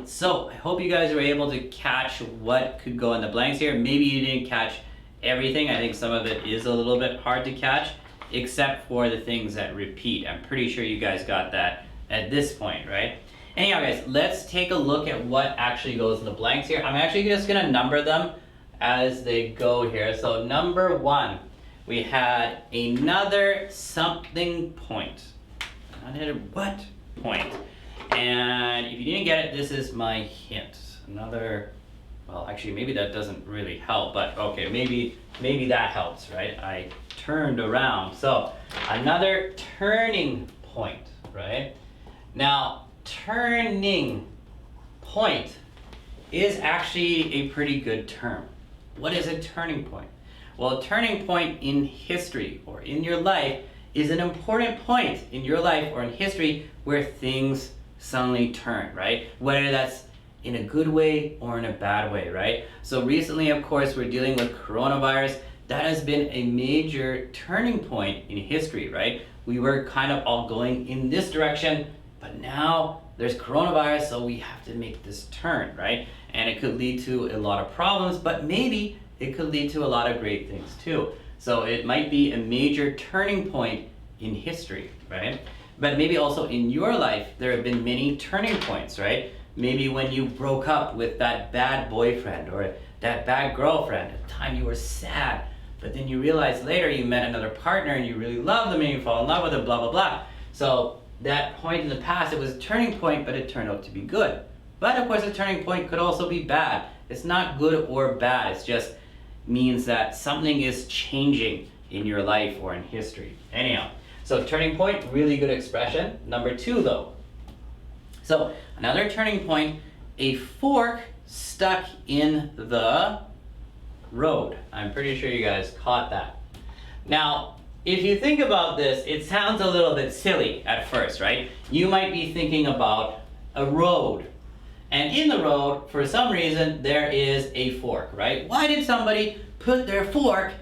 So I hope you guys were able to catch what could go in the blanks here. Maybe you didn't catch everything. I think some of it is a little bit hard to catch, except for the things that repeat. I'm pretty sure you guys got that at this point, right? Anyhow guys, let's take a look at what actually goes in the blanks here. I'm actually just gonna number them as they go here. So number 1, we had another something point. Another what point? And if you didn't get it, this is my hint. Another, well, actually, maybe that doesn't really help, but okay, maybe that helps, right? I turned around. So another turning point, right? Now, turning point is actually a pretty good term. What is a turning point? Well, a turning point in history or in your life is an important point in your life or in history where things suddenly turn, right? Whether that's in a good way or in a bad way, right? So recently, of course, we're dealing with coronavirus. That has been a major turning point in history, right? We were kind of all going in this direction, but now there's coronavirus, so we have to make this turn, right? And it could lead to a lot of problems, but maybe it could lead to a lot of great things too. So it might be a major turning point in history, right? But maybe also in your life, there have been many turning points, right? Maybe when you broke up with that bad boyfriend or that bad girlfriend, at the time you were sad, but then you realize later you met another partner and you really love them and you fall in love with them, blah, blah, blah. So that point in the past, it was a turning point, but it turned out to be good. But of course, a turning point could also be bad. It's not good or bad. It just means that something is changing in your life or in history. Anyhow, so turning point, really good expression. Number 2 though. So another turning point, a fork stuck in the road. I'm pretty sure you guys caught that. Now, if you think about this, it sounds a little bit silly at first, right? You might be thinking about a road. And in the road, for some reason, there is a fork, right? Why did somebody put their fork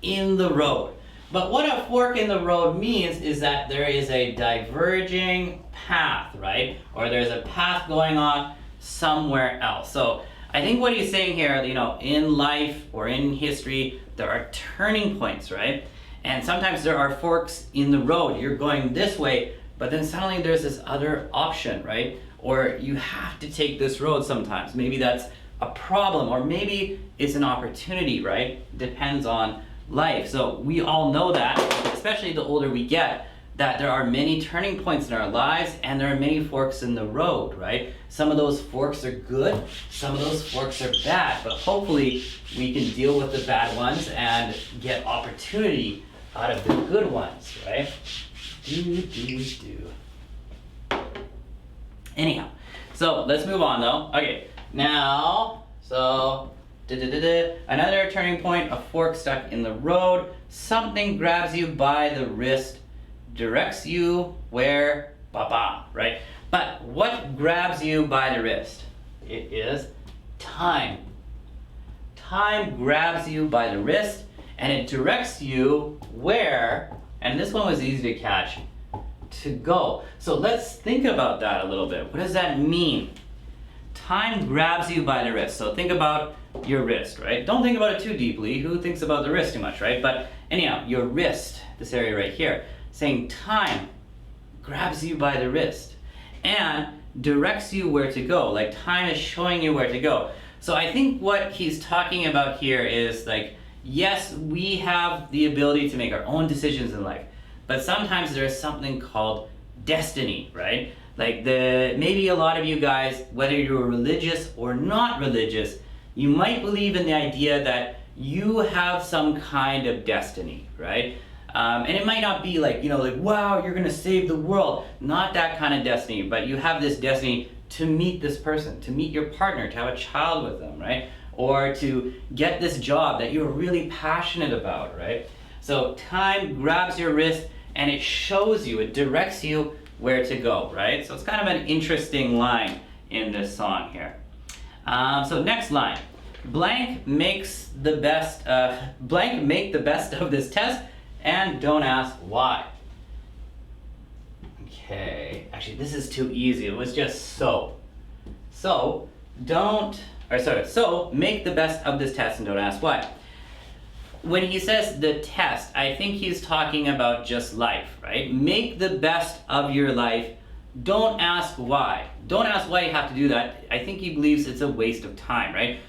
in the road? But what a fork in the road means is that there is a diverging path, right? Or there's a path going on somewhere else. So I think what he's saying here, you know, in life or in history, there are turning points, right? And sometimes there are forks in the road. You're going this way, but then suddenly there's this other option, right? Or you have to take this road sometimes. Maybe that's a problem, or maybe it's an opportunity, right? Depends on life. So we all know that, especially the older we get, that there are many turning points in our lives and there are many forks in the road, right? Some of those forks are good, some of those forks are bad, but hopefully we can deal with the bad ones and get opportunity out of the good ones, right? Anyhow, so let's move on though. Okay, now, so another turning point, a fork stuck in the road. Something grabs you by the wrist, directs you where, ba-ba, right? But what grabs you by the wrist? It is time. Time grabs you by the wrist and it directs you where, and this one was easy to catch, to go. So let's think about that a little bit. What does that mean? Time grabs you by the wrist. So think about your wrist, right? Don't think about it too deeply. Who thinks about the wrist too much, right? But anyhow, your wrist, this area right here, saying time grabs you by the wrist and directs you where to go. Like time is showing you where to go. So I think what he's talking about here is like, yes, we have the ability to make our own decisions in life, but sometimes there's something called destiny, right? Like maybe a lot of you guys, whether you're religious or not religious, you might believe in the idea that you have some kind of destiny, right? And it might not be like, you know, like, wow, you're gonna save the world. Not that kind of destiny, but you have this destiny to meet this person, to meet your partner, to have a child with them, right? Or to get this job that you're really passionate about, right? So time grabs your wrist and it shows you, it directs you where to go, right? So it's kind of an interesting line in this song here. So next line, blank makes the best, blank make the best of this test and don't ask why. Okay, actually this is too easy. It was just so. So make the best of this test and don't ask why. When he says the test, I think he's talking about just life, right? Make the best of your life. Don't ask why. Don't ask why you have to do that. I think he believes it's a waste of time, right?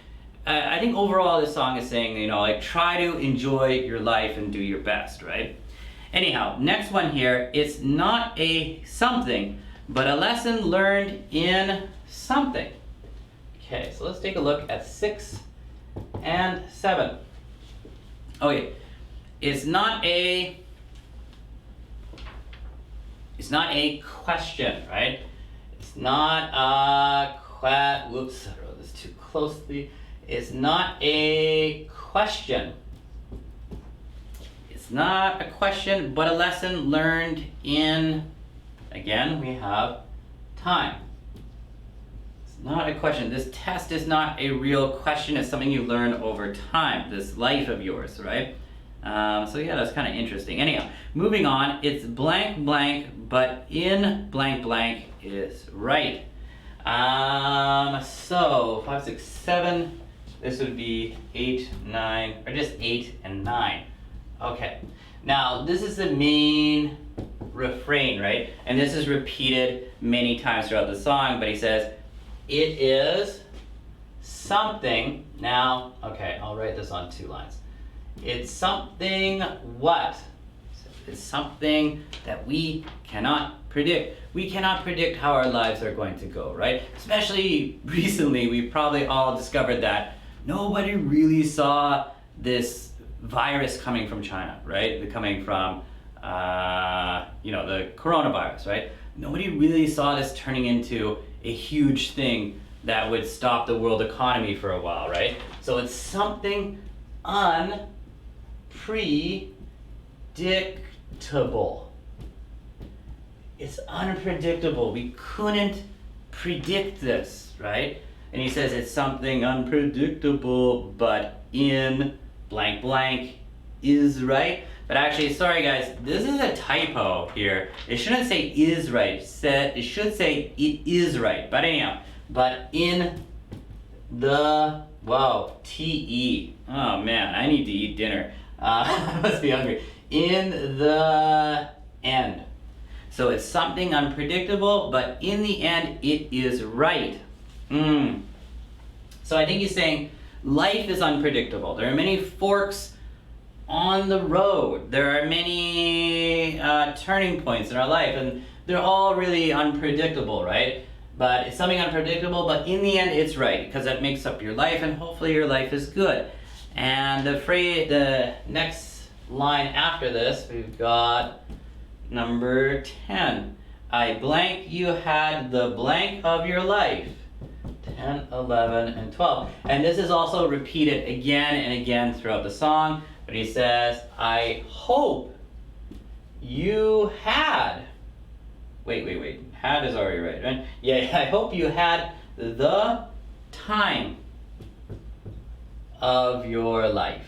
I think overall this song is saying, you know, like try to enjoy your life and do your best, right? Anyhow, next one here, it's not a something, but a lesson learned in something. Okay, so let's take a look at 6 and 7. Okay, it's not a question, right? It's not a whoops, I wrote this too closely. It's not a question. It's not a question, but a lesson learned in, again, we have time. It's not a question. This test is not a real question. It's something you learn over time, this life of yours, right? So yeah, that's kind of interesting. Anyhow, moving on, it's blank blank, but in blank blank is right. So 5, 6, 7, this would be 8, 9, or just 8 and 9. Okay, now this is the main refrain, right? And this is repeated many times throughout the song, but he says, it is something, now, okay, I'll write this on 2 lines. It's something what? It's something that we cannot predict. We cannot predict how our lives are going to go, right? Especially recently, we probably all discovered that nobody really saw this virus coming from China, right? Coming from, the coronavirus, right? Nobody really saw this turning into a huge thing that would stop the world economy for a while, right? So it's something unpredictable. It's unpredictable. We couldn't predict this, right? And he says it's something unpredictable, but in blank blank is right. But actually, sorry guys, this is a typo here. It shouldn't say is right. It should say it is right. But anyhow, but in the, wow, TE. Oh man, I need to eat dinner. I must be hungry. In the end. So it's something unpredictable, but in the end, it is right. So I think he's saying life is unpredictable. There are many forks on the road. There are many turning points in our life, and they're all really unpredictable, right? But it's something unpredictable, but in the end, it's right, because that makes up your life, and hopefully your life is good. And the next line after this, we've got number 10. I blank, you had the blank of your life. 10, 11, and 12. And this is also repeated again and again throughout the song. But he says, I hope you had. Wait. Had is already right? Yeah, I hope you had the time of your life.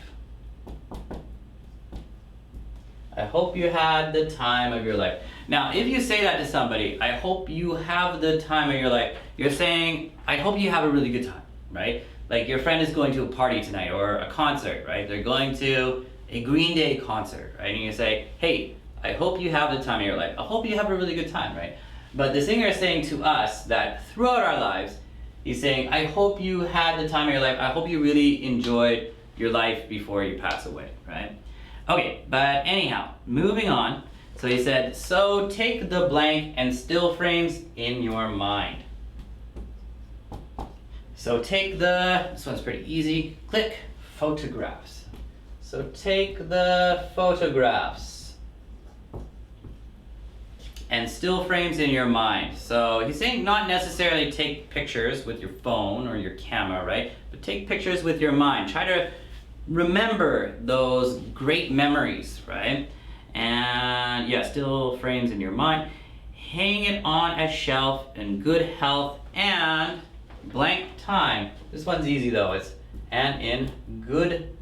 I hope you had the time of your life. Now, if you say that to somebody, I hope you have the time of your life, you're saying, I hope you have a really good time, right? Like your friend is going to a party tonight or a concert, right? They're going to a Green Day concert, right? And you say, hey, I hope you have the time of your life. I hope you have a really good time, right? But the singer is saying to us that throughout our lives, he's saying, I hope you had the time of your life. I hope you really enjoyed your life before you pass away, right? Okay, but anyhow, moving on. So he said, so take the blank and still frames in your mind. So take this one's pretty easy, click photographs. So take the photographs and still frames in your mind. So he's saying not necessarily take pictures with your phone or your camera, right? But take pictures with your mind. Try to remember those great memories, right? And yeah, still frames in your mind. Hang it on a shelf in good health and blank time. This one's easy though, it's and in good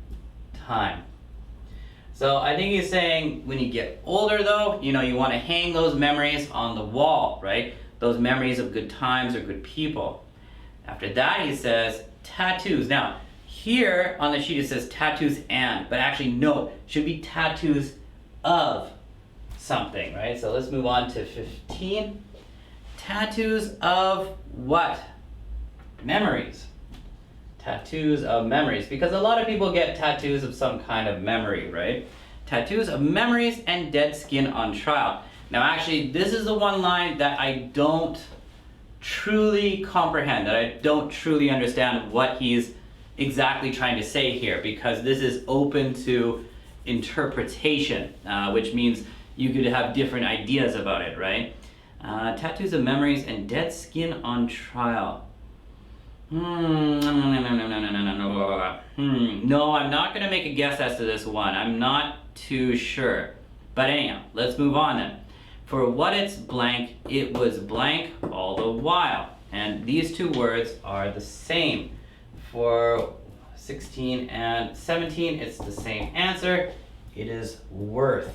time. So I think he's saying when you get older though, you want to hang those memories on the wall, right? Those memories of good times or good people. After that he says tattoos. Now here on the sheet it says tattoos and, but actually no, it should be tattoos of something, right? So let's move on to 15. Tattoos of what? Memories. Tattoos of memories, because a lot of people get tattoos of some kind of memory, right? Tattoos of memories and dead skin on trial. Now actually this is the one line that I don't truly comprehend, that I don't truly understand what he's exactly trying to say here, because this is open to interpretation, which means you could have different ideas about it, right? Tattoos of memories and dead skin on trial. No, I'm not going to make a guess as to this one. I'm not too sure. But anyhow, let's move on then. For what it's blank, it was blank all the while. And these two words are the same. For 16 and 17, it's the same answer. It is worth.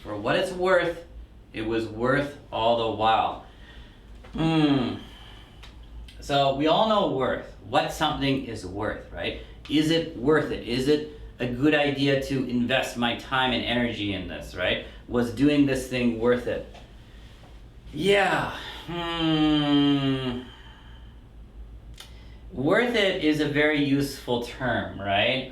For what it's worth, it was worth all the while. So we all know worth, what something is worth, right? Is it worth it? Is it a good idea to invest my time and energy in this, right? Was doing this thing worth it? Yeah. Worth it is a very useful term, right?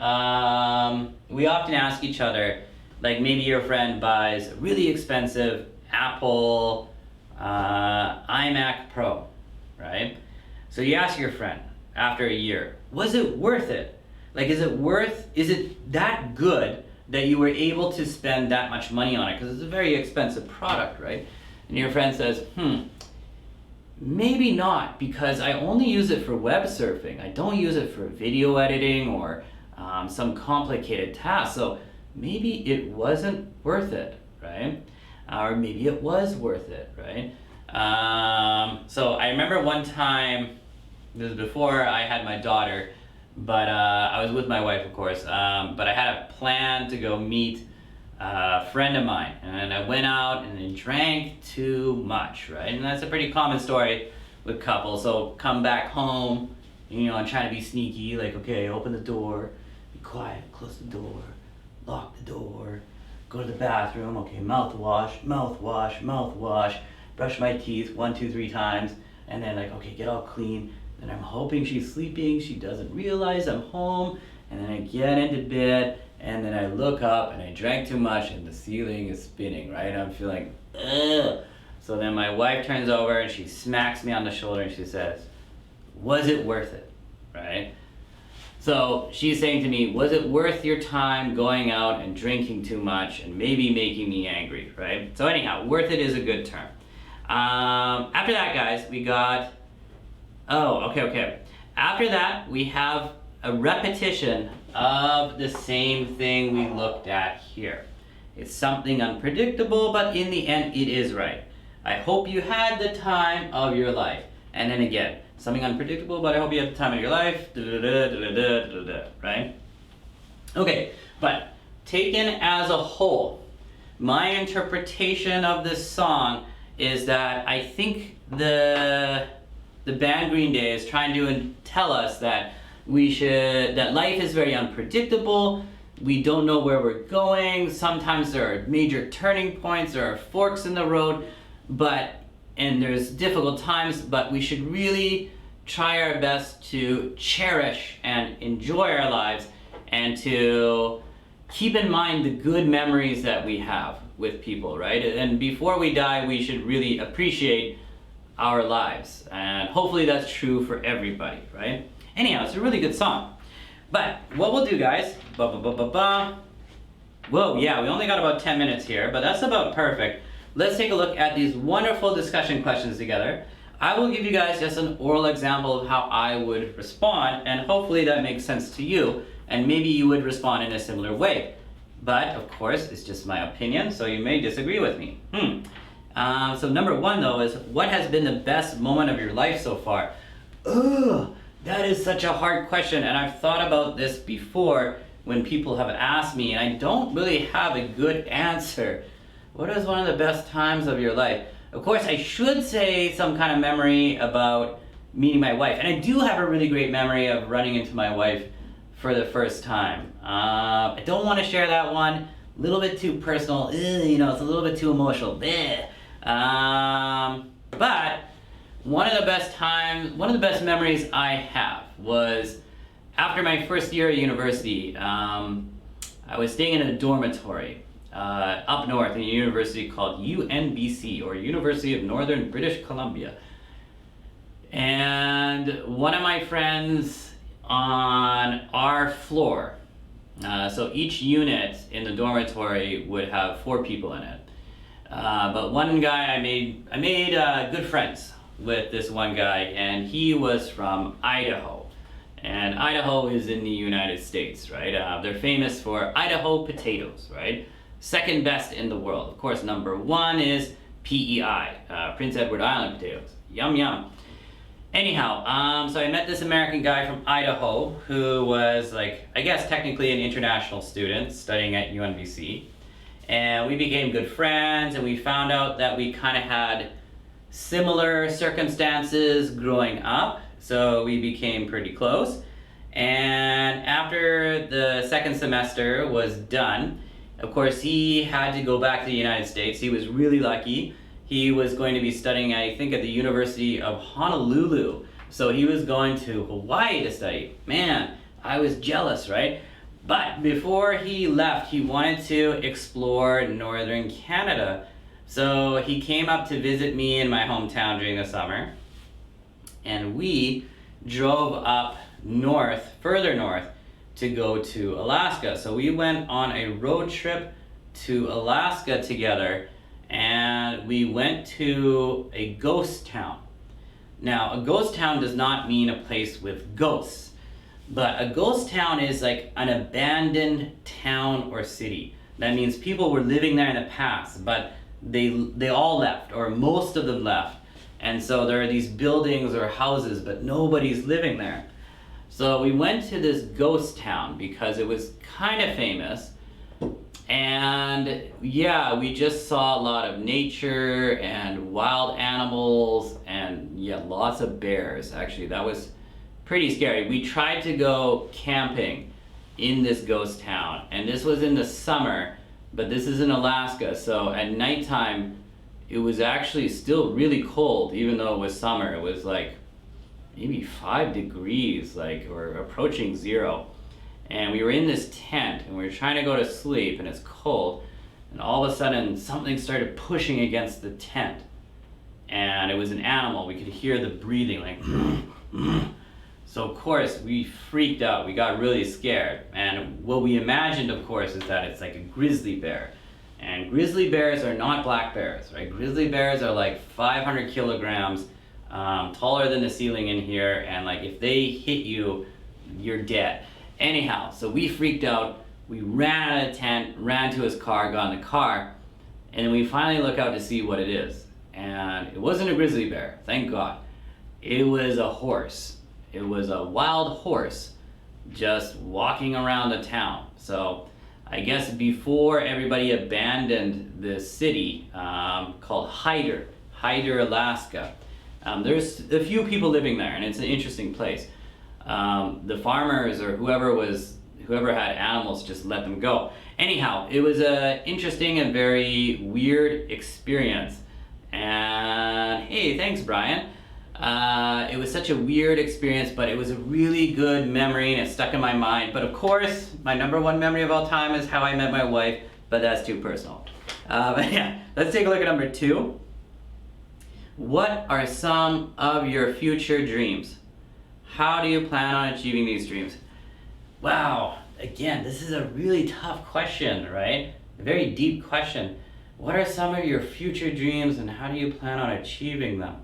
We often ask each other, Like maybe your friend buys a really expensive Apple iMac Pro, right? So you ask your friend after a year, was it worth it? Like, is it that good that you were able to spend that much money on it? Because it's a very expensive product, right? And your friend says, maybe not, because I only use it for web surfing. I don't use it for video editing or some complicated task. So maybe it wasn't worth it, right? Or maybe it was worth it, right? So I remember one time, this was before I had my daughter, but I was with my wife, of course, but I had a plan to go meet a friend of mine, and I went out and I drank too much, right? And that's a pretty common story with couples. So come back home, you know, I'm trying to be sneaky, like, okay, open the door, be quiet, close the door, lock the door, go to the bathroom, okay, mouthwash, mouthwash, mouthwash, brush my teeth 1, 2, 3 times, and then like, okay, get all clean. And I'm hoping she's sleeping, she doesn't realize I'm home, and then I get into bed, and then I look up and I drank too much and the ceiling is spinning, right? I'm feeling, ugh. So then my wife turns over and she smacks me on the shoulder and she says, was it worth it, right? So she's saying to me, was it worth your time going out and drinking too much and maybe making me angry, right? So anyhow, worth it is a good term. After that, guys, we got, okay. After that, we have a repetition of the same thing we looked at here. It's something unpredictable, but in the end, it is right. I hope you had the time of your life. And then again, something unpredictable, but I hope you had the time of your life, right? Okay, but taken as a whole, my interpretation of this song is that I think the band Green Day is trying to tell us that that life is very unpredictable. We don't know where we're going. Sometimes there are major turning points, there are forks in the road, and there's difficult times, but we should really try our best to cherish and enjoy our lives and to keep in mind the good memories that we have with people, right? And before we die, we should really appreciate our lives. And hopefully that's true for everybody, right? Anyhow, it's a really good song. But what we'll do, guys, whoa, yeah, we only got about 10 minutes here, but that's about perfect. Let's take a look at these wonderful discussion questions together. I will give you guys just an oral example of how I would respond, and hopefully that makes sense to you, and maybe you would respond in a similar way. But, of course, it's just my opinion, so you may disagree with me. So number 1, though, is what has been the best moment of your life so far? Ugh, that is such a hard question, and I've thought about this before when people have asked me, and I don't really have a good answer. What is one of the best times of your life? Of course, I should say some kind of memory about meeting my wife, and I do have a really great memory of running into my wife for the first time. I don't want to share that one. A little bit too personal. You know, it's a little bit too emotional. But one of the best memories I have was after my first year at university. I was staying in a dormitory up north in a university called UNBC, or University of Northern British Columbia. And one of my friends on our floor, so each unit in the dormitory would have 4 people in it. But one guy, I made good friends with this one guy, and he was from Idaho. And Idaho is in the United States, right? They're famous for Idaho potatoes, right? Second best in the world. Of course, number 1 is PEI, Prince Edward Island potatoes. Yum, yum. Anyhow, so I met this American guy from Idaho who was, like, I guess technically an international student studying at UNBC. And we became good friends, and we found out that we kind of had similar circumstances growing up, so we became pretty close. And after the second semester was done, of course, he had to go back to the United States. He was really lucky. He was going to be studying, I think, at the University of Honolulu. So he was going to Hawaii to study. Man, I was jealous, right? But before he left, he wanted to explore northern Canada. So he came up to visit me in my hometown during the summer. And we drove up north, further north, to go to Alaska. So we went on a road trip to Alaska together, and we went to a ghost town. Now, a ghost town does not mean a place with ghosts, but a ghost town is like an abandoned town or city. That means people were living there in the past, but they all left, or most of them left. And so there are these buildings or houses, but nobody's living there. So we went to this ghost town because it was kind of famous. And yeah, we just saw a lot of nature and wild animals and yeah, lots of bears. Actually, that was pretty scary. We tried to go camping in this ghost town, and this was in the summer, but this is in Alaska. So at nighttime, it was actually still really cold, even though it was summer. It was like maybe 5 degrees, like, or approaching 0. And we were in this tent, and we were trying to go to sleep, and it's cold. And all of a sudden, something started pushing against the tent. And it was an animal. We could hear the breathing, like, So of course, we freaked out. We got really scared. And what we imagined, of course, is that it's like a grizzly bear. And grizzly bears are not black bears, right? Grizzly bears are like 500 kilograms, taller than the ceiling in here, and like if they hit you, you're dead. Anyhow, so we freaked out. We ran out of the tent, ran to his car, got in the car, and then we finally look out to see what it is. And it wasn't a grizzly bear, thank God. It was a horse. It was a wild horse just walking around the town. So I guess before everybody abandoned the city called Hyder, Alaska, there's a few people living there, and it's an interesting place. The farmers or whoever had animals just let them go. Anyhow, it was an interesting and very weird experience. And hey, thanks, Brian. It was such a weird experience, but it was a really good memory, and it stuck in my mind. But of course, my #1 memory of all time is how I met my wife, but that's too personal. But yeah, let's take a look at number 2. What are some of your future dreams? How do you plan on achieving these dreams? Wow, again, this is a really tough question, right? A very deep question. What are some of your future dreams, and how do you plan on achieving them?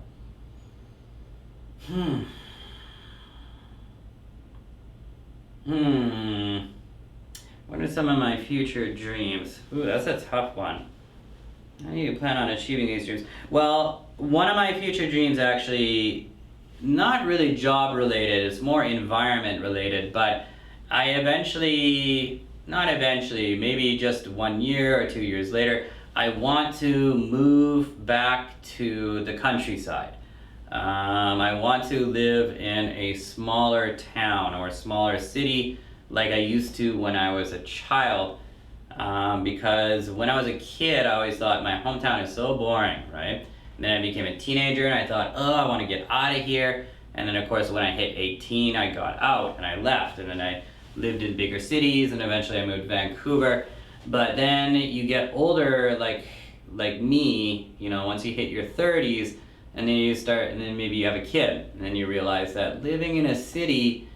What are some of my future dreams? Ooh, that's a tough one. How do you plan on achieving these dreams? Well, one of my future dreams actually, not really job related, it's more environment related, but maybe just 1 year or 2 years later, I want to move back to the countryside. I want to live in a smaller town or a smaller city like I used to when I was a child, because when I was a kid, I always thought my hometown is so boring, right? And then I became a teenager and I thought, oh, I want to get out of here. And then of course when I hit 18, I got out and I left, and then I lived in bigger cities, and eventually I moved to Vancouver. But then you get older, like me, you know, once you hit your 30s, and then maybe you have a kid, and then you realize that living in a city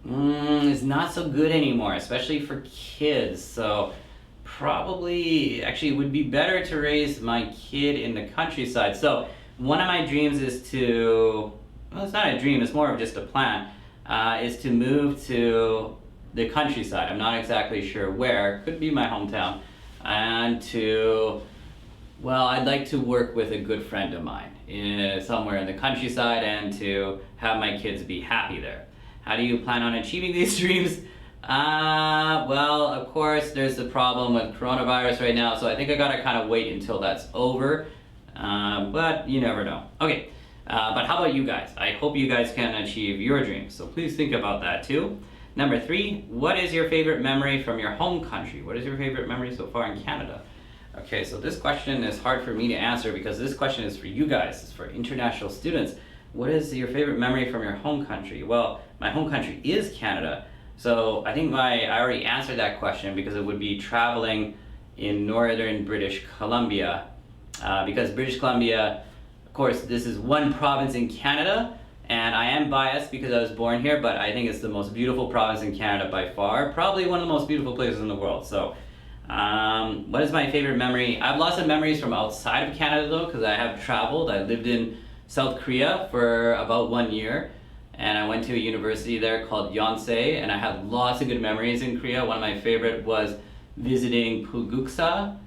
is not so good anymore, especially for kids. So probably, actually, it would be better to raise my kid in the countryside. So one of my dreams is to, well, it's not a dream, it's more of just a plan, is to move to the countryside. I'm not exactly sure where, could be my hometown, and well, I'd like to work with a good friend of mine somewhere in the countryside, and to have my kids be happy there. How do you plan on achieving these dreams? Well, of course, there's the problem with coronavirus right now, so I think I gotta kind of wait until that's over, but you never know. Okay, but how about you guys? I hope you guys can achieve your dreams, so please think about that too. Number 3, what is your favorite memory from your home country? What is your favorite memory so far in Canada? Okay, so this question is hard for me to answer because this question is for you guys. It's for international students. What is your favorite memory from your home country? Well, my home country is Canada, So I think I already answered that question because it would be traveling in northern British Columbia. Because British Columbia, of course, this is one province in Canada, and I am biased because I was born here, but I think it's the most beautiful province in Canada by far. Probably one of the most beautiful places in the world. So what is my favorite memory? I have lots of memories from outside of Canada though, because I have traveled. I lived in South Korea for about 1 year, and I went to a university there called Yonsei, and I had lots of good memories in Korea. One of my favorite was visiting Pulguksa.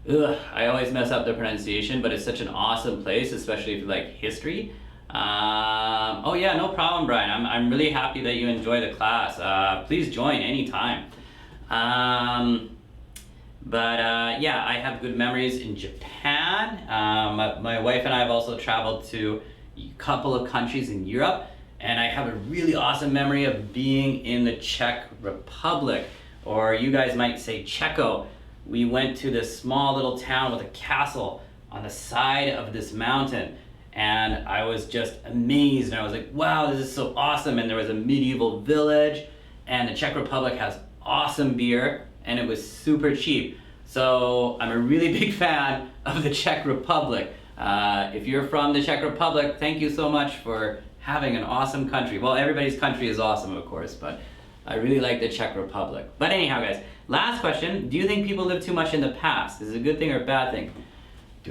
Ugh, I always mess up the pronunciation, but it's such an awesome place, especially if you like history. Oh yeah, no problem, Brian. I'm really happy that you enjoy the class. Please join anytime. Yeah, I have good memories in Japan. My wife and I have also traveled to a couple of countries in Europe, and I have a really awesome memory of being in the Czech Republic, or you guys might say Czechia. We went to this small little town with a castle on the side of this mountain, and I was just amazed, and I was like, wow, this is so awesome. And there was a medieval village, and the Czech Republic has awesome beer, and it was super cheap. So I'm a really big fan of the Czech Republic. If you're from the Czech Republic, thank you so much for having an awesome country. Well, everybody's country is awesome, of course, but I really like the Czech Republic. But anyhow, guys, last question. Do you think people live too much in the past? Is it a good thing or a bad thing?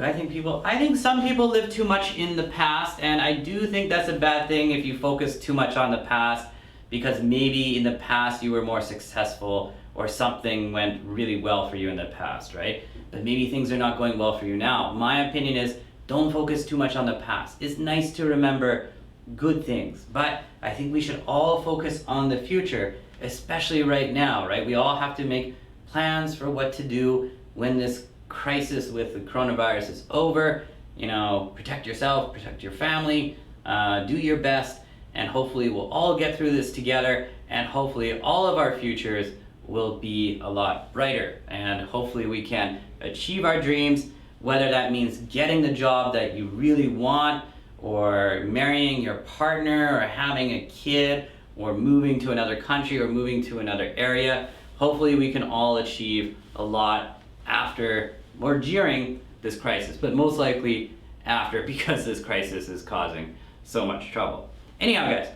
I think some people live too much in the past, and I do think that's a bad thing if you focus too much on the past, because maybe in the past you were more successful or something went really well for you in the past, right? But maybe things are not going well for you now. My opinion is don't focus too much on the past. It's nice to remember good things, but I think we should all focus on the future, especially right now, right? We all have to make plans for what to do when this crisis with the coronavirus is over. You know, protect yourself, protect your family, do your best, and hopefully we'll all get through this together, and hopefully all of our futures will be a lot brighter, and hopefully we can achieve our dreams, whether that means getting the job that you really want, or marrying your partner, or having a kid, or moving to another country, or moving to another area. Hopefully we can all achieve a lot after or during this crisis, but most likely after, because this crisis is causing so much trouble. Anyhow, guys,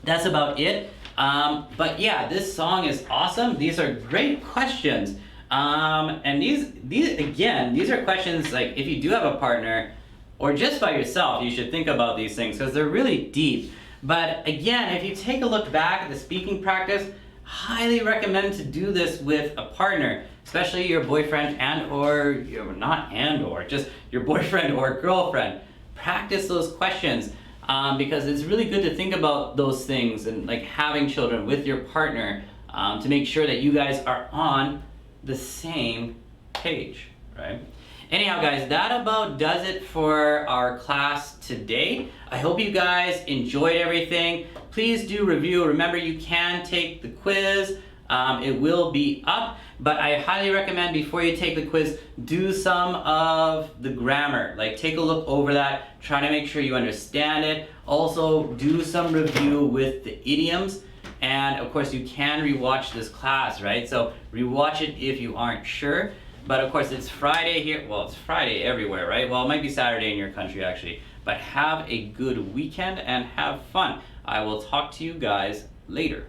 that's about it. But yeah, this song is awesome. These are great questions. And these are questions like if you do have a partner or just by yourself, you should think about these things because they're really deep. But again, if you take a look back at the speaking practice, highly recommend to do this with a partner, especially your boyfriend just your boyfriend or girlfriend. Practice those questions because it's really good to think about those things and like having children with your partner to make sure that you guys are on the same page, right? Anyhow, guys, that about does it for our class today. I hope you guys enjoyed everything. Please do review. Remember, you can take the quiz. It will be up, but I highly recommend before you take the quiz, do some of the grammar. Like take a look over that, try to make sure you understand it. Also, do some review with the idioms. And of course, you can rewatch this class, right? So rewatch it if you aren't sure. But of course, it's Friday here. Well, it's Friday everywhere, right? Well, it might be Saturday in your country, actually. But have a good weekend and have fun. I will talk to you guys later.